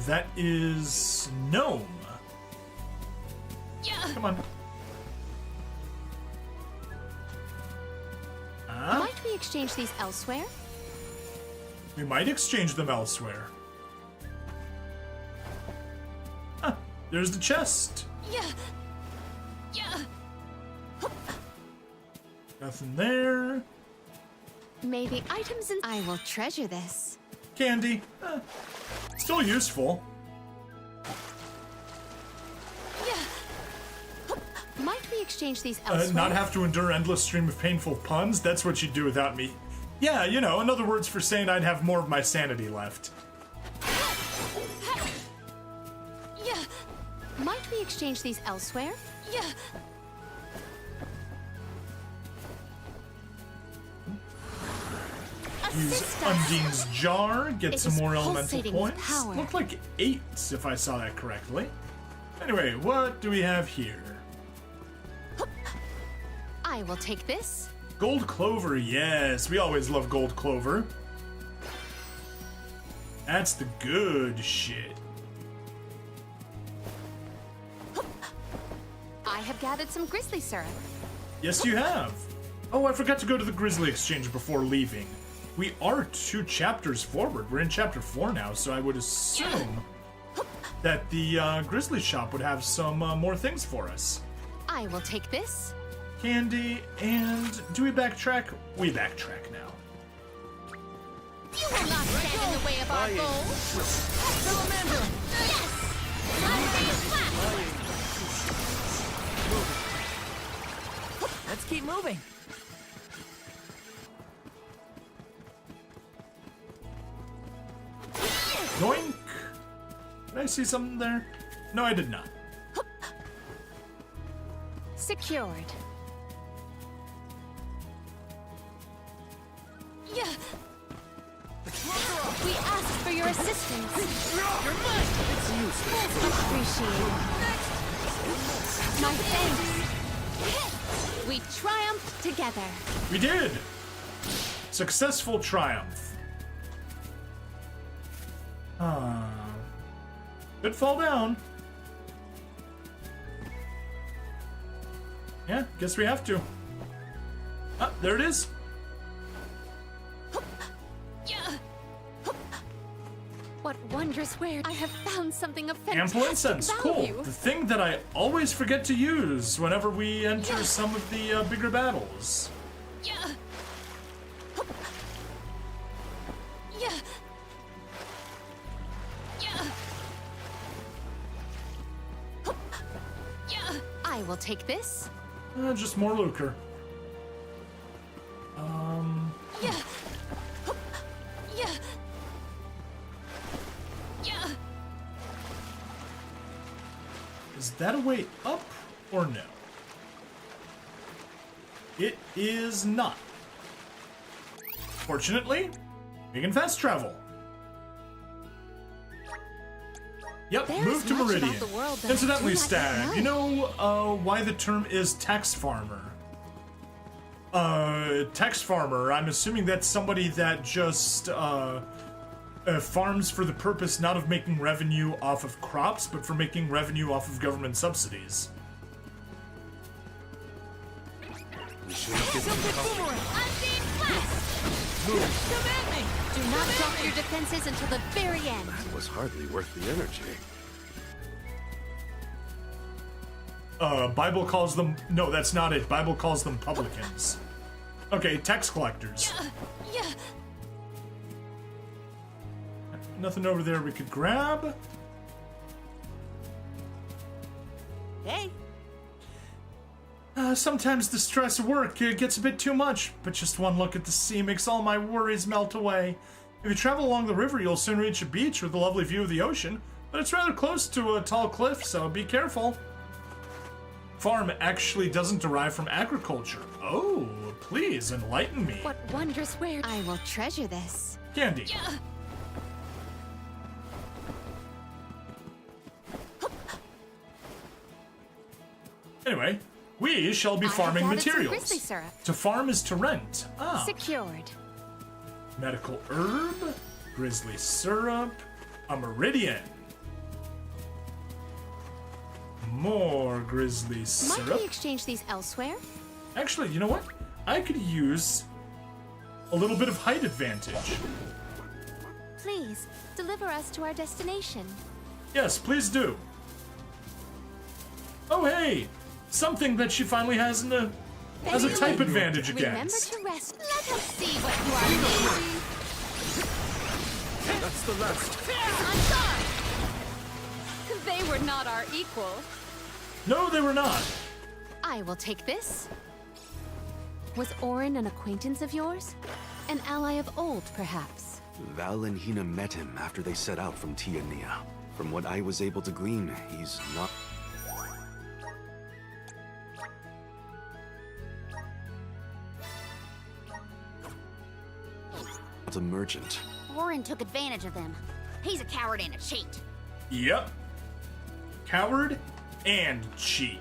That is Gnome. Come on. Might we exchange these elsewhere? We might exchange them elsewhere. Huh, there's the chest. Nothing there. Maybe items and I will treasure this. Candy. Still useful. Might we exchange these elsewhere? Not have to endure endless stream of painful puns? That's what you'd do without me. Yeah, you know, in other words for saying I'd have more of my sanity left. Might we exchange these elsewhere? Use Undine's jar, get some more elemental points. Power. Looked like 8, if I saw that correctly. Anyway, what do we have here? I will take this. Gold clover, yes. We always love gold clover. That's the good shit. I have gathered some grizzly syrup. Yes, you have. Oh, I forgot to go to the Grizzly Exchange before leaving. We are 2 chapters forward. We're in chapter 4 now, so I would assume that the Grizzly shop would have some more things for us. I will take this. Candy, and do we backtrack? We backtrack now. You will not stand in the way of our goals. Salamandra! Yes! Lightning flash! Let's keep moving. Yoink! Did I see something there? No, I did not. Secured. We ask for your assistance. You're mine! It's useless. Appreciated. My thanks. We triumphed together. We did! Successful triumph. Could fall down. Yeah, guess we have to. Ah, there it is. What wondrous where I have found something of fantastic Ample incense, value. cool. The thing that I always forget to use whenever we enter some of the bigger battles. I will take this. Just more lucre. Is that a way up or no? It is not. Fortunately, we can fast travel. Yep, There's move to much about Meridian. the world that I Incidentally, do not yet Stab, know. you know why the term is tax farmer? Tax farmer, I'm assuming that's somebody that just farms for the purpose not of making revenue off of crops, but for making revenue off of government subsidies. We should have given him cover. Come at me! Do not drop your defenses until the very end. That was hardly worth the energy. Bible calls them... No, that's not it. Bible calls them publicans. Okay, tax collectors. Nothing over there we could grab. Hey. Sometimes the stress of work gets a bit too much, but just one look at the sea makes all my worries melt away. If you travel along the river, you'll soon reach a beach with a lovely view of the ocean, but it's rather close to a tall cliff, so be careful. Farm actually doesn't derive from agriculture. Oh, please enlighten me. What wondrous where I will treasure this. Candy. Anyway, we shall be farming gathered some materials. grizzly syrup. To farm is to rent. Ah. Secured. Medical herb, grizzly syrup, a meridian. More grizzly Might syrup. we exchange these elsewhere? Actually, you know what? I could use a little bit of height advantage. Please, deliver us to our destination. Yes, please do. Oh, hey! Something that she finally has in a type advantage Remember against. to rest. Let us see what you are made of. That's the last. On guard! They were not our equal. No, they were not. I will take this. Was Orin an acquaintance of yours? An ally of old, perhaps? Val and Hina met him after they set out from Tiania. From what I was able to glean, he's not... a merchant. Orin took advantage of them. He's a coward and a cheat. Yep. Coward and cheat.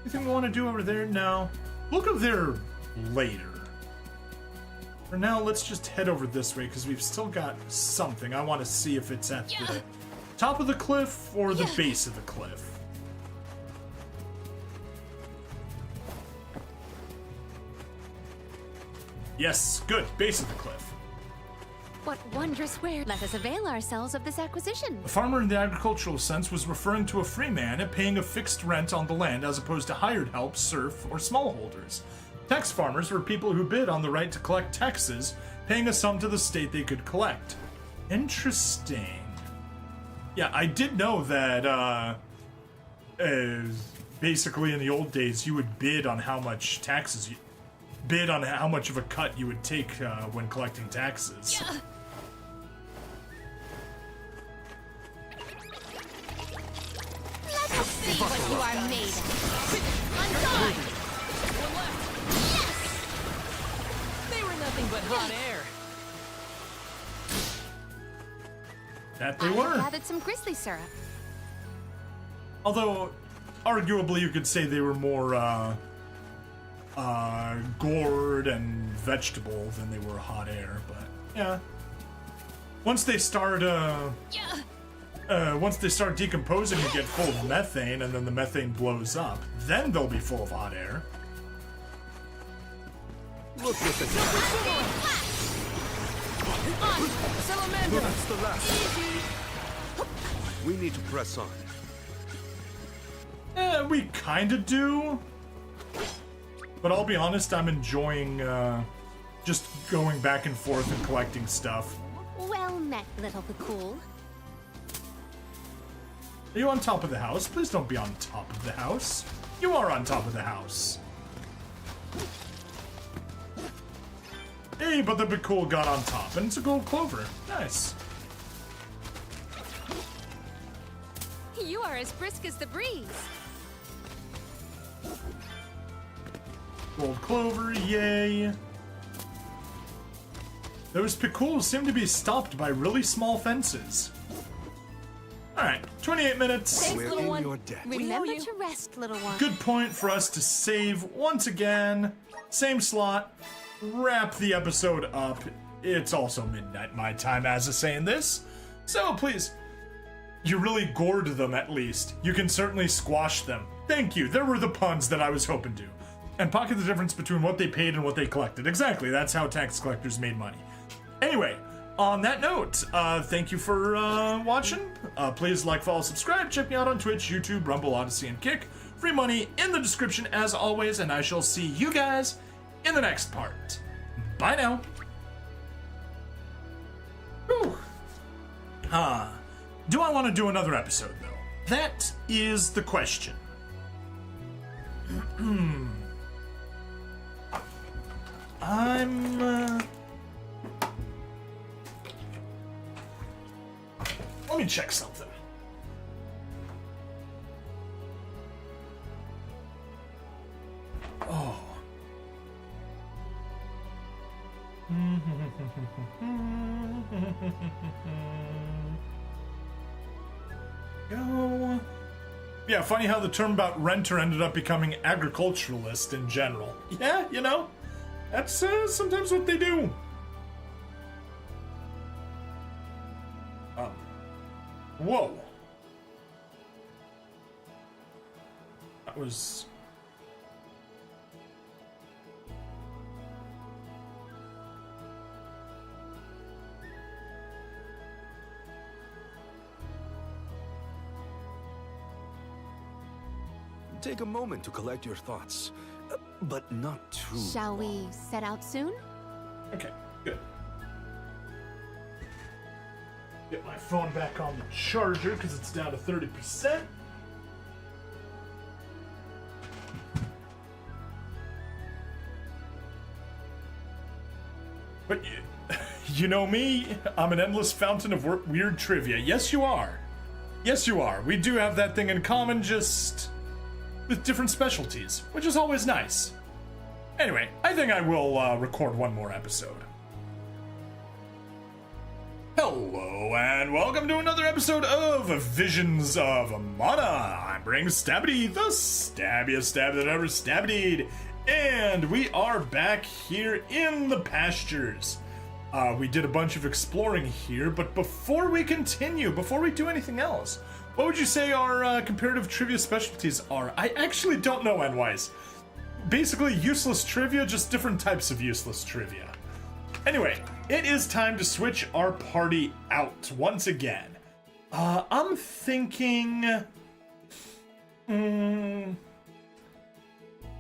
Anything we want to do over there? No. We'll go there later. For now, let's just head over this way because we've still got something. I want to see if it's at the top of the cliff or the base of the cliff. Yes, good. Base of the cliff. What wondrous where? Let us avail ourselves of this acquisition. A farmer in the agricultural sense was referring to a free man paying a fixed rent on the land as opposed to hired help, serf, or smallholders. Tax farmers were people who bid on the right to collect taxes, paying a sum to the state they could collect. Interesting. Yeah, I did know that, basically in the old days, you would bid on how much taxes you... Bid on how much of a cut you would take when collecting taxes. Let us see what you are made of. On guard! They were nothing but hot air. That they I were. have gathered some grizzly syrup. Although, arguably, you could say they were more gourd and vegetable than they were hot air. But yeah, once they start once they start decomposing and get full of methane, and then the methane blows up, then they'll be full of hot air. Look what the That's the last. We need to press on. We kinda do. But I'll be honest, I'm enjoying just going back and forth and collecting stuff. Well met, little Cool. Are you on top of the house? Please don't be on top of the house. You are on top of the house. Hey, but the Cool got on top, and it's a gold clover. Nice. You are as brisk as the breeze. Gold clover, yay. Those Picools seem to be stopped by really small fences. Alright, 28 minutes. Thanks, little one. Remember you. to rest, little one. Good point for us to save once again. Same slot. Wrap the episode up. It's also midnight my time as of saying this. So please, you really gored them at least. You can certainly squash them. Thank you. There were the puns that I was hoping to. And pocket the difference between what they paid and what they collected. Exactly, that's how tax collectors made money. Anyway, on that note, thank you for watching. Please like, follow, subscribe. Check me out on Twitch, YouTube, Rumble, Odyssey, and Kick. Free money in the description as always, and I shall see you guys in the next part. Bye now. Whew. Do I want to do another episode, though? That is the question. Let me check something. Oh. Go. Yeah, funny how the term about renter ended up becoming agriculturalist in general. Yeah, you know, that's sometimes what they do. Whoa. That was... Take a moment to collect your thoughts, but not too Shall we set out soon? Okay, good. Get my phone back on the charger because it's down to 30%. But you know me, I'm an endless fountain of weird trivia. Yes, you are. Yes, you are. We do have that thing in common, just with different specialties, which is always nice. Anyway, I think I will record one more episode. Hello, and welcome to another episode of Visions of Mana. I'm bringing Stabity, the stabbiest stab that ever stabbity'd. And we are back here in the pastures. We did a bunch of exploring here, but before we continue, before we do anything else, what would you say our comparative trivia specialties are? I actually don't know, N-Wise. Basically useless trivia, just different types of useless trivia. Anyway, it is time to switch our party out once again. I'm thinking...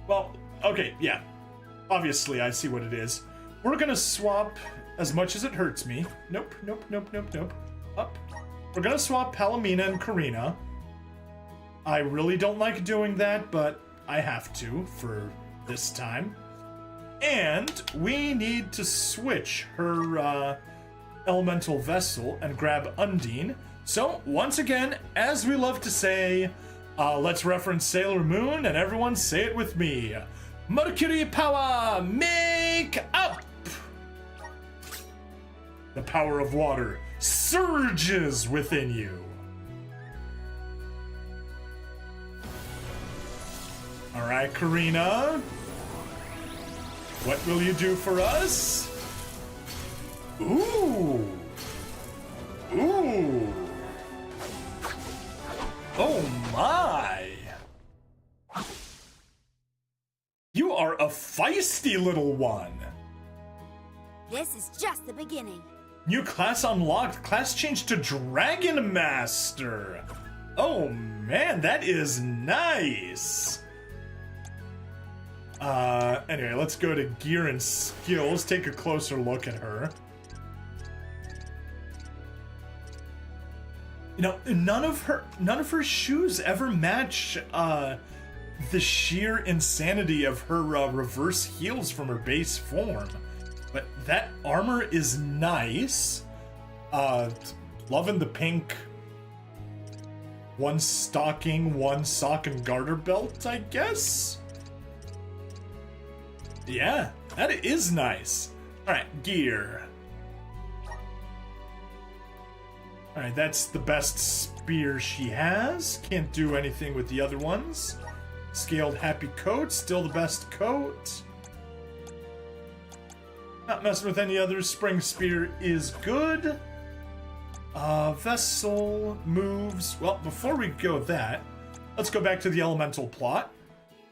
Well, okay, yeah. Obviously, I see what it is. We're gonna swap, as much as it hurts me. Nope. Up. We're gonna swap Palomina and Karina. I really don't like doing that, but I have to for this time. And we need to switch her elemental vessel and grab Undine. So, once again, as we love to say, let's reference Sailor Moon, and everyone say it with me. Mercury power, make up! The power of water surges within you. Alright, Karina. What will you do for us? Ooh. my! You are a feisty little one! This is just the beginning. New class unlocked. Class changed to Dragon Master. Oh man, that is nice. Anyway, let's go to gear and skills. Take a closer look at her. You know, none of her shoes ever match the sheer insanity of her reverse heels from her base form. But that armor is nice. Loving the pink one stocking, one sock and garter belt, I guess? Yeah, that is nice. Alright, gear. Alright, that's the best spear she has. Can't do anything with the other ones. Scaled happy coat, still the best coat. Not messing with any others. Spring spear is good. Vessel moves. Well, before we go that, let's go back to the elemental plot.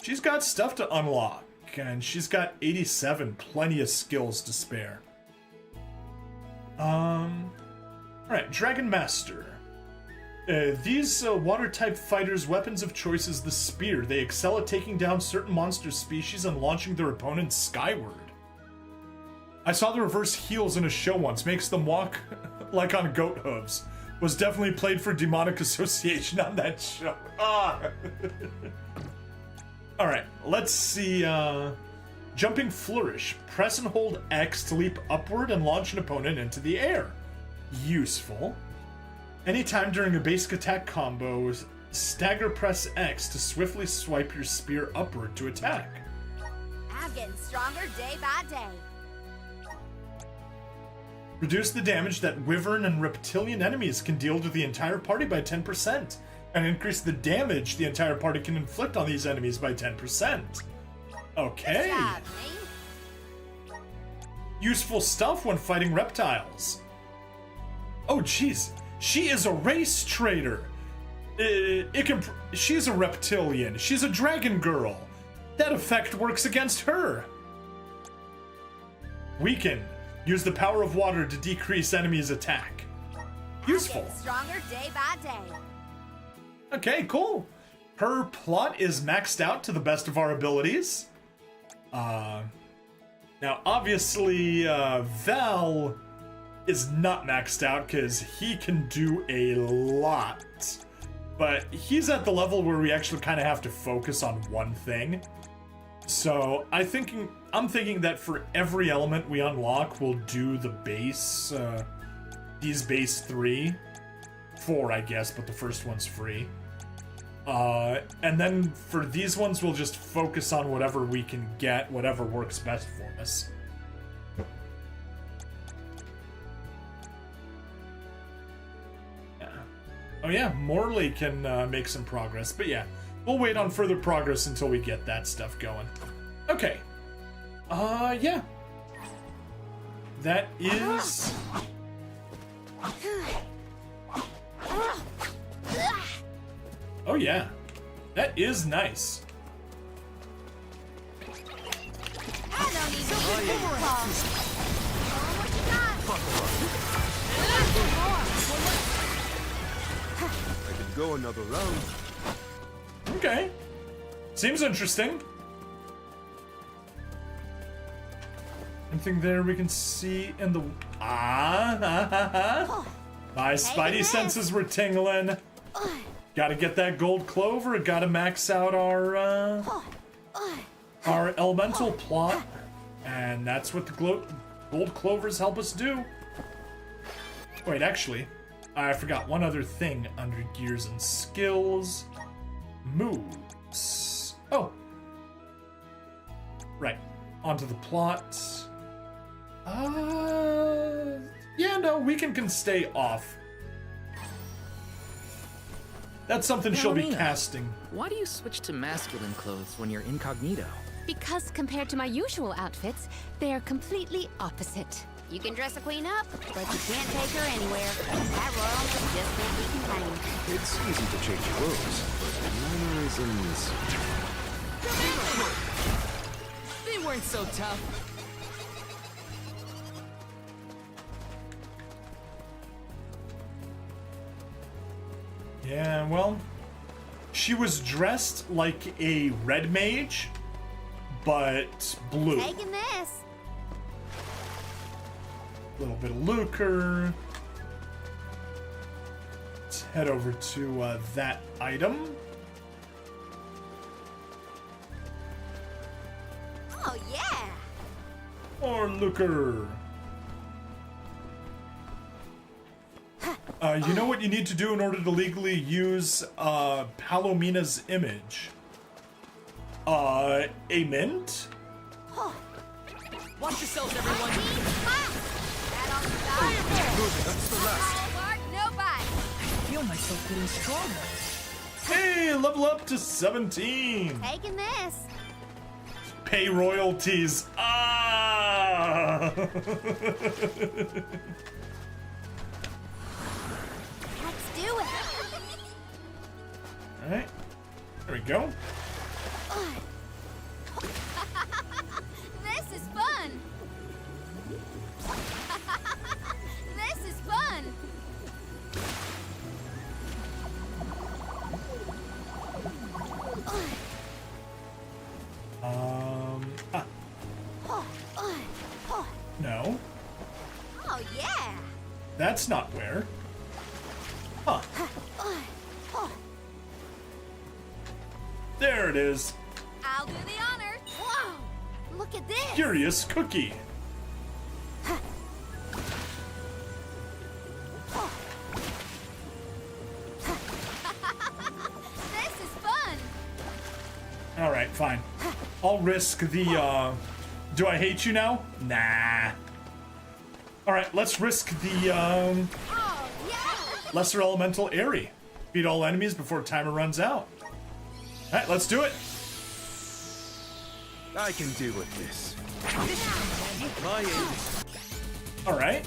She's got stuff to unlock, and she's got 87, plenty of skills to spare. Alright, Dragon Master. These water-type fighters' weapons of choice is the spear. They excel at taking down certain monster species and launching their opponents skyward. I saw the reverse heels in a show once. Makes them walk like on goat hooves. Was definitely played for demonic association on that show. Alright, let's see. Jumping Flourish. Press and hold X to leap upward and launch an opponent into the air. Useful. Anytime during a basic attack combo, stagger press X to swiftly swipe your spear upward to attack. I'm getting stronger day by day. Reduce the damage that wyvern and reptilian enemies can deal to the entire party by 10%, and increase the damage the entire party can inflict on these enemies by 10%. Okay. Good job, me. Useful stuff when fighting reptiles. Oh, jeez. She is a race trader. She's a reptilian. She's a dragon girl. That effect works against her. Weaken. Use the power of water to decrease enemies' attack. Useful. Stronger day by day. Okay, cool. Her plot is maxed out to the best of our abilities. Now, obviously, Val is not maxed out because he can do a lot. But he's at the level where we actually kind of have to focus on one thing. So I'm thinking that for every element we unlock, we'll do the base, these base 4, I guess, but the first one's free. And then for these ones, we'll just focus on whatever we can get, whatever works best for us. Yeah. Oh yeah, Morley can make some progress, but yeah. We'll wait on further progress until we get that stuff going. Okay. Yeah. That is... Oh yeah. That is nice. I could go another round. Okay. Seems interesting. Anything there we can see in the... My spidey senses were tingling. Gotta get that gold clover. Gotta max out our elemental plot. And that's what the gold clovers help us do. Wait, actually, I forgot one other thing under gears and skills. Moves. Oh. Right. Onto the plot. Yeah, no, Weaken can stay off. That's something she'll be casting. Why do you switch to masculine clothes when you're incognito? Because compared to my usual outfits, they are completely opposite. You can dress a queen up, but you can't take her anywhere. That royalness just can't be contained. It's easy to change clothes, but mannerisms... They weren't so tough. Yeah, well, she was dressed like a red mage, but blue. Taking this. A little bit of lucre. Let's head over to that item. Oh, yeah. More lucre. You know what you need to do in order to legally use Palomina's image? A mint? Watch yourselves, everyone. That's the last. I feel myself getting stronger. Hey, level up to 17. Taking this. Pay royalties. Ah! Let's do it. Alright. There we go. This is fun. This is fun. No. Oh, yeah. That's not where. Huh. There it is. I'll do the honors. Whoa. Look at this. Curious cookie. This is fun. Alright, fine. I'll risk the, Do I hate you now? Nah. Alright, let's risk the, Oh, yeah. Lesser Elemental Airy. Beat all enemies before timer runs out. Alright, let's do it. I can deal with this. My aim. Alright,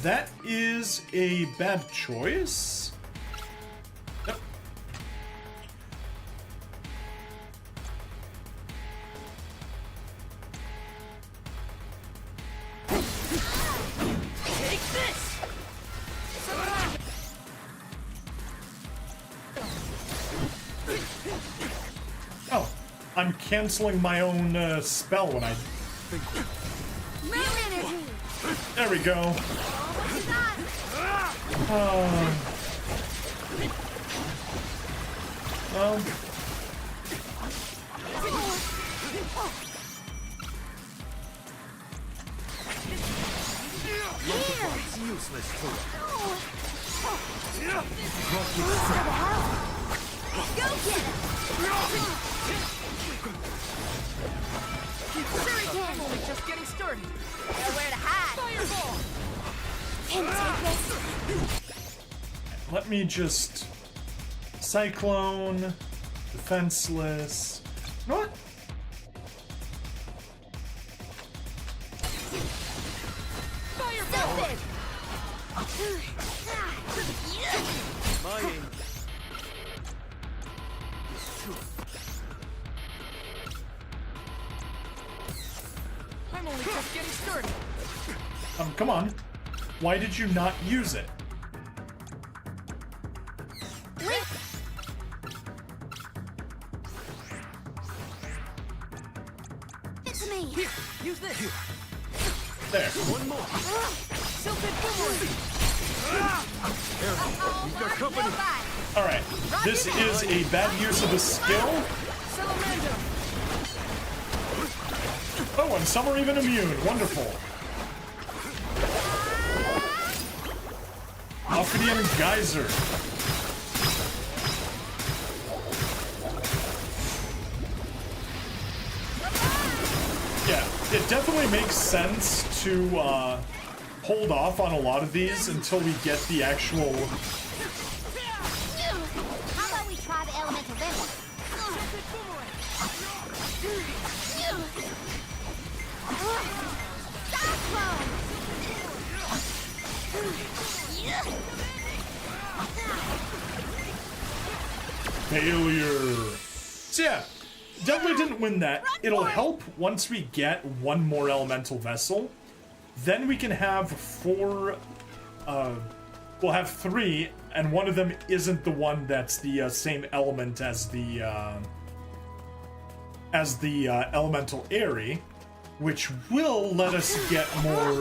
that is a bad choice. Yep. Take this! Oh, I'm canceling my own spell when I... Moon energy. There we go. Well... It's useless to it. Go get it. I'm only just getting started. Nowhere to hide. Fireball! Can take this. Let me just... Cyclone... Defenseless... You know what? Stupid. My aim. I'm only just getting started. Come on. Why did you not use it? It's me. Here, use this. There. One more. Silted boomerang. You've got company. Alright. This is a bad use of a skill. Salamander. Oh, and some are even immune. Wonderful. Ophidian Geyser. Yeah, it definitely makes sense to hold off on a lot of these until we get the actual... How about we try the elemental venom? Cyclone! Failure. So yeah, definitely didn't win that. It'll help once we get one more elemental vessel. Then we can have 4, we'll have 3, and one of them isn't the one that's the same element as the elemental Aerie, which will let us get more,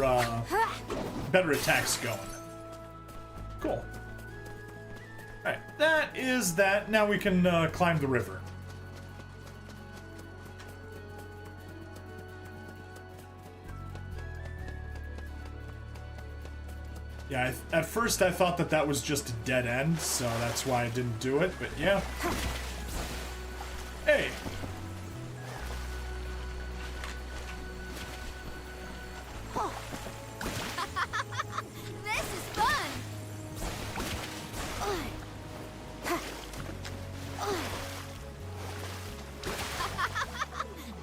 better attacks going. Cool. Alright, that is that. Now we can climb the river. Yeah, at first I thought that was just a dead end, so that's why I didn't do it, but yeah. Hey! This is fun!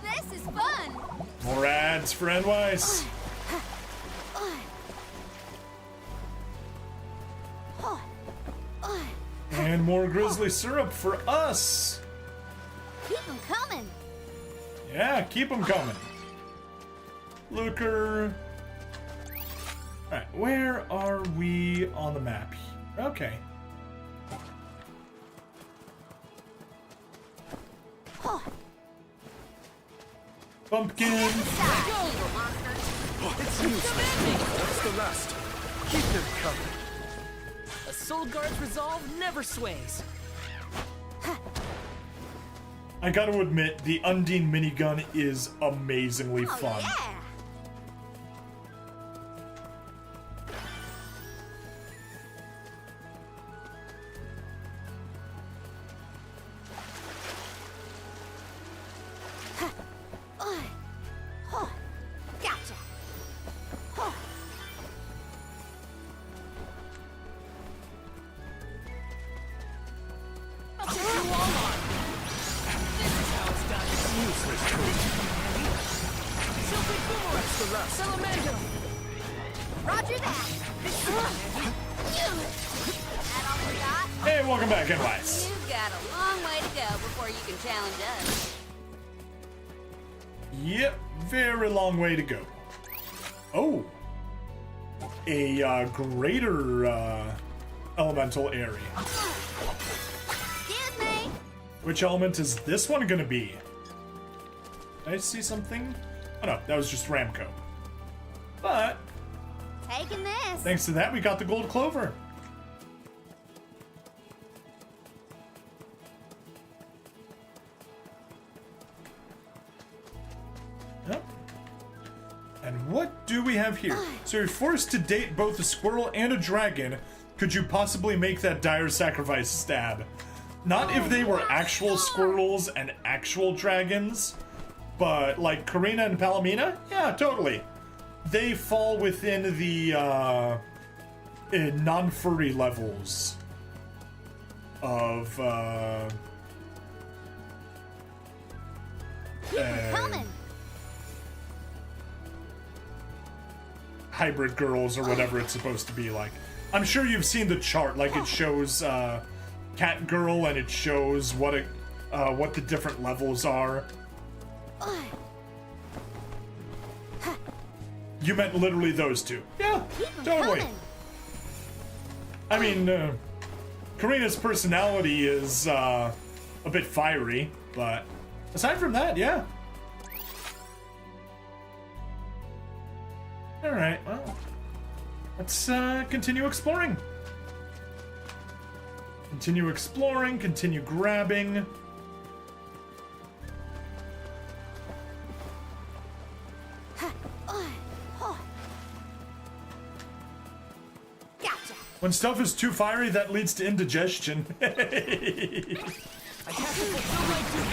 This is fun! More ads for NYs. And more grizzly syrup for us. Keep them coming! Yeah, keep them coming. Looker. Alright, where are we on the map? Okay. Pumpkin. It's useless. That's the last. Keep them coming. A Soul Guard's resolve never sways. I gotta admit, the Undine minigun is amazingly fun. Yeah. Gotcha. I'll take you all on. This is how it's done. Useless. That's the last. Salamando! Roger that. That all we got? Hey, welcome back, NYs. You've got a long way to go before you can challenge us. Yep, very long way to go. Oh. A greater elemental area. Excuse me. Which element is this one gonna be? Did I see something? Oh no, that was just Ramco. But Taking this. thanks to that, we got the gold clover. Yep. And what do we have here? So you're forced to date both a squirrel and a dragon. Could you possibly make that dire sacrifice stab? Not if they were actual squirrels and actual dragons, but like Karina and Palomina? Yeah, totally. They fall within the non-furry levels of Coming. hybrid girls or whatever it's supposed to be like. I'm sure you've seen the chart, like it shows cat girl and it shows what the different levels are. You meant literally those two. Yeah, totally. I mean, Karina's personality is a bit fiery, but aside from that, yeah. Alright, well, let's continue exploring. Continue exploring, continue grabbing. Gotcha. When stuff is too fiery, that leads to indigestion. I have to fulfill my duty.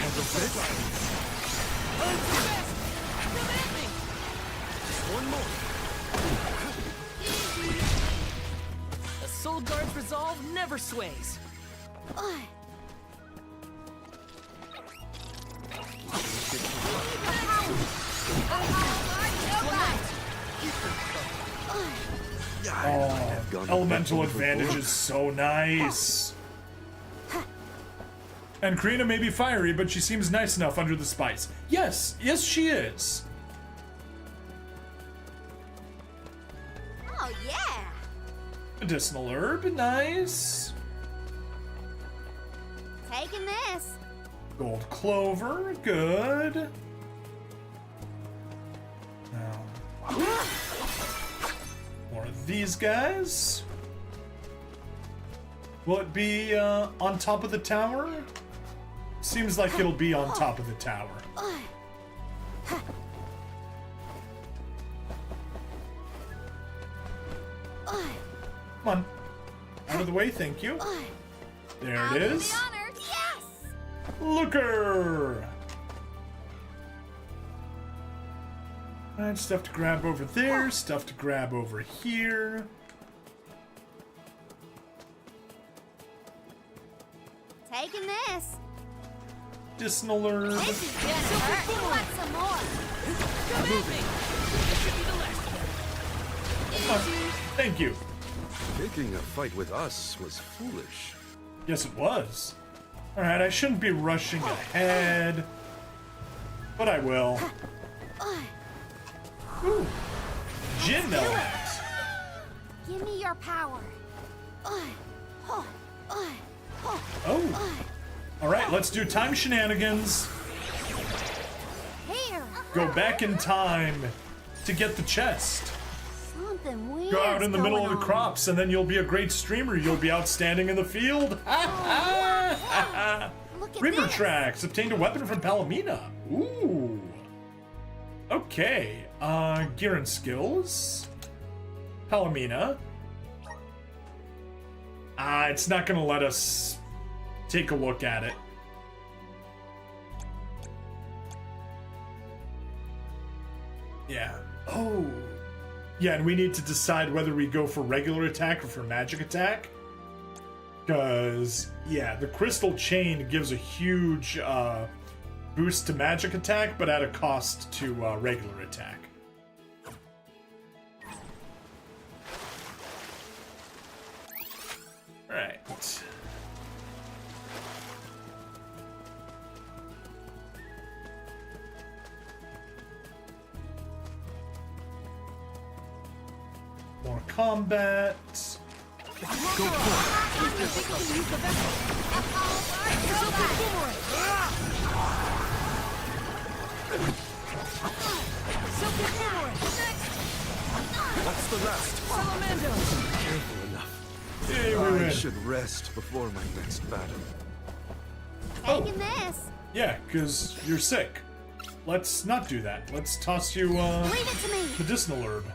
Just one more. A Soul Guard's resolve never sways. Oh, elemental advantage is so nice. And Karina may be fiery, but she seems nice enough under the spice. Yes, yes she is. Oh, yeah! Medicinal herb, nice. Taking this. Gold clover, good. Now, more of these guys. Will it be on top of the tower? Seems like it'll be on top of the tower. Come on. Out of the way, thank you. There it is. Yes! Looker! Alright, stuff to grab over there, stuff to grab over here. Taking this. Medicinal herb. This is gonna hurt. You want some more? Moving. Thank you. Taking a fight with us was foolish. Yes, it was. Alright, I shouldn't be rushing ahead. But I will. Ooh. Gin element. Give me your power. Oh. Alright, let's do time shenanigans. Here. Go back in time to get the chest. Something weird. Go out in the middle of the crops and then you'll be a great streamer. You'll be outstanding in the field. River tracks. Obtained a weapon from Palomina. Ooh. Okay. Gear and skills. Palomina. It's not gonna let us take a look at it. Yeah. Oh. Yeah, and we need to decide whether we go for regular attack or for magic attack. Because, yeah, the crystal chain gives a huge boost to magic attack, but at a cost to regular attack. Right. More combat. Go What's the last? Careful enough. Hey, we I win. should rest before my next battle. Taking this. Yeah, because you're sick. Let's not do that. Let's toss you, Leave it to me. medicinal herb.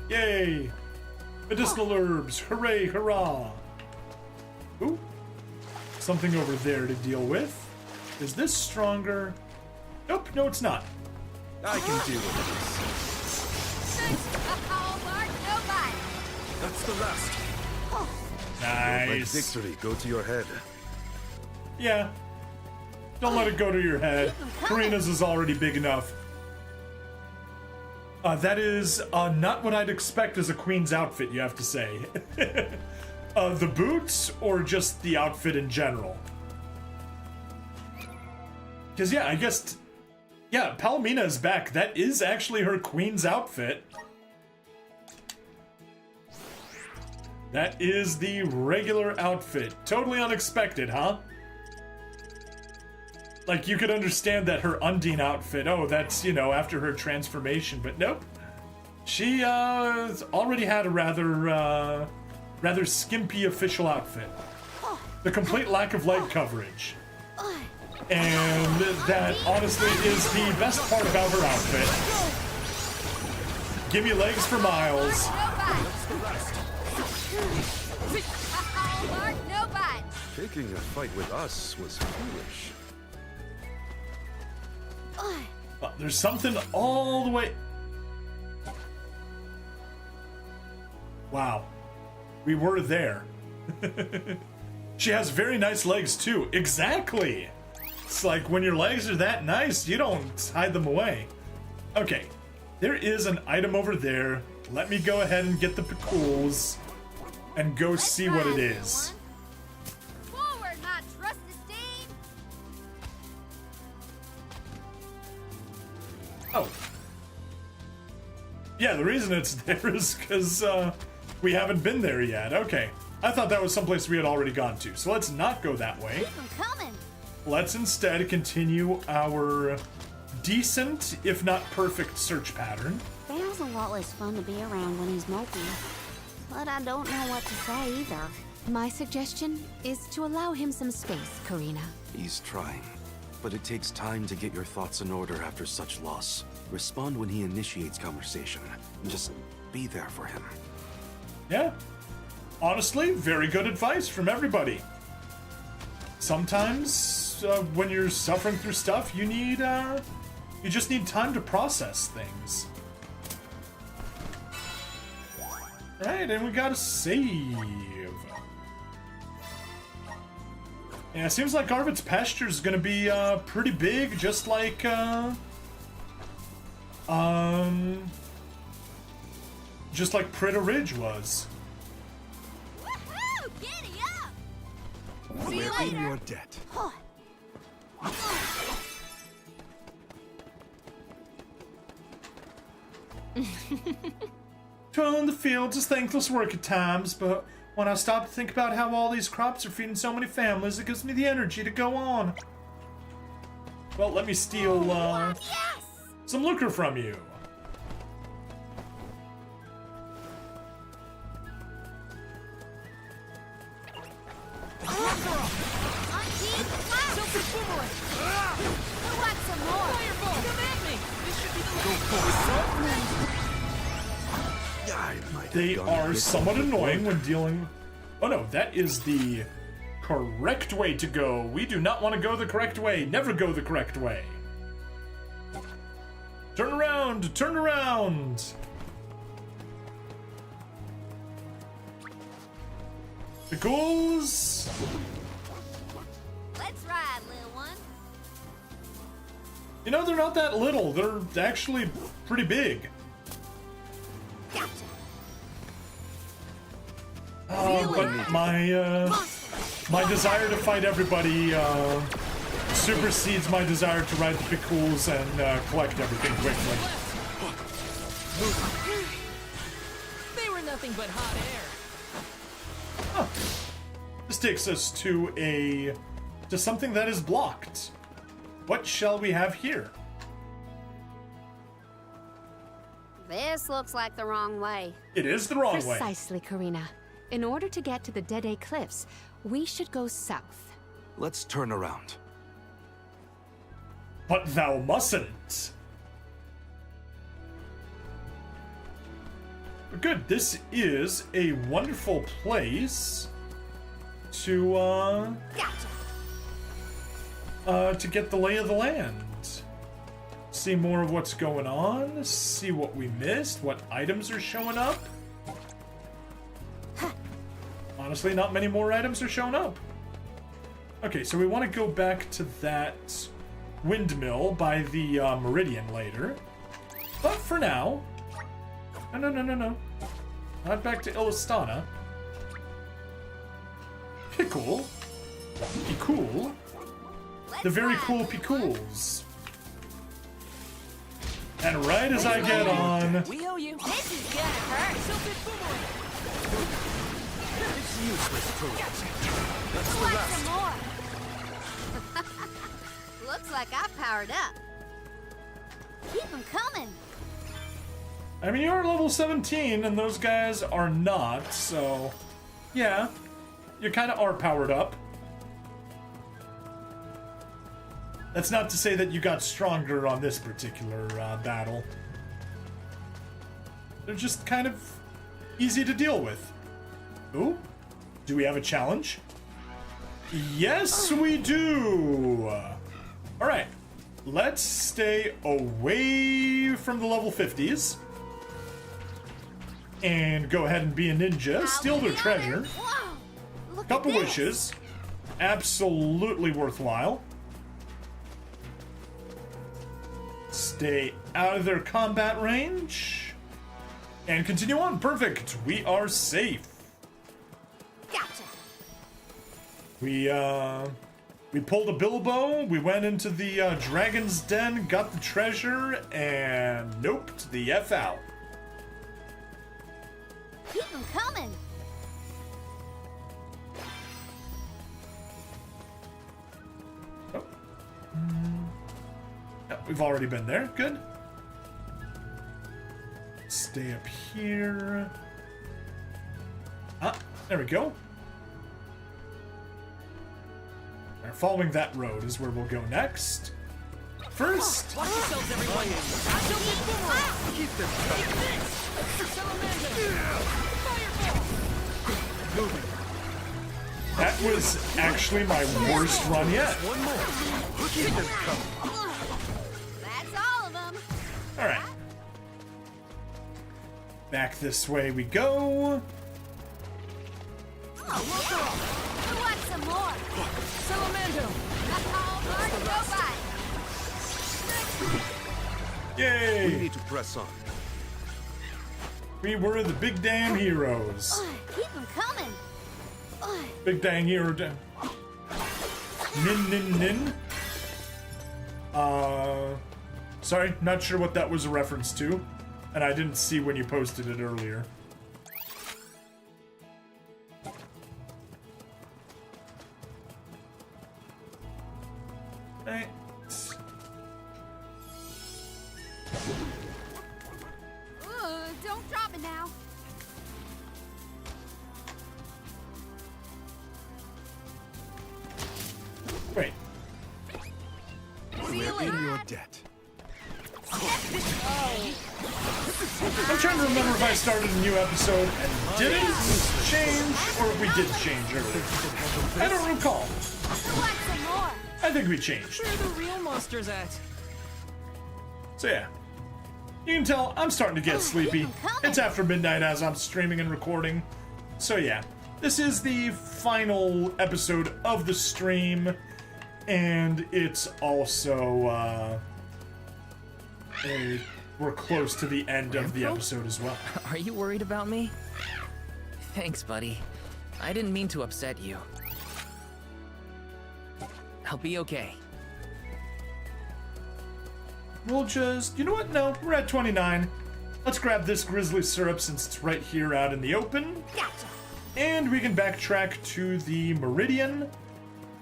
Yay! Medicinal herbs! Hooray, hurrah! Ooh. Something over there to deal with. Is this stronger? Nope, no it's not. I can deal with this. That's the last. Don't let Nice. victory go to your head. Yeah. Don't let it go to your head. Karina's is already big enough. That is not what I'd expect as a queen's outfit, you have to say. The boots or just the outfit in general? Because, yeah, I guess... Yeah, Palomina is back. That is actually her queen's outfit. That is the regular outfit. Totally unexpected, huh? Like, you could understand that her Undine outfit, oh, that's, you know, after her transformation, but nope. She, already had a rather skimpy official outfit. The complete lack of leg coverage. And that, honestly, is the best part about her outfit. Give me legs for miles. Taking a fight with us was foolish. There's something all the way... Wow. We were there. She has very nice legs, too. Exactly! It's like, when your legs are that nice, you don't hide them away. Okay. There is an item over there let me go ahead and get the picools and go see what it is. Forward, my trusted steed! Oh. Yeah, the reason it's there is because we haven't been there yet. Okay. I thought that was someplace we had already gone to. So let's not go that way. Keep 'em coming! Let's instead continue our decent, if not perfect, search pattern. Bale's a lot less fun to be around when he's mopey. But I don't know what to say either. My suggestion is to allow him some space, Karina. He's trying, but it takes time to get your thoughts in order after such loss. Respond when he initiates conversation. Just be there for him. Yeah. Honestly, very good advice from everybody. Sometimes, when you're suffering through stuff, you need, you just need time to process things. Alright, and we got a save. Yeah, it seems like Arvid's pasture is gonna be, pretty big, just like, just like Prita Ridge was. Woohoo! Giddy up! See you We're in later! your debt. Toiling the fields is thankless work at times, but when I stop to think about how all these crops are feeding so many families, it gives me the energy to go on. Well, let me steal, some lucre from you. They are somewhat annoying when dealing... Oh no, that is the correct way to go. We do not want to go the correct way. Never go the correct way. Turn around! Turn around! The ghouls! Let's ride, little one. You know, they're not that little. They're actually pretty big. Gotcha. But my desire to fight everybody supersedes my desire to ride the picools and collect everything quickly. They were nothing but hot air. Huh. This takes us to something that is blocked. What shall we have here? This looks like the wrong way. It is the wrong way. Precisely, Karina. In order to get to the Dede Cliffs, we should go south. Let's turn around. But thou mustn't. But good, this is a wonderful place to get the lay of the land. See more of what's going on, see what we missed, what items are showing up. Honestly, not many more items are showing up. Okay, so we want to go back to that windmill by the Meridian later. But for now... No. Not back to Illistana. Pickle. Picool. The very cool Picools. And right as I get on... We owe you. This is gonna hurt. It's useless proof. That's the Want rest. some more? Looks like I powered up. Keep them coming. I mean, you're level 17, and those guys are not, so... Yeah, you kind of are powered up. That's not to say that you got stronger on this particular battle. They're just kind of easy to deal with. Ooh, do we have a challenge? Yes, we do! Alright, let's stay away from the level 50s. And go ahead and be a ninja, steal their treasure. Couple wishes. Absolutely worthwhile. Stay out of their combat range. And continue on. Perfect. We are safe. Gotcha. We pulled a Bilbo, we went into the Dragon's Den, got the treasure, and noped the F out. Keep them coming. We've already been there. Good. Stay up here. Ah, there we go. Right, following that road is where we'll go next. First. Watch yourselves, everyone! Keep them coming. That was actually my worst run yet. One more. Keep them coming. That's all of them. All right. Back this way we go. Who wants some more? Salamando! Hard to go by. Yay! We need to press on. We were the big damn heroes. Keep them coming. Big dang hero. Nin nin nin. Sorry, not sure what that was a reference to, and I didn't see when you posted it earlier. Right. Don't drop it now. Wait. We're in your debt. I'm trying to remember if I started a new episode and didn't change, or if we did change earlier. I don't recall. Who wants some more? I think we changed. Where are the real monsters at? So yeah. You can tell I'm starting to get sleepy. It's after midnight as I'm streaming and recording. So yeah, this is the final episode of the stream, and it's also, we're close to the end of the episode as well. Are you worried about me? Thanks, buddy. I didn't mean to upset you. I'll be okay. We'll just, you know what? No, we're at 29. Let's grab this grizzly syrup since it's right here out in the open. Gotcha. And we can backtrack to the Meridian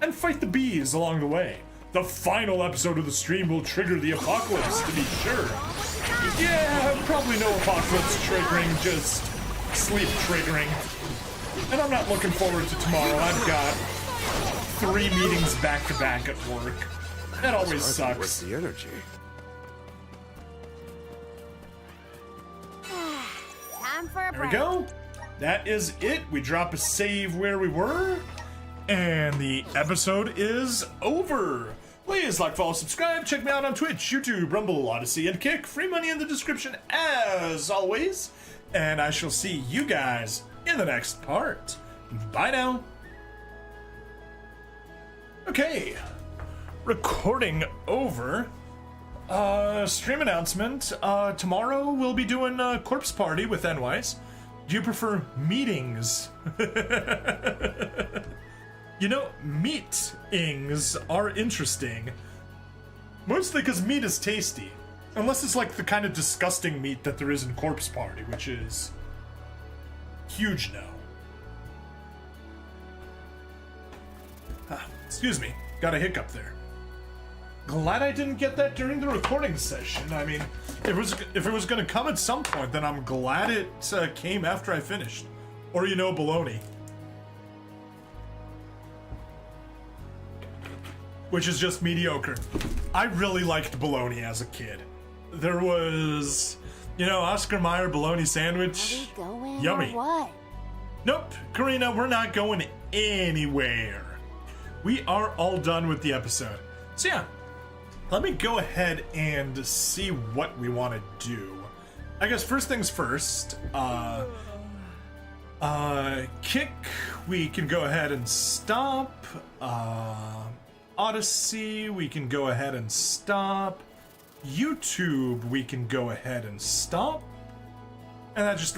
and fight the bees along the way. The final episode of the stream will trigger the apocalypse, to be sure. Yeah, probably no apocalypse triggering, just sleep triggering. And I'm not looking forward to tomorrow. I've got 3 meetings back to back at work. That always sucks. Where's the energy? Time for a There we break. go. That is it. We drop a save where we were, and the episode is over. Please like, follow, subscribe. Check me out on Twitch, YouTube, Rumble, Odyssey, and Kick. Free money in the description as always. And I shall see you guys in the next part. Bye now. Okay. Recording over. Stream announcement. Tomorrow we'll be doing a corpse party with NYs. Do you prefer meetings? You know, meetings are interesting. Mostly because meat is tasty. Unless it's like the kind of disgusting meat that there is in Corpse Party, which is huge no. Excuse me, got a hiccup there. Glad I didn't get that during the recording session. I mean, if it was gonna come at some point, then I'm glad it came after I finished. Or, you know, baloney. Which is just mediocre. I really liked bologna as a kid. There was, you know, Oscar Mayer bologna sandwich. Are we going Yummy. or what? Nope, Karina, we're not going anywhere. We are all done with the episode. So yeah, let me go ahead and see what we want to do. I guess first things first, Kick, we can go ahead and stop. Odyssey, we can go ahead and stop. YouTube, we can go ahead and stop. And that just